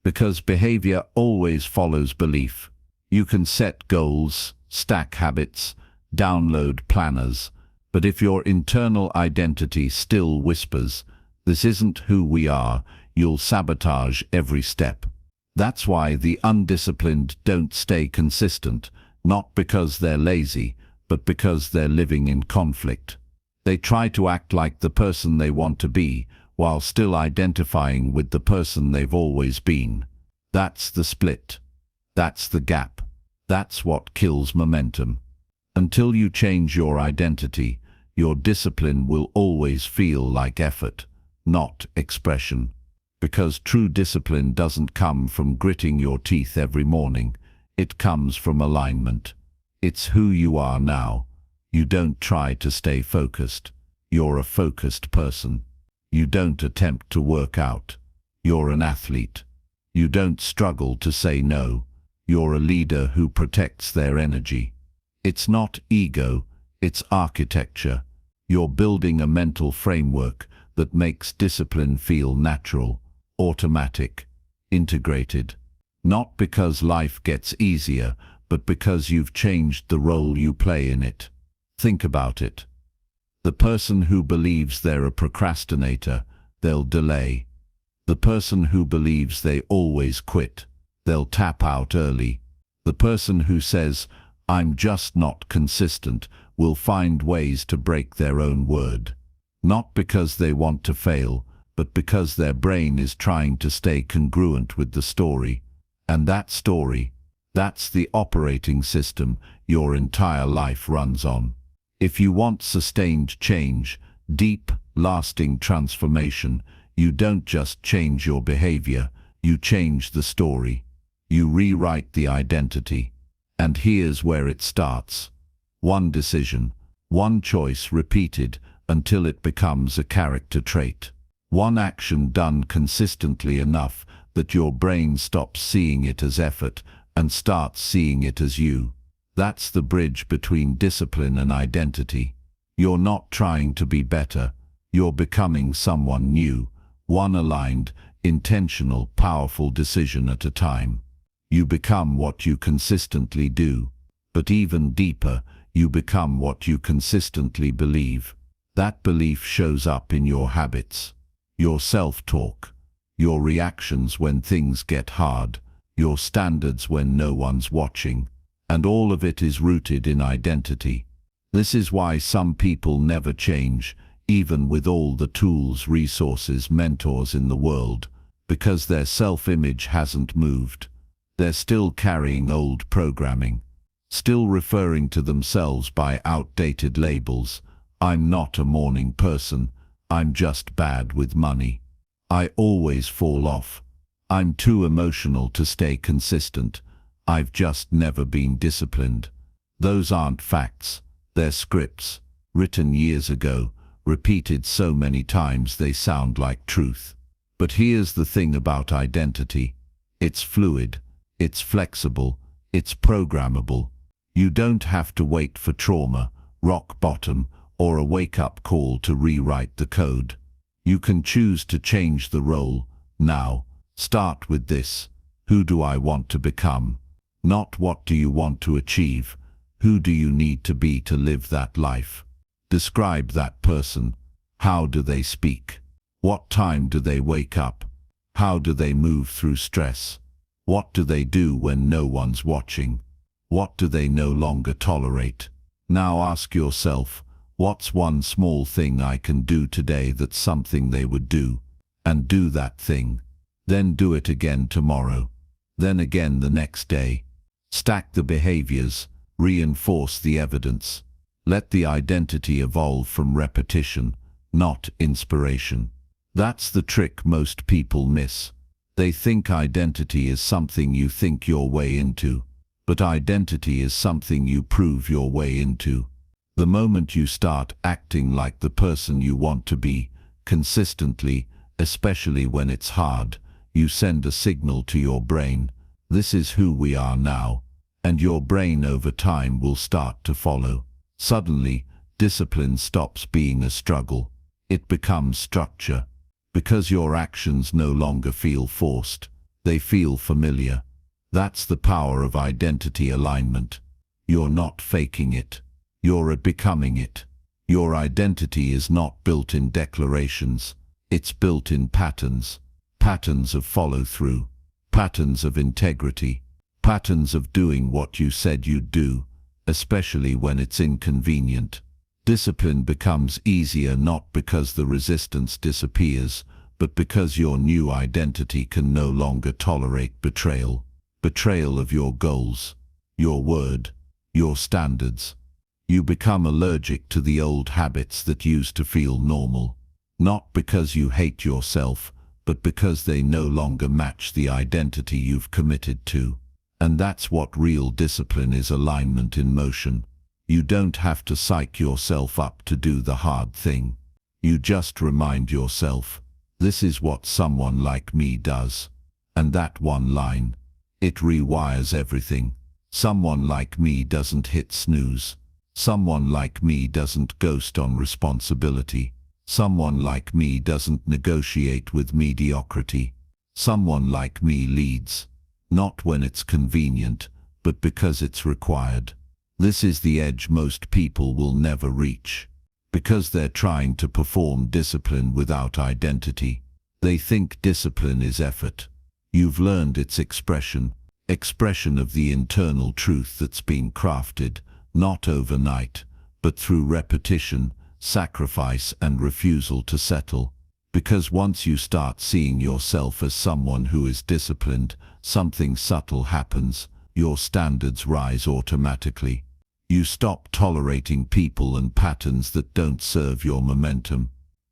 Because behavior always follows belief. You can set goals, stack habits, download planners, but if your internal identity still whispers, This isn't who we are. You'll sabotage every step. That's why the undisciplined don't stay consistent, not because they're lazy, but because they're living in conflict. They try to act like the person they want to be, while still identifying with the person they've always been. That's the split. That's the gap. That's what kills momentum. Until you change your identity, your discipline will always feel like effort, not expression. Because true discipline doesn't come from gritting your teeth every morning. It comes from alignment. It's who you are now. You don't try to stay focused. You're a focused person. You don't attempt to work out. You're an athlete. You don't struggle to say no. You're a leader who protects their energy. It's not ego, it's architecture. You're building a mental framework that makes discipline feel natural, automatic, integrated. Not because life gets easier, but because you've changed the role you play in it. Think about it. The person who believes they're a procrastinator, they'll delay. The person who believes they always quit, they'll tap out early. The person who says, "I'm just not consistent," will find ways to break their own word. Not because they want to fail, but because their brain is trying to stay congruent with the story. And that story, that's the operating system your entire life runs on. If you want sustained change, deep, lasting transformation, you don't just change your behavior, you change the story. You rewrite the identity. And here's where it starts. One decision, one choice repeated until it becomes a character trait. One action done consistently enough that your brain stops seeing it as effort and starts seeing it as you. That's the bridge between discipline and identity. You're not trying to be better. You're becoming someone new, one aligned, intentional, powerful decision at a time. You become what you consistently do. But even deeper, you become what you consistently believe. That belief shows up in your habits, your self-talk, your reactions when things get hard, your standards when no one's watching. And all of it is rooted in identity. This is why some people never change, even with all the tools, resources, mentors in the world, because their self-image hasn't moved. They're still carrying old programming, still referring to themselves by outdated labels. "I'm not a morning person. I'm just bad with money. I always fall off. I'm too emotional to stay consistent. I've just never been disciplined." Those aren't facts. They're scripts, written years ago, repeated so many times they sound like truth. But here's the thing about identity. It's fluid, it's flexible, it's programmable. You don't have to wait for trauma, rock bottom, or a wake-up call to rewrite the code. You can choose to change the role now. Start with this. Who do I want to become? Not what do you want to achieve. Who do you need to be to live that life? Describe that person. How do they speak? What time do they wake up? How do they move through stress? What do they do when no one's watching? What do they no longer tolerate? Now ask yourself, what's one small thing I can do today that's something they would do? And do that thing. Then do it again tomorrow. Then again the next day. Stack the behaviors, reinforce the evidence. Let the identity evolve from repetition, not inspiration. That's the trick most people miss. They think identity is something you think your way into, but identity is something you prove your way into. The moment you start acting like the person you want to be, consistently, especially when it's hard, you send a signal to your brain, this is who we are now, and your brain over time will start to follow. Suddenly, discipline stops being a struggle. It becomes structure. Because your actions no longer feel forced, they feel familiar. That's the power of identity alignment. You're not faking it. You're becoming it. Your identity is not built in declarations. It's built in patterns. Patterns of follow-through. Patterns of integrity. Patterns of doing what you said you'd do, especially when it's inconvenient. Discipline becomes easier not because the resistance disappears, but because your new identity can no longer tolerate betrayal. Betrayal of your goals, your word, your standards. You become allergic to the old habits that used to feel normal, not because you hate yourself, but because they no longer match the identity you've committed to. And that's what real discipline is: alignment in motion. You don't have to psych yourself up to do the hard thing. You just remind yourself, this is what someone like me does. And that one line, it rewires everything. Someone like me doesn't hit snooze. Someone like me doesn't ghost on responsibility. Someone like me doesn't negotiate with mediocrity. Someone like me leads, not when it's convenient, but because it's required. This is the edge most people will never reach, because they're trying to perform discipline without identity. They think discipline is effort. You've learned its expression of the internal truth that's been crafted, not overnight, but through repetition, sacrifice, and refusal to settle. Because once you start seeing yourself as someone who is disciplined, something subtle happens. Your standards rise automatically. You stop tolerating people and patterns that don't serve your momentum.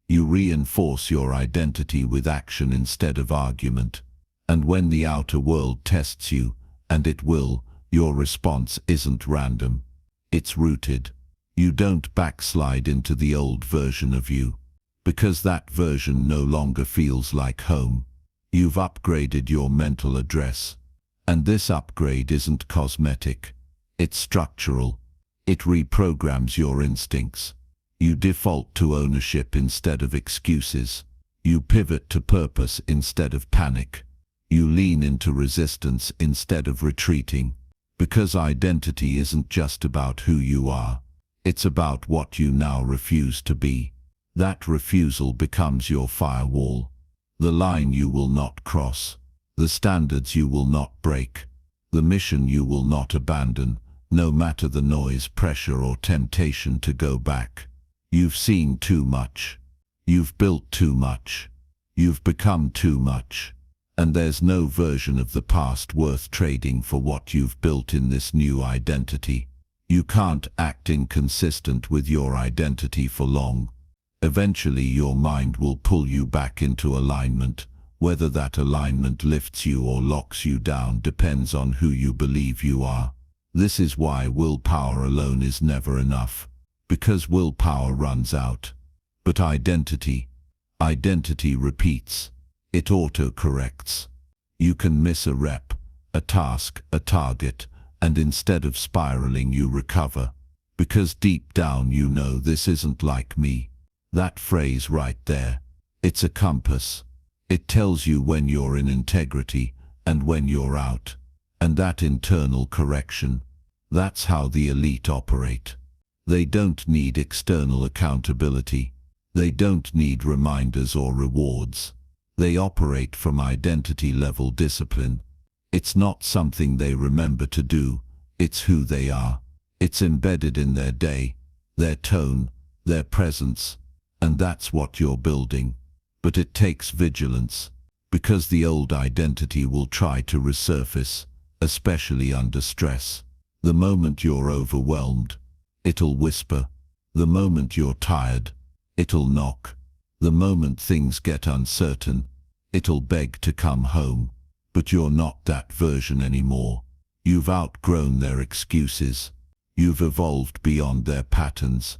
You reinforce your identity with action instead of argument. And when the outer world tests you, and it will, your response isn't random. It's rooted. You don't backslide into the old version of you, because that version no longer feels like home. You've upgraded your mental address. And this upgrade isn't cosmetic. It's structural. It reprograms your instincts. You default to ownership instead of excuses. You pivot to purpose instead of panic. You lean into resistance instead of retreating. Because identity isn't just about who you are. It's about what you now refuse to be. That refusal becomes your firewall. The line you will not cross. The standards you will not break. The mission you will not abandon, no matter the noise, pressure, or temptation to go back. You've seen too much. You've built too much. You've become too much. And there's no version of the past worth trading for what you've built in this new identity. You can't act inconsistent with your identity for long. Eventually your mind will pull you back into alignment. Whether that alignment lifts you or locks you down depends on who you believe you are. This is why willpower alone is never enough, because willpower runs out. But identity repeats. It auto-corrects. You can miss a rep, a task, a target, and instead of spiraling you recover. Because deep down you know, this isn't like me. That phrase right there, it's a compass. It tells you when you're in integrity and when you're out. And that internal correction, that's how the elite operate. They don't need external accountability. They don't need reminders or rewards. They operate from identity-level discipline. It's not something they remember to do. It's who they are. It's embedded in their day, their tone, their presence. And that's what you're building. But it takes vigilance, because the old identity will try to resurface, especially under stress. The moment you're overwhelmed, it'll whisper. The moment you're tired, it'll knock. The moment things get uncertain, it'll beg to come home. But you're not that version anymore. You've outgrown their excuses. You've evolved beyond their patterns.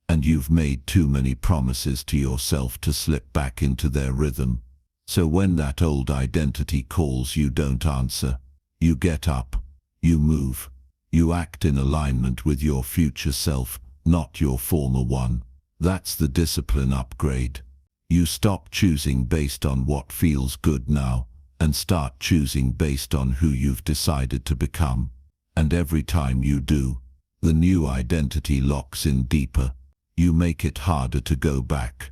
And you've made too many promises to yourself to slip back into their rhythm. So when that old identity calls, you don't answer. You get up. You move. You act in alignment with your future self, not your former one. That's the discipline upgrade. You stop choosing based on what feels good now, and start choosing based on who you've decided to become. And every time you do, the new identity locks in deeper. You make it harder to go back.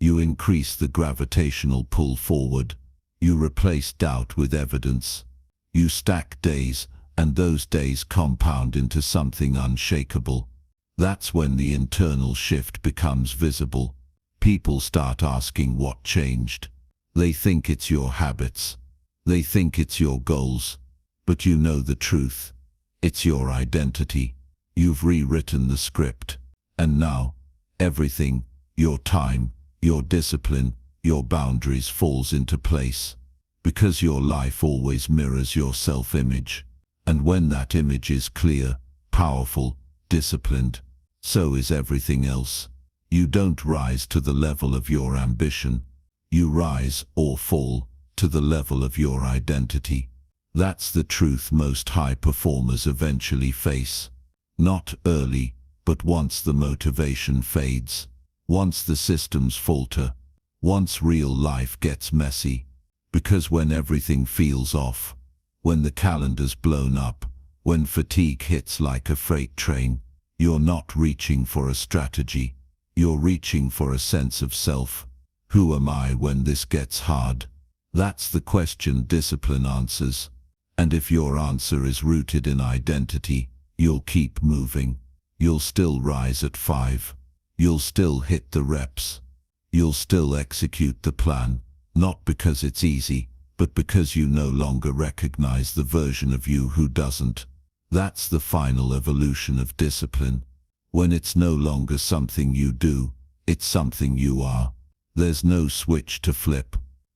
You increase the gravitational pull forward. You replace doubt with evidence. You stack days, and those days compound into something unshakable. That's when the internal shift becomes visible. People start asking what changed. They think it's your habits. They think it's your goals. But you know the truth. It's your identity. You've rewritten the script. And now, everything, your time, your discipline, your boundaries falls into place. Because your life always mirrors your self-image. And when that image is clear, powerful, disciplined, so is everything else. You don't rise to the level of your ambition. You rise or fall to the level of your identity. That's the truth most high performers eventually face. Not early, but once the motivation fades. Once the systems falter. Once real life gets messy. Because when everything feels off, when the calendar's blown up, when fatigue hits like a freight train, you're not reaching for a strategy. You're reaching for a sense of self. Who am I when this gets hard? That's the question discipline answers. And if your answer is rooted in identity, you'll keep moving. You'll still rise at 5. You'll still hit the reps. You'll still execute the plan, not because it's easy, but because you no longer recognize the version of you who doesn't. That's the final evolution of discipline. When it's no longer something you do, it's something you are. There's no switch to flip.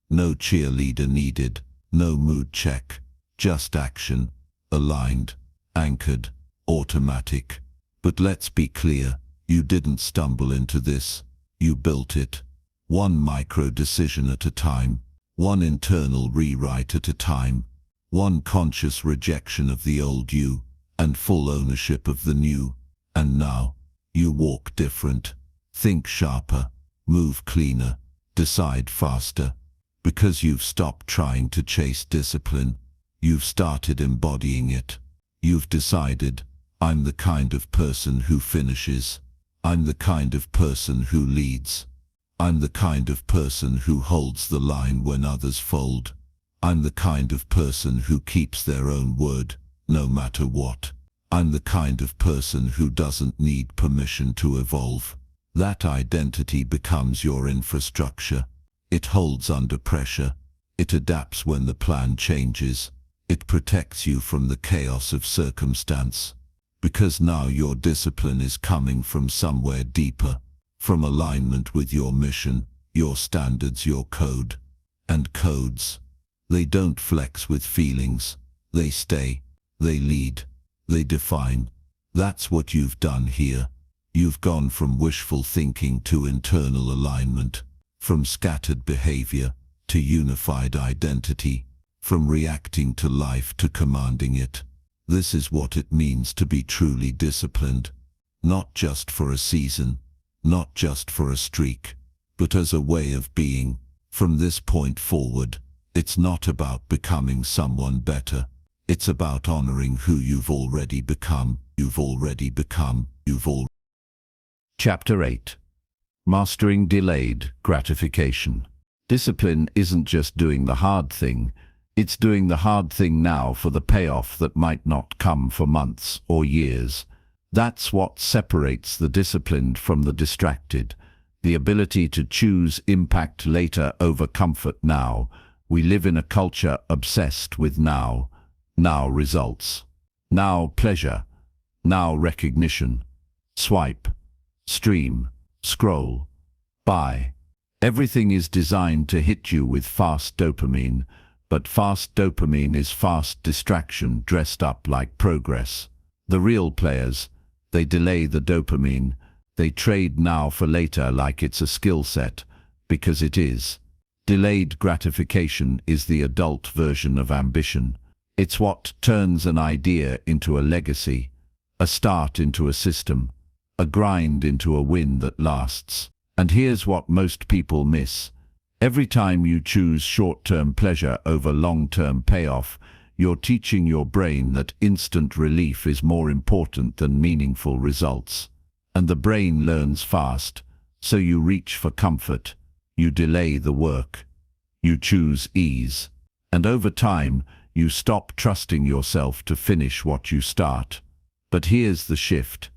No cheerleader needed. No mood check. Just action. Aligned. Anchored. Automatic. But let's be clear, you didn't stumble into this. You built it. One micro decision at a time. One internal rewrite at a time. One conscious rejection of the old you, and full ownership of the new. And now, you walk different. Think sharper. Move cleaner. Decide faster. Because you've stopped trying to chase discipline. You've started embodying it. You've decided, I'm the kind of person who finishes. I'm the kind of person who leads. I'm the kind of person who holds the line when others fold. I'm the kind of person who keeps their own word, no matter what. I'm the kind of person who doesn't need permission to evolve. That identity becomes your infrastructure. It holds under pressure. It adapts when the plan changes. It protects you from the chaos of circumstance. Because now your discipline is coming from somewhere deeper, from alignment with your mission, your standards, your code. And codes, they don't flex with feelings. They stay, they lead, they define. That's what you've done here. You've gone from wishful thinking to internal alignment, from scattered behavior to unified identity, from reacting to life to commanding it. This is what it means to be truly disciplined, not just for a season, not just for a streak, but as a way of being. From this point forward, it's not about becoming someone better. It's about honoring who you've already become. Chapter 8. Mastering Delayed Gratification. Discipline isn't just doing the hard thing. It's doing the hard thing now for the payoff that might not come for months or years. That's what separates the disciplined from the distracted. The ability to choose impact later over comfort now. We live in a culture obsessed with now. Now results. Now pleasure. Now recognition. Swipe. Stream. Scroll. Buy. Everything is designed to hit you with fast dopamine. But fast dopamine is fast distraction dressed up like progress. The real players, they delay the dopamine. They trade now for later like it's a skill set, because it is. Delayed gratification is the adult version of ambition. It's what turns an idea into a legacy, a start into a system, a grind into a win that lasts. And here's what most people miss. Every time you choose short-term pleasure over long-term payoff, you're teaching your brain that instant relief is more important than meaningful results. And the brain learns fast, so you reach for comfort. You delay the work. You choose ease. And over time, you stop trusting yourself to finish what you start. But here's the shift.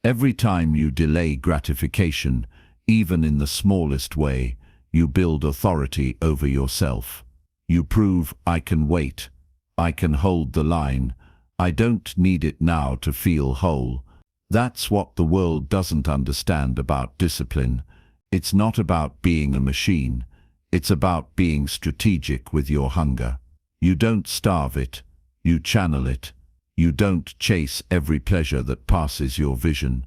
Every time you delay gratification, even in the smallest way, you build authority over yourself. You prove, I can wait. I can hold the line. I don't need it now to feel whole. That's what the world doesn't understand about discipline. It's not about being a machine. It's about being strategic with your hunger. You don't starve it. You channel it. You don't chase every pleasure that passes your vision.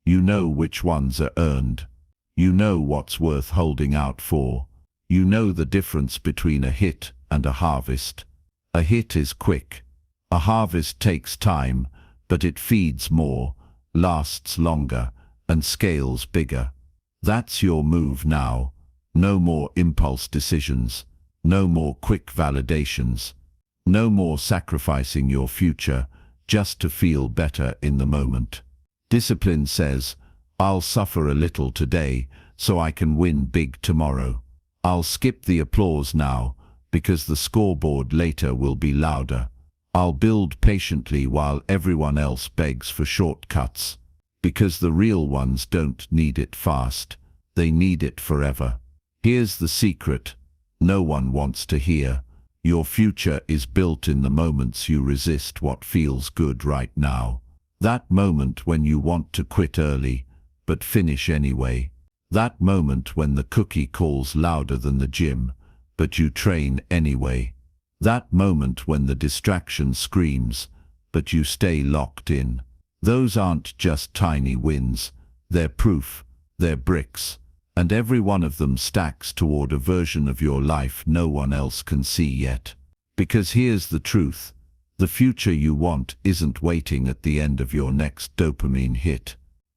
You know which ones are earned. You know what's worth holding out for. You know the difference between a hit and a harvest. A hit is quick. A harvest takes time, but it feeds more, lasts longer, and scales bigger. That's your move now. No more impulse decisions. No more quick validations. No more sacrificing your future just to feel better in the moment. Discipline says, I'll suffer a little today so I can win big tomorrow. I'll skip the applause now because the scoreboard later will be louder. I'll build patiently while everyone else begs for shortcuts, because the real ones don't need it fast, they need it forever. Here's the secret no one wants to hear. Your future is built in the moments you resist what feels good right now. That moment when you want to quit early, but finish anyway. That moment when the cookie calls louder than the gym, but you train anyway. That moment when the distraction screams, but you stay locked in. Those aren't just tiny wins. They're proof. They're bricks. And every one of them stacks toward a version of your life no one else can see yet. Because here's the truth. The future you want isn't waiting at the end of your next dopamine hit.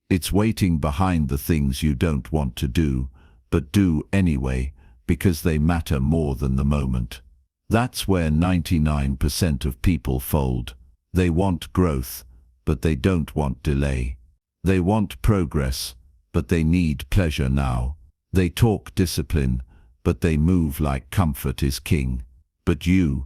It's waiting behind the things you don't want to do, but do anyway, because they matter more than the moment. That's where 99% of people fold. They want growth, but they don't want delay. They want progress, but they need pleasure now. They talk discipline, but they move like comfort is king. But you've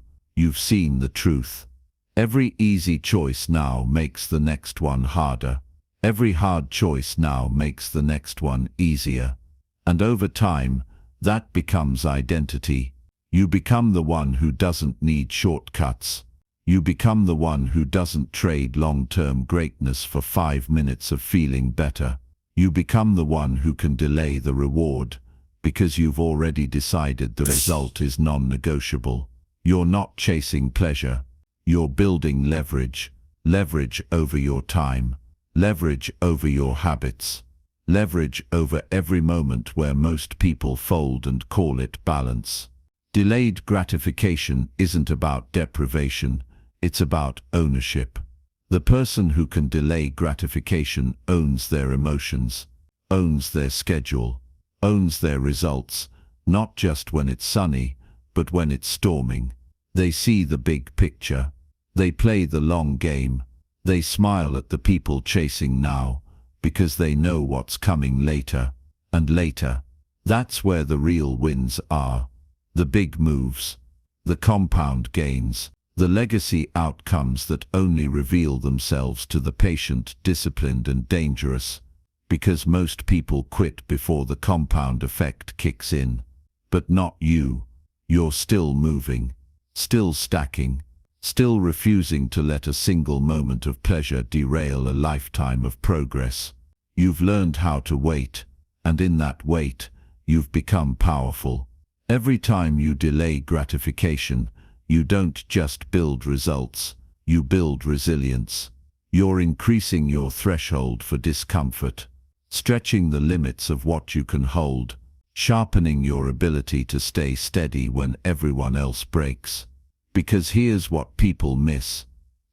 seen the truth. Every easy choice now makes the next one harder. Every hard choice now makes the next one easier. And over time, that becomes identity. You become the one who doesn't need shortcuts. You become the one who doesn't trade long-term greatness for 5 minutes of feeling better. You become the one who can delay the reward, because you've already decided the result is non-negotiable. You're not chasing pleasure. You're building leverage. Leverage over your time. Leverage over your habits. Leverage over every moment where most people fold and call it balance. Delayed gratification isn't about deprivation, it's about ownership. The person who can delay gratification owns their emotions, owns their schedule, owns their results, not just when it's sunny, but when it's storming. They see the big picture. They play the long game. They smile at the people chasing now, because they know what's coming later, and later. That's where the real wins are. The big moves, the compound gains, the legacy outcomes that only reveal themselves to the patient, disciplined and dangerous, because most people quit before the compound effect kicks in. But not you. You're still moving, still stacking, still refusing to let a single moment of pleasure derail a lifetime of progress. You've learned how to wait, and in that wait, you've become powerful. Every time you delay gratification, you don't just build results, you build resilience. You're increasing your threshold for discomfort, stretching the limits of what you can hold, sharpening your ability to stay steady when everyone else breaks. Because here's what people miss.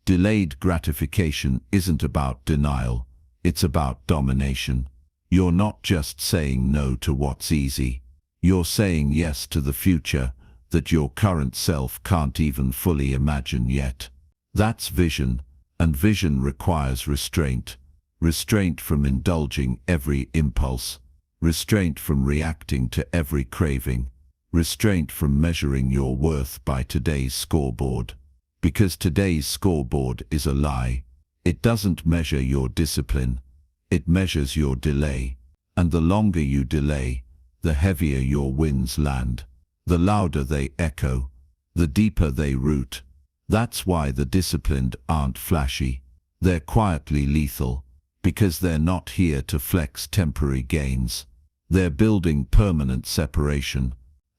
Delayed gratification isn't about denial, it's about domination. You're not just saying no to what's easy. You're saying yes to the future that your current self can't even fully imagine yet. That's vision, and vision requires restraint. Restraint from indulging every impulse. restraint from reacting to every craving, restraint from measuring your worth by today's scoreboard. Because today's scoreboard is a lie. It doesn't measure your discipline, it measures your delay. And the longer you delay, the heavier your wins land. The louder they echo, the deeper they root. That's why the disciplined aren't flashy. They're quietly lethal, because they're not here to flex temporary gains. They're building permanent separation,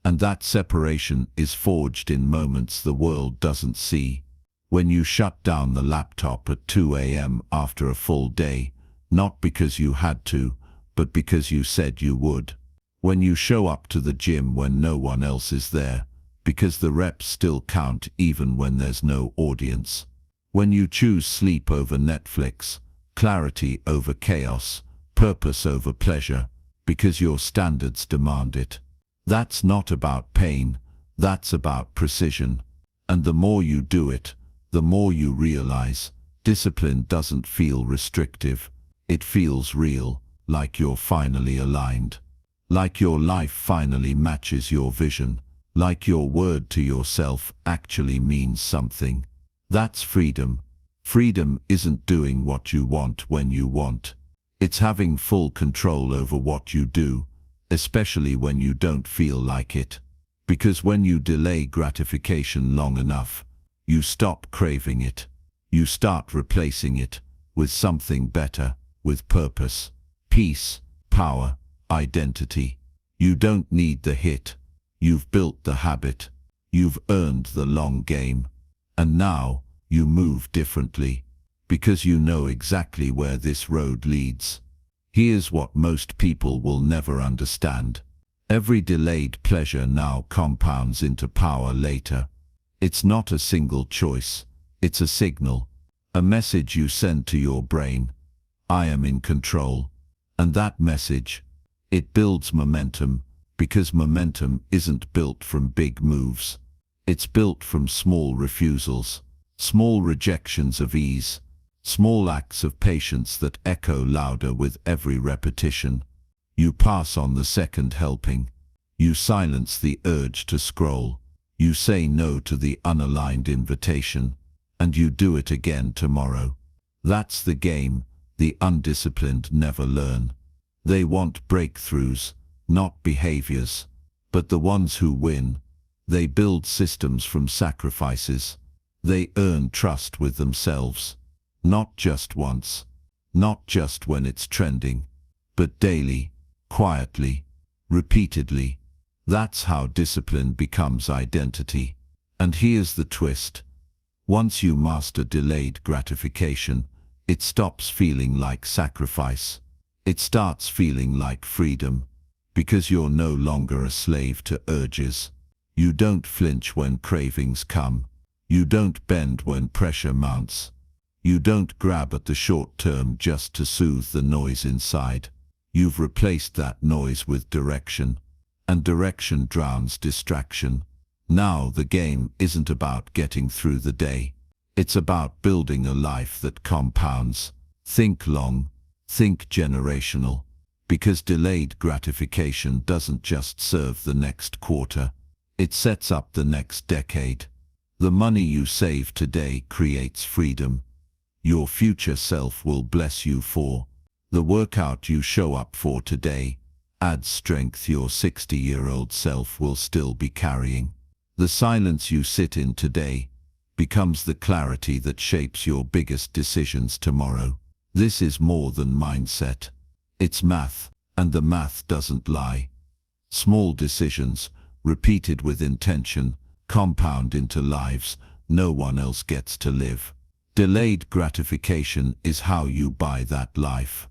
and that separation is forged in moments the world doesn't see. When you shut down the laptop at 2 a.m. after a full day, not because you had to, but because you said you would. When you show up to the gym when no one else is there, because the reps still count even when there's no audience. When you choose sleep over Netflix, clarity over chaos, purpose over pleasure, because your standards demand it. That's not about pain, that's about precision. And the more you do it, the more you realize, discipline doesn't feel restrictive. It feels real, like you're finally aligned. Like your life finally matches your vision. Like your word to yourself actually means something. That's freedom. Freedom isn't doing what you want when you want. It's having full control over what you do, especially when you don't feel like it. Because when you delay gratification long enough, you stop craving it. You start replacing it with something better, with purpose, peace, power, identity. You don't need the hit. You've built the habit. You've earned the long game. And now, you move differently, because you know exactly where this road leads. Here's what most people will never understand. Every delayed pleasure now compounds into power later. It's not a single choice. It's a signal. A message you send to your brain. I am in control. And that message, it builds momentum, because momentum isn't built from big moves. It's built from small refusals, small rejections of ease, small acts of patience that echo louder with every repetition. You pass on the second helping. You silence the urge to scroll. You say no to the unaligned invitation. And you do it again tomorrow. That's the game. The undisciplined never learn. They want breakthroughs, not behaviors. But the ones who win, they build systems from sacrifices. They earn trust with themselves. Not just once, not just when it's trending, but daily, quietly, repeatedly. That's how discipline becomes identity. And here's the twist. Once you master delayed gratification, it stops feeling like sacrifice. It starts feeling like freedom, because you're no longer a slave to urges. You don't flinch when cravings come. You don't bend when pressure mounts. You don't grab at the short term just to soothe the noise inside. You've replaced that noise with direction, and direction drowns distraction. Now the game isn't about getting through the day. It's about building a life that compounds. Think long, think generational, because delayed gratification doesn't just serve the next quarter. It sets up the next decade. The money you save today creates freedom. Your future self will bless you for. The workout you show up for today adds strength your 60-year-old self will still be carrying. The silence you sit in today becomes the clarity that shapes your biggest decisions tomorrow. This is more than mindset. It's math, and the math doesn't lie. Small decisions, repeated with intention, compound into lives no one else gets to live. Delayed gratification is how you buy that life.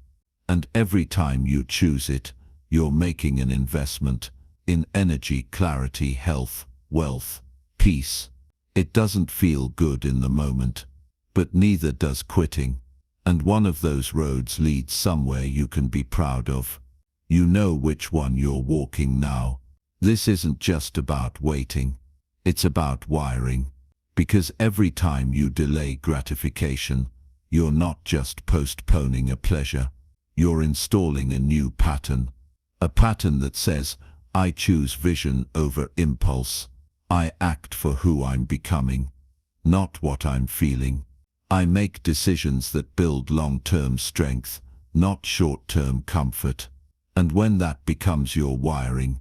And every time you choose it, you're making an investment in energy, clarity, health, wealth, peace. It doesn't feel good in the moment, but neither does quitting. And one of those roads leads somewhere you can be proud of. You know which one you're walking now. This isn't just about waiting. It's about wiring. Because every time you delay gratification, you're not just postponing a pleasure. You're installing a new pattern. A pattern that says, I choose vision over impulse. I act for who I'm becoming, not what I'm feeling. I make decisions that build long-term strength, not short-term comfort. And when that becomes your wiring,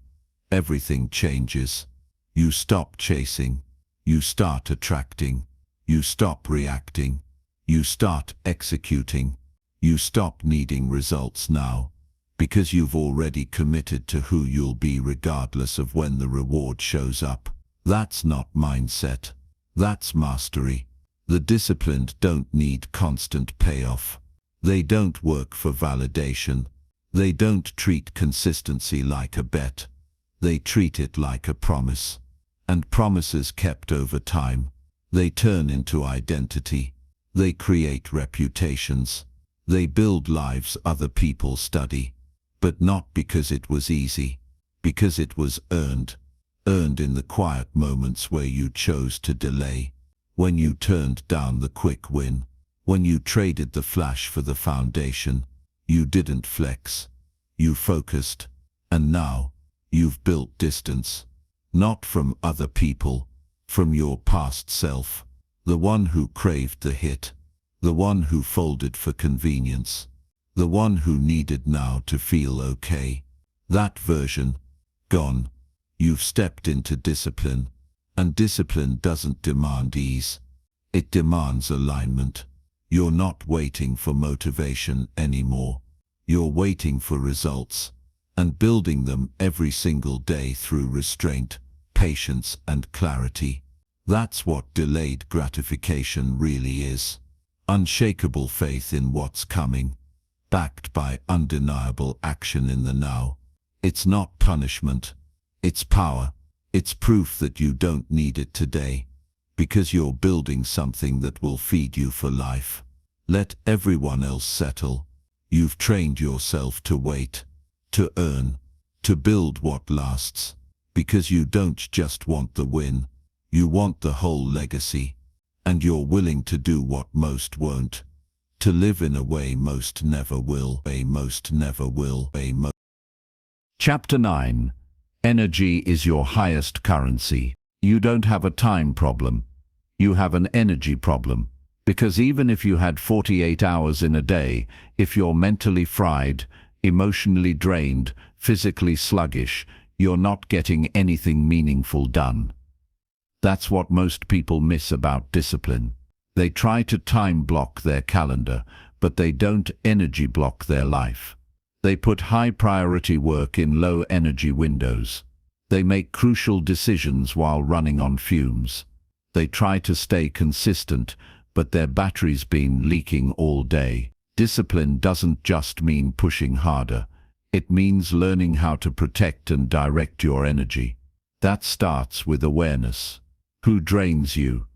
everything changes. You stop chasing. You start attracting. You stop reacting. You start executing. You stop needing results now, because you've already committed to who you'll be regardless of when the reward shows up. That's not mindset. That's mastery. The disciplined don't need constant payoff. They don't work for validation. They don't treat consistency like a bet. They treat it like a promise. And promises kept over time, they turn into identity. They create reputations. They build lives other people study. But not because it was easy, because it was earned. Earned in the quiet moments where you chose to delay. When you turned down the quick win. When you traded the flash for the foundation. You didn't flex. You focused. And now, you've built distance. Not from other people, from your past self. The one who craved the hit. The one who folded for convenience. The one who needed now to feel okay. That version, gone. You've stepped into discipline. And discipline doesn't demand ease. It demands alignment. You're not waiting for motivation anymore. You're waiting for results. And building them every single day through restraint, patience and clarity. That's what delayed gratification really is. Unshakable faith in what's coming, backed by undeniable action in the now. It's not punishment. It's power. It's proof that you don't need it today, because you're building something that will feed you for life. Let everyone else settle. You've trained yourself to wait, to earn, to build what lasts, because you don't just want the win, you want the whole legacy, and you're willing to do what most won't, to live in a way most never will, Chapter 9. Energy is your highest currency. You don't have a time problem. You have an energy problem. Because even if you had 48 hours in a day, if you're mentally fried, emotionally drained, physically sluggish, you're not getting anything meaningful done. That's what most people miss about discipline. They try to time block their calendar, but they don't energy block their life. They put high priority work in low energy windows. They make crucial decisions while running on fumes. They try to stay consistent, but their battery's been leaking all day. Discipline doesn't just mean pushing harder. It means learning how to protect and direct your energy. That starts with awareness. Who drains you?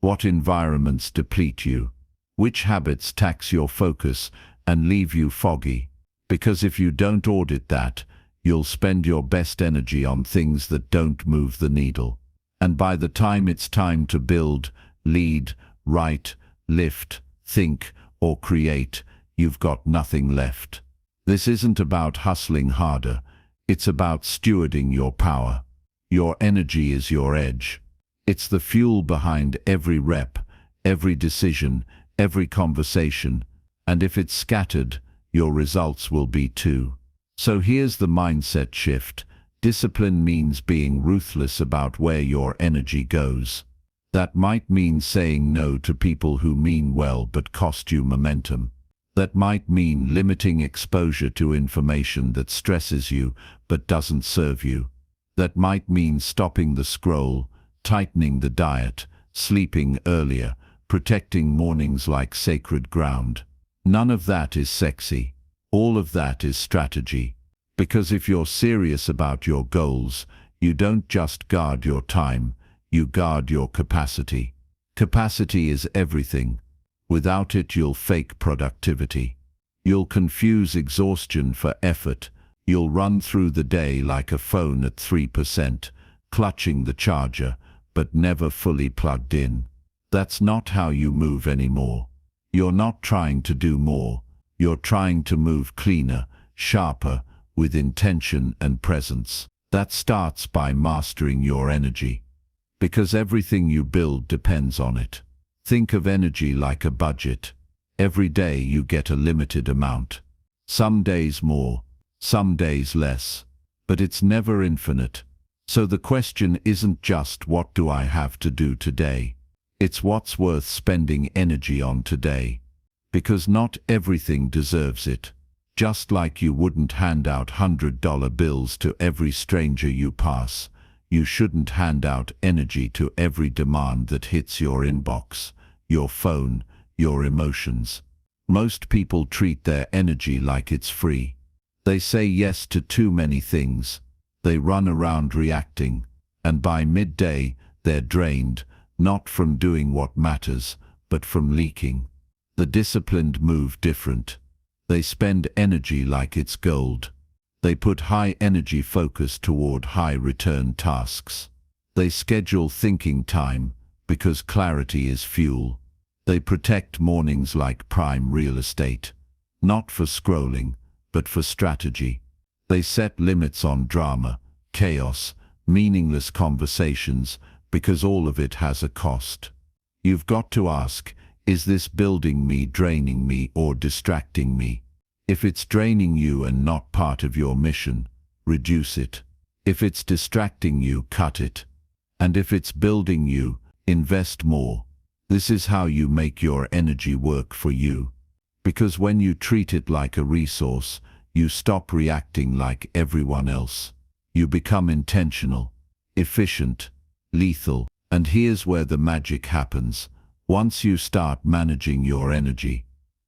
What environments deplete you? Which habits tax your focus and leave you foggy? Because if you don't audit that, you'll spend your best energy on things that don't move the needle. And by the time it's time to build, lead, write, lift, think, or create, you've got nothing left. This isn't about hustling harder. It's about stewarding your power. Your energy is your edge. It's the fuel behind every rep, every decision, every conversation. And if it's scattered, your results will be too. So here's the mindset shift. Discipline means being ruthless about where your energy goes. That might mean saying no to people who mean well but cost you momentum. That might mean limiting exposure to information that stresses you but doesn't serve you. That might mean stopping the scroll, tightening the diet, sleeping earlier, protecting mornings like sacred ground. None of that is sexy. All of that is strategy. Because if you're serious about your goals, you don't just guard your time, you guard your capacity. Capacity is everything. Without it, you'll fake productivity. You'll confuse exhaustion for effort. You'll run through the day like a phone at 3%, clutching the charger, but never fully plugged in. That's not how you move anymore. You're not trying to do more. You're trying to move cleaner, sharper, with intention and presence. That starts by mastering your energy, because everything you build depends on it. Think of energy like a budget. Every day you get a limited amount. Some days more, some days less, but it's never infinite. So the question isn't just what do I have to do today? It's what's worth spending energy on today. Because not everything deserves it. Just like you wouldn't hand out $100 bills to every stranger you pass, you shouldn't hand out energy to every demand that hits your inbox, your phone, your emotions. Most people treat their energy like it's free. They say yes to too many things. They run around reacting, and by midday, they're drained, not from doing what matters, but from leaking. The disciplined move different. They spend energy like it's gold. They put high energy focus toward high return tasks. They schedule thinking time, because clarity is fuel. They protect mornings like prime real estate, not for scrolling, but for strategy. They set limits on drama, chaos, meaningless conversations, because all of it has a cost. You've got to ask, is this building me, draining me, or distracting me? If it's draining you and not part of your mission, reduce it. If it's distracting you, cut it. And if it's building you, invest more. This is how you make your energy work for you. Because when you treat it like a resource, you stop reacting like everyone else. You become intentional, efficient, lethal. And here's where the magic happens. Once you start managing your energy,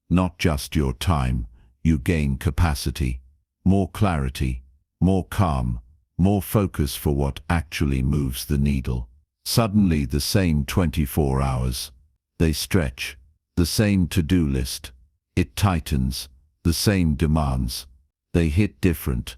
not just your time, you gain capacity, more clarity, more calm, more focus for what actually moves the needle. Suddenly the same 24 hours, they stretch. The same to-do list, it tightens. The same demands, they hit different.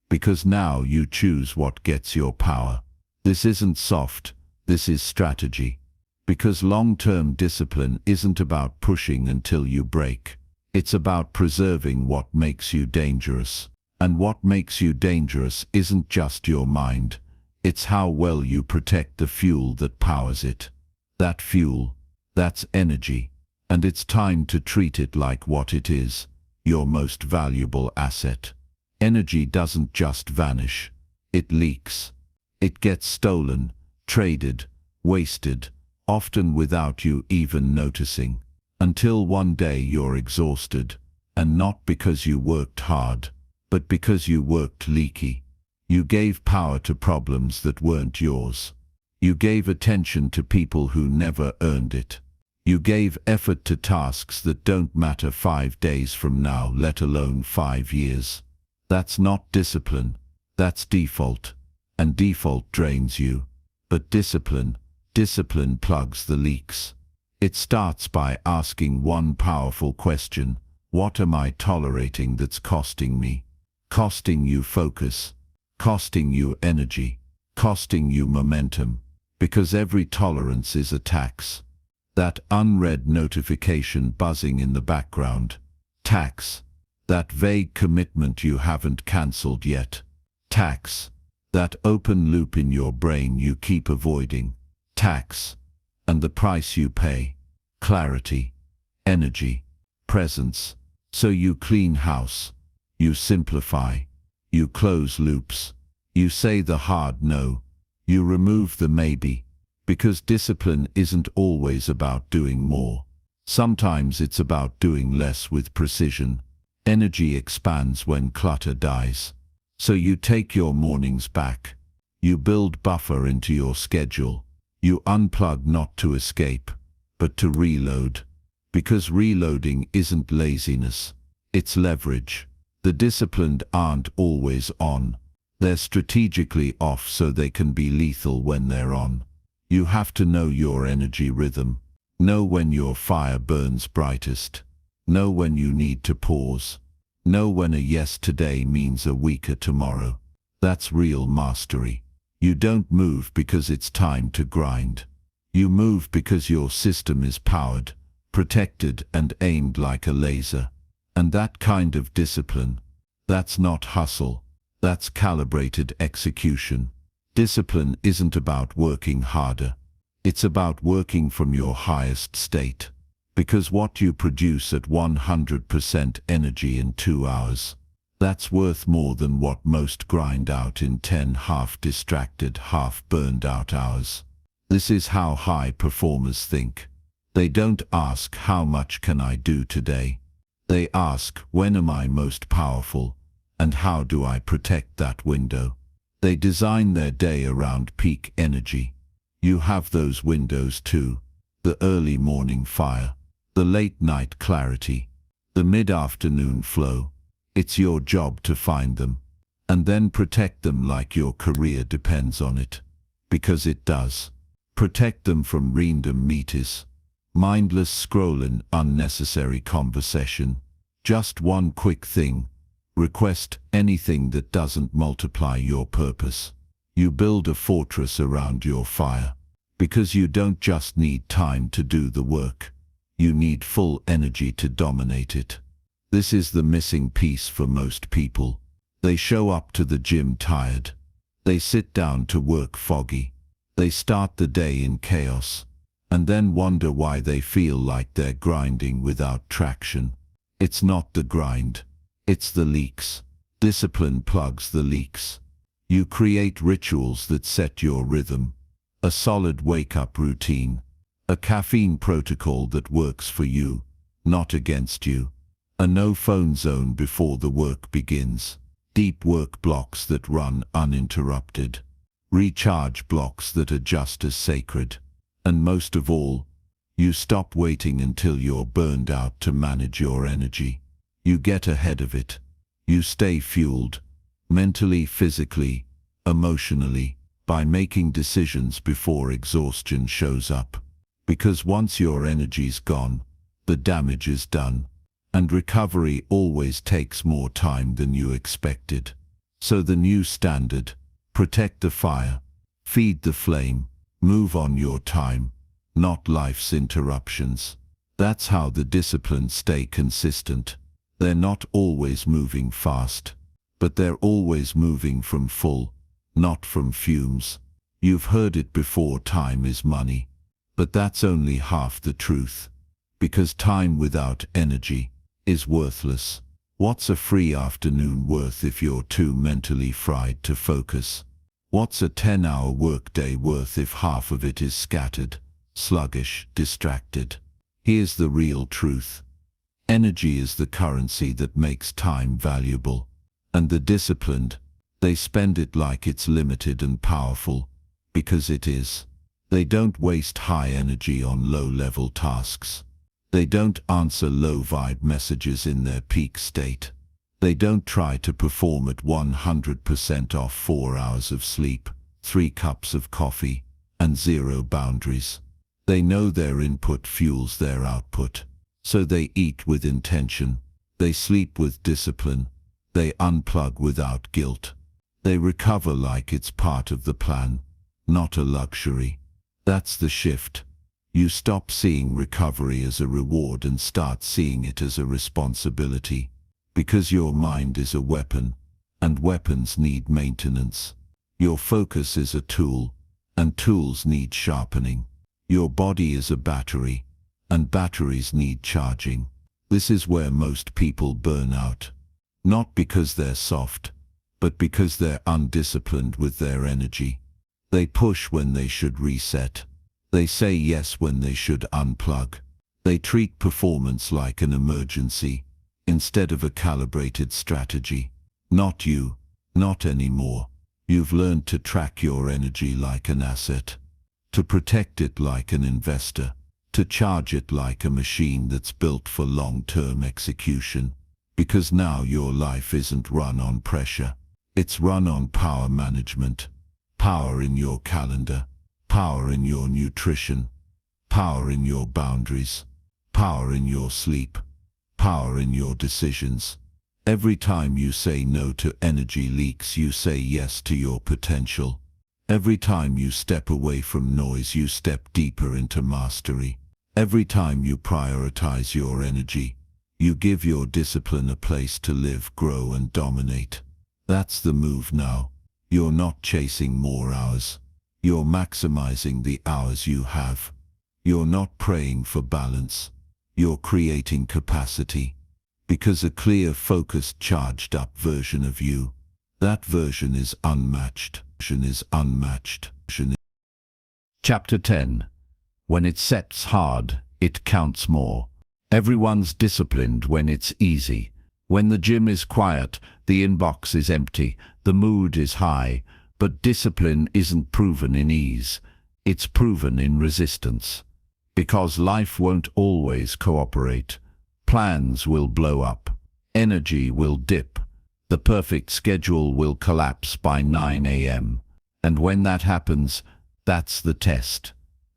Because now you choose what gets your power. This isn't soft, this is strategy. Because long-term discipline isn't about pushing until you break. It's about preserving what makes you dangerous. And what makes you dangerous isn't just your mind. It's how well you protect the fuel that powers it. That fuel, that's energy. And it's time to treat it like what it is, your most valuable asset. Energy doesn't just vanish. It leaks. It gets stolen, traded, wasted, often without you even noticing. Until one day you're exhausted, and not because you worked hard, but because you worked leaky. You gave power to problems that weren't yours. You gave attention to people who never earned it. You gave effort to tasks that don't matter 5 days from now, let alone 5 years. That's not discipline, that's default. And default drains you. But discipline plugs the leaks. It starts by asking one powerful question: what am I tolerating that's costing me? Costing you focus, costing you energy, costing you momentum. Because every tolerance is a tax. That unread notification buzzing in the background. Tax. That vague commitment you haven't cancelled yet. Tax. That open loop in your brain you keep avoiding. Tax. And the price you pay. Clarity. Energy. Presence. So you clean house. You simplify. You close loops. You say the hard no. You remove the maybe. Because discipline isn't always about doing more. Sometimes it's about doing less with precision. Energy expands when clutter dies. So you take your mornings back. You build buffer into your schedule. You unplug not to escape, but to reload. Because reloading isn't laziness, it's leverage. The disciplined aren't always on. They're strategically off so they can be lethal when they're on. You have to know your energy rhythm. Know when your fire burns brightest. Know when you need to pause. Know when a yes today means a weaker tomorrow. That's real mastery. You don't move because it's time to grind. You move because your system is powered, protected and aimed like a laser. And that kind of discipline, that's not hustle, That's calibrated execution. Discipline isn't about working harder. It's about working from your highest state. Because what you produce at 100% energy in 2 hours, that's worth more than what most grind out in 10 half-distracted, half-burned-out hours. This is how high performers think. They don't ask, how much can I do today? They ask, when am I most powerful? And how do I protect that window? They design their day around peak energy. You have those windows too. The early morning fire, the late night clarity, the mid-afternoon flow. It's your job to find them, and then protect them like your career depends on it. Because it does. Protect them from random meetings, mindless scrolling, unnecessary conversation. Just one quick thing. Request anything that doesn't multiply your purpose. You build a fortress around your fire. Because you don't just need time to do the work. You need full energy to dominate it. This is the missing piece for most people. They show up to the gym tired. They sit down to work foggy. They start the day in chaos, and then wonder why they feel like they're grinding without traction. It's not the grind. It's the leaks. Discipline plugs the leaks. You create rituals that set your rhythm. A solid wake-up routine. A caffeine protocol that works for you, not against you. A no-phone zone before the work begins. Deep work blocks that run uninterrupted. Recharge blocks that are just as sacred. And most of all, you stop waiting until you're burned out to manage your energy. You get ahead of it. You stay fueled, mentally, physically, emotionally, by making decisions before exhaustion shows up. Because once your energy's gone, the damage is done. And recovery always takes more time than you expected. So the new standard: protect the fire, feed the flame, move on your time, not life's interruptions. That's how the disciplines stay consistent. They're not always moving fast, but they're always moving from full, not from fumes. You've heard it before, time is money. But that's only half the truth. Because time without energy is worthless. What's a free afternoon worth if you're too mentally fried to focus? What's a 10-hour workday worth if half of it is scattered, sluggish, distracted? Here's the real truth. Energy is the currency that makes time valuable. And the disciplined, they spend it like it's limited and powerful, because it is. They don't waste high energy on low-level tasks. They don't answer low-vibe messages in their peak state. They don't try to perform at 100% off 4 hours of sleep, 3 cups of coffee, and 0 boundaries. They know their input fuels their output. So they eat with intention. They sleep with discipline. They unplug without guilt. They recover like it's part of the plan, not a luxury. That's the shift. You stop seeing recovery as a reward and start seeing it as a responsibility. Because your mind is a weapon, and weapons need maintenance. Your focus is a tool, and tools need sharpening. Your body is a battery, and batteries need charging. This is where most people burn out. Not because they're soft, but because they're undisciplined with their energy. They push when they should reset. They say yes when they should unplug. They treat performance like an emergency, instead of a calibrated strategy. Not you, not anymore. You've learned to track your energy like an asset, to protect it like an investor, to charge it like a machine that's built for long-term execution. Because now your life isn't run on pressure. It's run on power management. Power in your calendar, power in your nutrition, power in your boundaries, power in your sleep, power in your decisions. Every time you say no to energy leaks, you say yes to your potential. Every time you step away from noise, you step deeper into mastery. Every time you prioritize your energy, you give your discipline a place to live, grow, and dominate. That's the move now. You're not chasing more hours. You're maximizing the hours you have. You're not praying for balance. You're creating capacity. Because a clear, focused, charged up version of you, that version is unmatched. Chapter 10. When it sets hard, it counts more. Everyone's disciplined when it's easy. When the gym is quiet, the inbox is empty, the mood is high, but discipline isn't proven in ease. It's proven in resistance. Because life won't always cooperate. Plans will blow up. Energy will dip. The perfect schedule will collapse by 9 a.m. And when that happens, that's the test.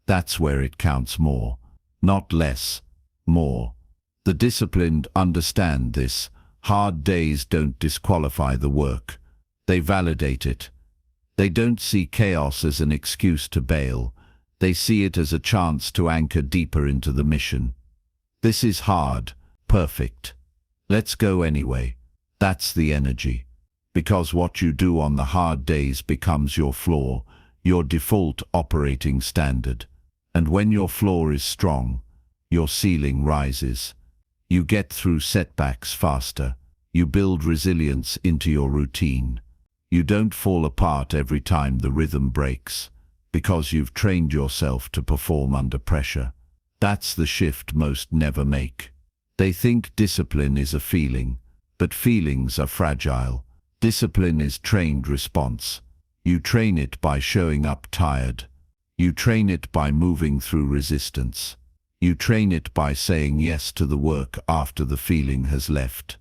That's where it counts more. Not less, more. The disciplined understand this. Hard days don't disqualify the work. They validate it. They don't see chaos as an excuse to bail. They see it as a chance to anchor deeper into the mission. This is hard, perfect. Let's go anyway. That's the energy. Because what you do on the hard days becomes your floor, your default operating standard. And when your floor is strong, your ceiling rises. You get through setbacks faster. You build resilience into your routine. You don't fall apart every time the rhythm breaks, because you've trained yourself to perform under pressure. That's the shift most never make. They think discipline is a feeling, but feelings are fragile. Discipline is trained response. You train it by showing up tired. You train it by moving through resistance. You train it by saying yes to the work after the feeling has left.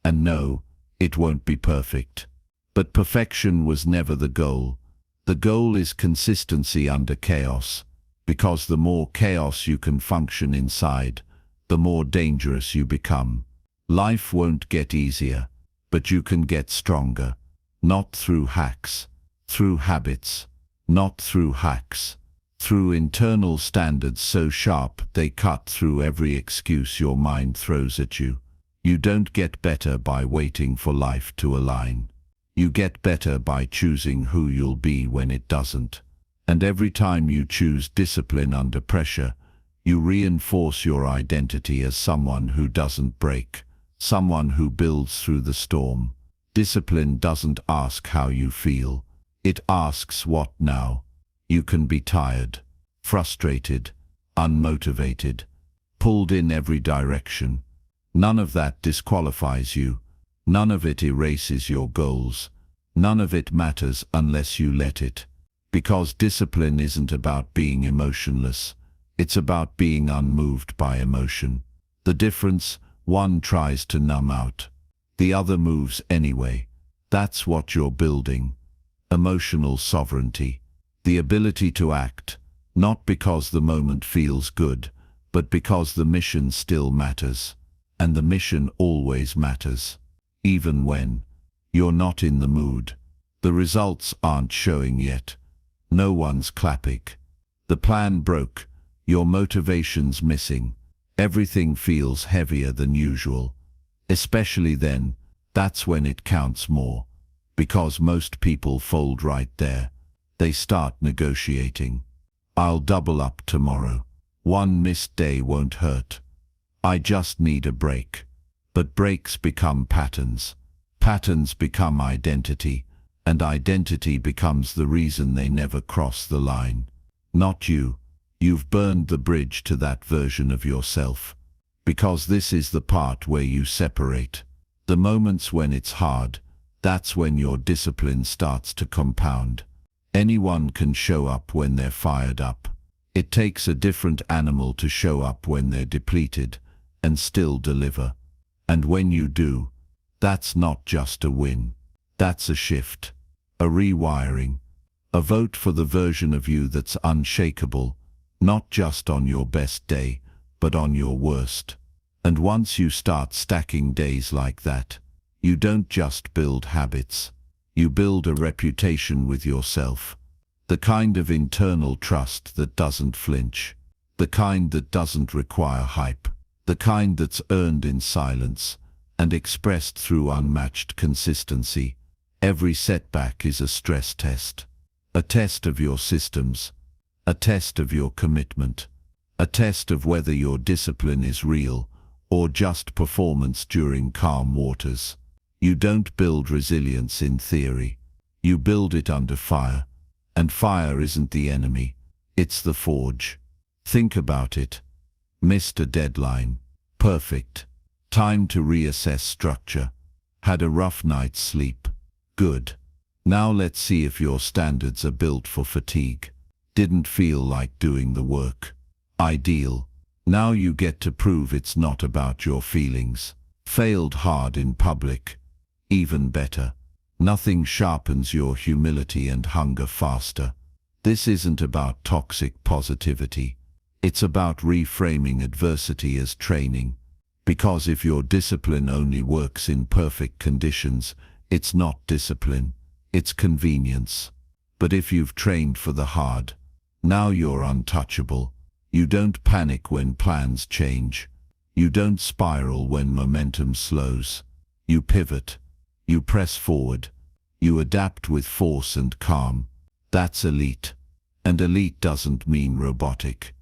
And no, it won't be perfect. But perfection was never the goal. The goal is consistency under chaos, because the more chaos you can function inside, the more dangerous you become. Life won't get easier, but you can get stronger. Not through hacks, through habits. Not through hacks, through internal standards so sharp they cut through every excuse your mind throws at you. You don't get better by waiting for life to align. You get better by choosing who you'll be when it doesn't. And every time you choose discipline under pressure, you reinforce your identity as someone who doesn't break, someone who builds through the storm. Discipline doesn't ask how you feel. It asks what now. You can be tired, frustrated, unmotivated, pulled in every direction. None of that disqualifies you. None of it erases your goals. None of it matters unless you let it. Because discipline isn't about being emotionless. It's about being unmoved by emotion. The difference, one tries to numb out. The other moves anyway. That's what you're building. Emotional sovereignty. The ability to act, not because the moment feels good, but because the mission still matters. And the mission always matters. Even when you're not in the mood. The results aren't showing yet. No one's clapping. The plan broke. Your motivation's missing. Everything feels heavier than usual. Especially then, that's when it counts more. Because most people fold right there. They start negotiating. I'll double up tomorrow. One missed day won't hurt. I just need a break. But breaks become patterns. Patterns become identity. And identity becomes the reason they never cross the line. Not you. You've burned the bridge to that version of yourself. Because this is the part where you separate. The moments when it's hard, that's when your discipline starts to compound. Anyone can show up when they're fired up. It takes a different animal to show up when they're depleted, and still deliver. And when you do, that's not just a win. That's a shift, a rewiring, a vote for the version of you that's unshakable, not just on your best day, but on your worst. And once you start stacking days like that, you don't just build habits. You build a reputation with yourself. The kind of internal trust that doesn't flinch. The kind that doesn't require hype. The kind that's earned in silence and expressed through unmatched consistency. Every setback is a stress test. A test of your systems. A test of your commitment. A test of whether your discipline is real or just performance during calm waters. You don't build resilience in theory. You build it under fire. And fire isn't the enemy. It's the forge. Think about it. Missed a deadline. Perfect. Time to reassess structure. Had a rough night's sleep. Good. Now let's see if your standards are built for fatigue. Didn't feel like doing the work. Ideal. Now you get to prove it's not about your feelings. Failed hard in public. Even better. Nothing sharpens your humility and hunger faster. This isn't about toxic positivity. It's about reframing adversity as training. Because if your discipline only works in perfect conditions, it's not discipline, it's convenience. But if you've trained for the hard, now you're untouchable. You don't panic when plans change. You don't spiral when momentum slows. You pivot. You press forward. You adapt with force and calm. That's elite. And elite doesn't mean robotic.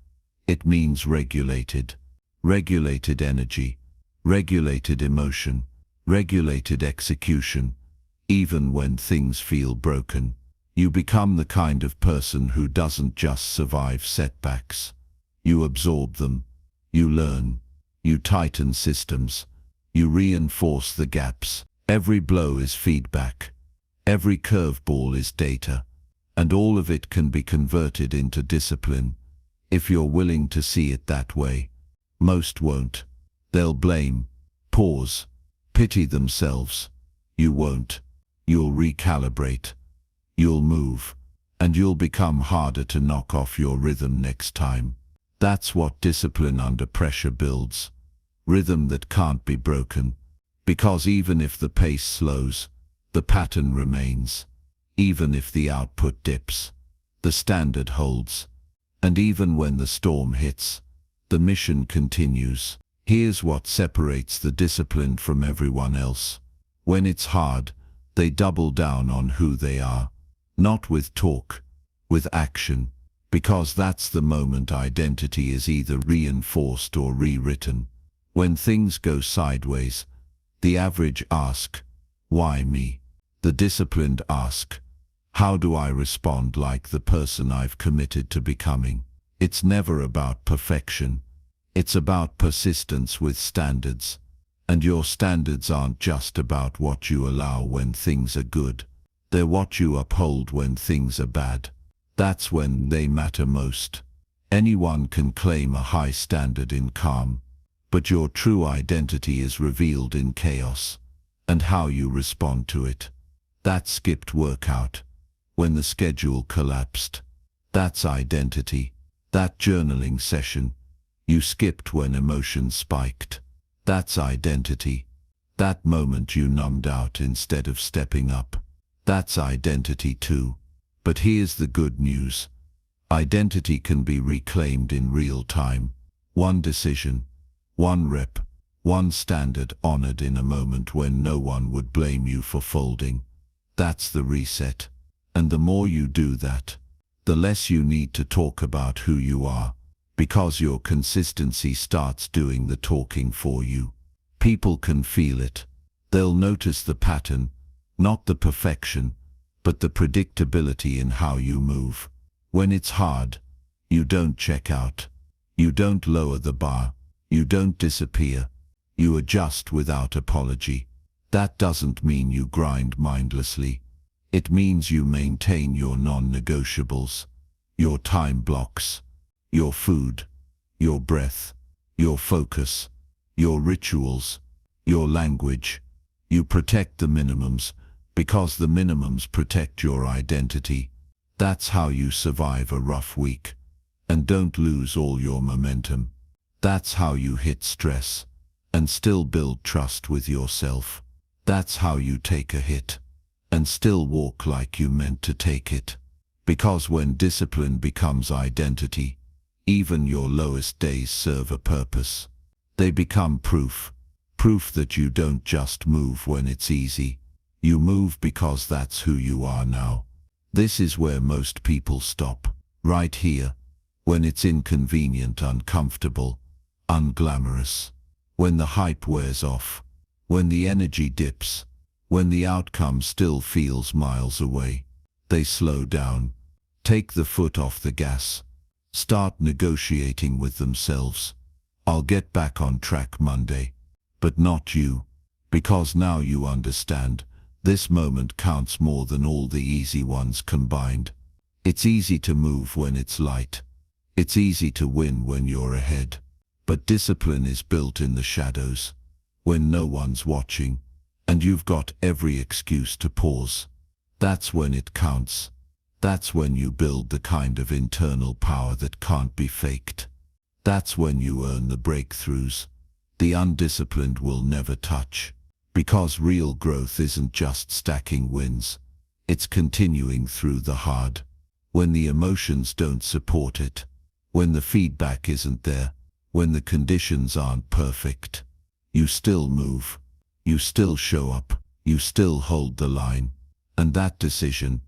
It means regulated. Regulated energy. Regulated emotion. Regulated execution. Even when things feel broken, you become the kind of person who doesn't just survive setbacks. You absorb them. You learn. You tighten systems. You reinforce the gaps. Every blow is feedback. Every curveball is data. And all of it can be converted into discipline, if you're willing to see it that way. Most won't. They'll blame, pause, pity themselves. You won't. You'll recalibrate. You'll move. And you'll become harder to knock off your rhythm next time. That's what discipline under pressure builds. Rhythm that can't be broken. Because even if the pace slows, the pattern remains. Even if the output dips, the standard holds. And even when the storm hits, the mission continues. Here's what separates the disciplined from everyone else. When it's hard, they double down on who they are. Not with talk, with action. Because that's the moment identity is either reinforced or rewritten. When things go sideways, the average ask, why me? The disciplined ask, how do I respond like the person I've committed to becoming? It's never about perfection. It's about persistence with standards. And your standards aren't just about what you allow when things are good. They're what you uphold when things are bad. That's when they matter most. Anyone can claim a high standard in calm, but your true identity is revealed in chaos, and how you respond to it. That skipped workout, when the schedule collapsed. That's identity. That journaling session you skipped when emotions spiked. That's identity. That moment you numbed out instead of stepping up. That's identity too. But here's the good news. Identity can be reclaimed in real time. One decision, one rep, one standard honored in a moment when no one would blame you for folding. That's the reset. And the more you do that, the less you need to talk about who you are, because your consistency starts doing the talking for you. People can feel it. They'll notice the pattern, not the perfection, but the predictability in how you move. When it's hard, you don't check out. You don't lower the bar. You don't disappear. You adjust without apology. That doesn't mean you grind mindlessly. It means you maintain your non-negotiables, your time blocks, your food, your breath, your focus, your rituals, your language. You protect the minimums, because the minimums protect your identity. That's how you survive a rough week, and don't lose all your momentum. That's how you hit stress, and still build trust with yourself. That's how you take a hit, and still walk like you meant to take it. Because when discipline becomes identity, even your lowest days serve a purpose. They become proof. Proof that you don't just move when it's easy. You move because that's who you are now. This is where most people stop. Right here. When it's inconvenient, uncomfortable, unglamorous. When the hype wears off. When the energy dips. When the outcome still feels miles away. They slow down. Take the foot off the gas. Start negotiating with themselves. I'll get back on track Monday. But not you. Because now you understand, this moment counts more than all the easy ones combined. It's easy to move when it's light. It's easy to win when you're ahead. But discipline is built in the shadows, when no one's watching, and you've got every excuse to pause. That's when it counts. That's when you build the kind of internal power that can't be faked. That's when you earn the breakthroughs the undisciplined will never touch. Because real growth isn't just stacking wins. It's continuing through the hard. When the emotions don't support it. When the feedback isn't there. When the conditions aren't perfect. You still move. You still show up. You still hold the line. And that decision,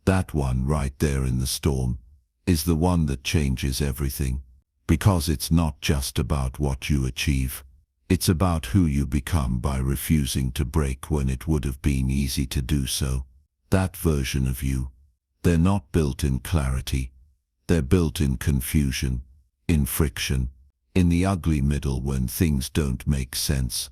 that one right there in the storm, is the one that changes everything. Because it's not just about what you achieve. It's about who you become by refusing to break when it would have been easy to do so. That version of you. They're not built in clarity. They're built in confusion, in friction, in the ugly middle when things don't make sense.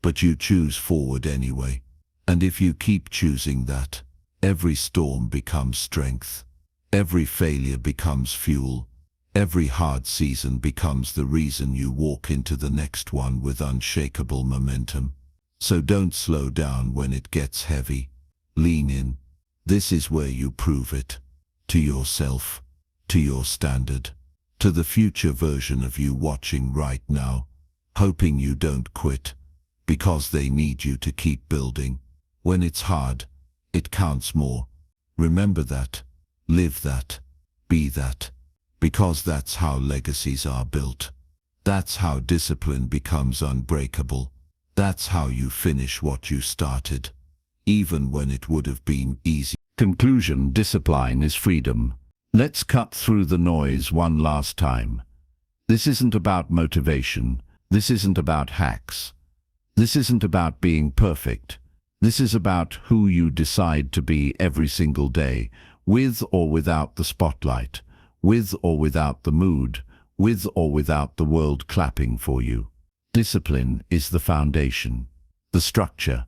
But you choose forward anyway. And if you keep choosing that, every storm becomes strength. Every failure becomes fuel. Every hard season becomes the reason you walk into the next one with unshakable momentum. So don't slow down when it gets heavy. Lean in. This is where you prove it. To yourself. To your standard. To the future version of you watching right now. Hoping you don't quit. Because they need you to keep building. When it's hard, it counts more. Remember that. Live that. Be that. Because that's how legacies are built. That's how discipline becomes unbreakable. That's how you finish what you started, even when it would have been easy. Conclusion: discipline is freedom. Let's cut through the noise one last time. This isn't about motivation. This isn't about hacks. This isn't about being perfect. This is about who you decide to be every single day, with or without the spotlight. With or without the mood, with or without the world clapping for you. Discipline is the foundation, the structure,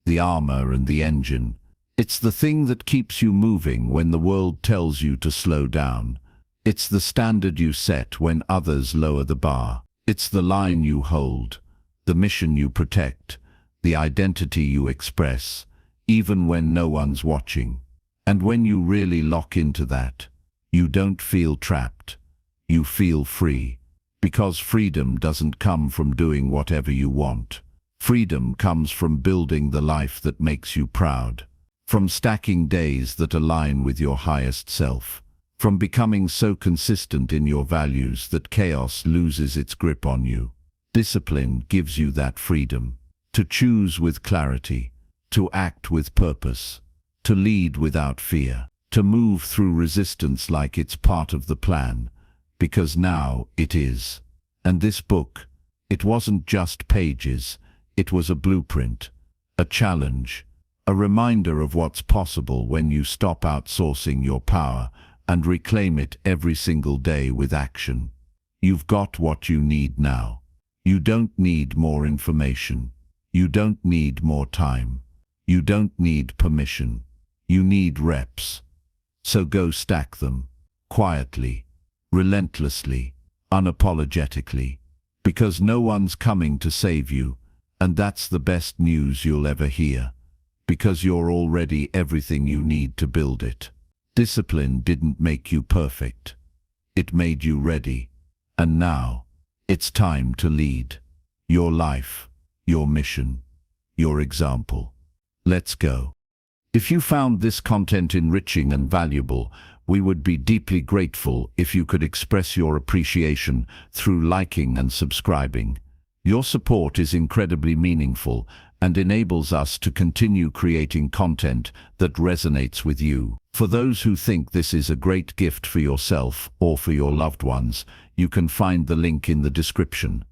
the armor and the engine. It's the thing that keeps you moving when the world tells you to slow down. It's the standard you set when others lower the bar. It's the line you hold, the mission you protect, the identity you express, even when no one's watching. And when you really lock into that, you don't feel trapped. You feel free. Because freedom doesn't come from doing whatever you want. Freedom comes from building the life that makes you proud. From stacking days that align with your highest self. From becoming so consistent in your values that chaos loses its grip on you. Discipline gives you that freedom. To choose with clarity. To act with purpose. To lead without fear. To move through resistance like it's part of the plan, because now it is. And this book, it wasn't just pages, it was a blueprint, a challenge, a reminder of what's possible when you stop outsourcing your power and reclaim it every single day with action. You've got what you need now. You don't need more information. You don't need more time. You don't need permission. You need reps. So go stack them, quietly, relentlessly, unapologetically, because no one's coming to save you, and that's the best news you'll ever hear, because you're already everything you need to build it. Discipline didn't make you perfect. It made you ready, and now, it's time to lead. Your life, your mission, your example. Let's go. If you found this content enriching and valuable, we would be deeply grateful if you could express your appreciation through liking and subscribing. Your support is incredibly meaningful, and enables us to continue creating content that resonates with you. For those who think this is a great gift for yourself or for your loved ones, you can find the link in the description.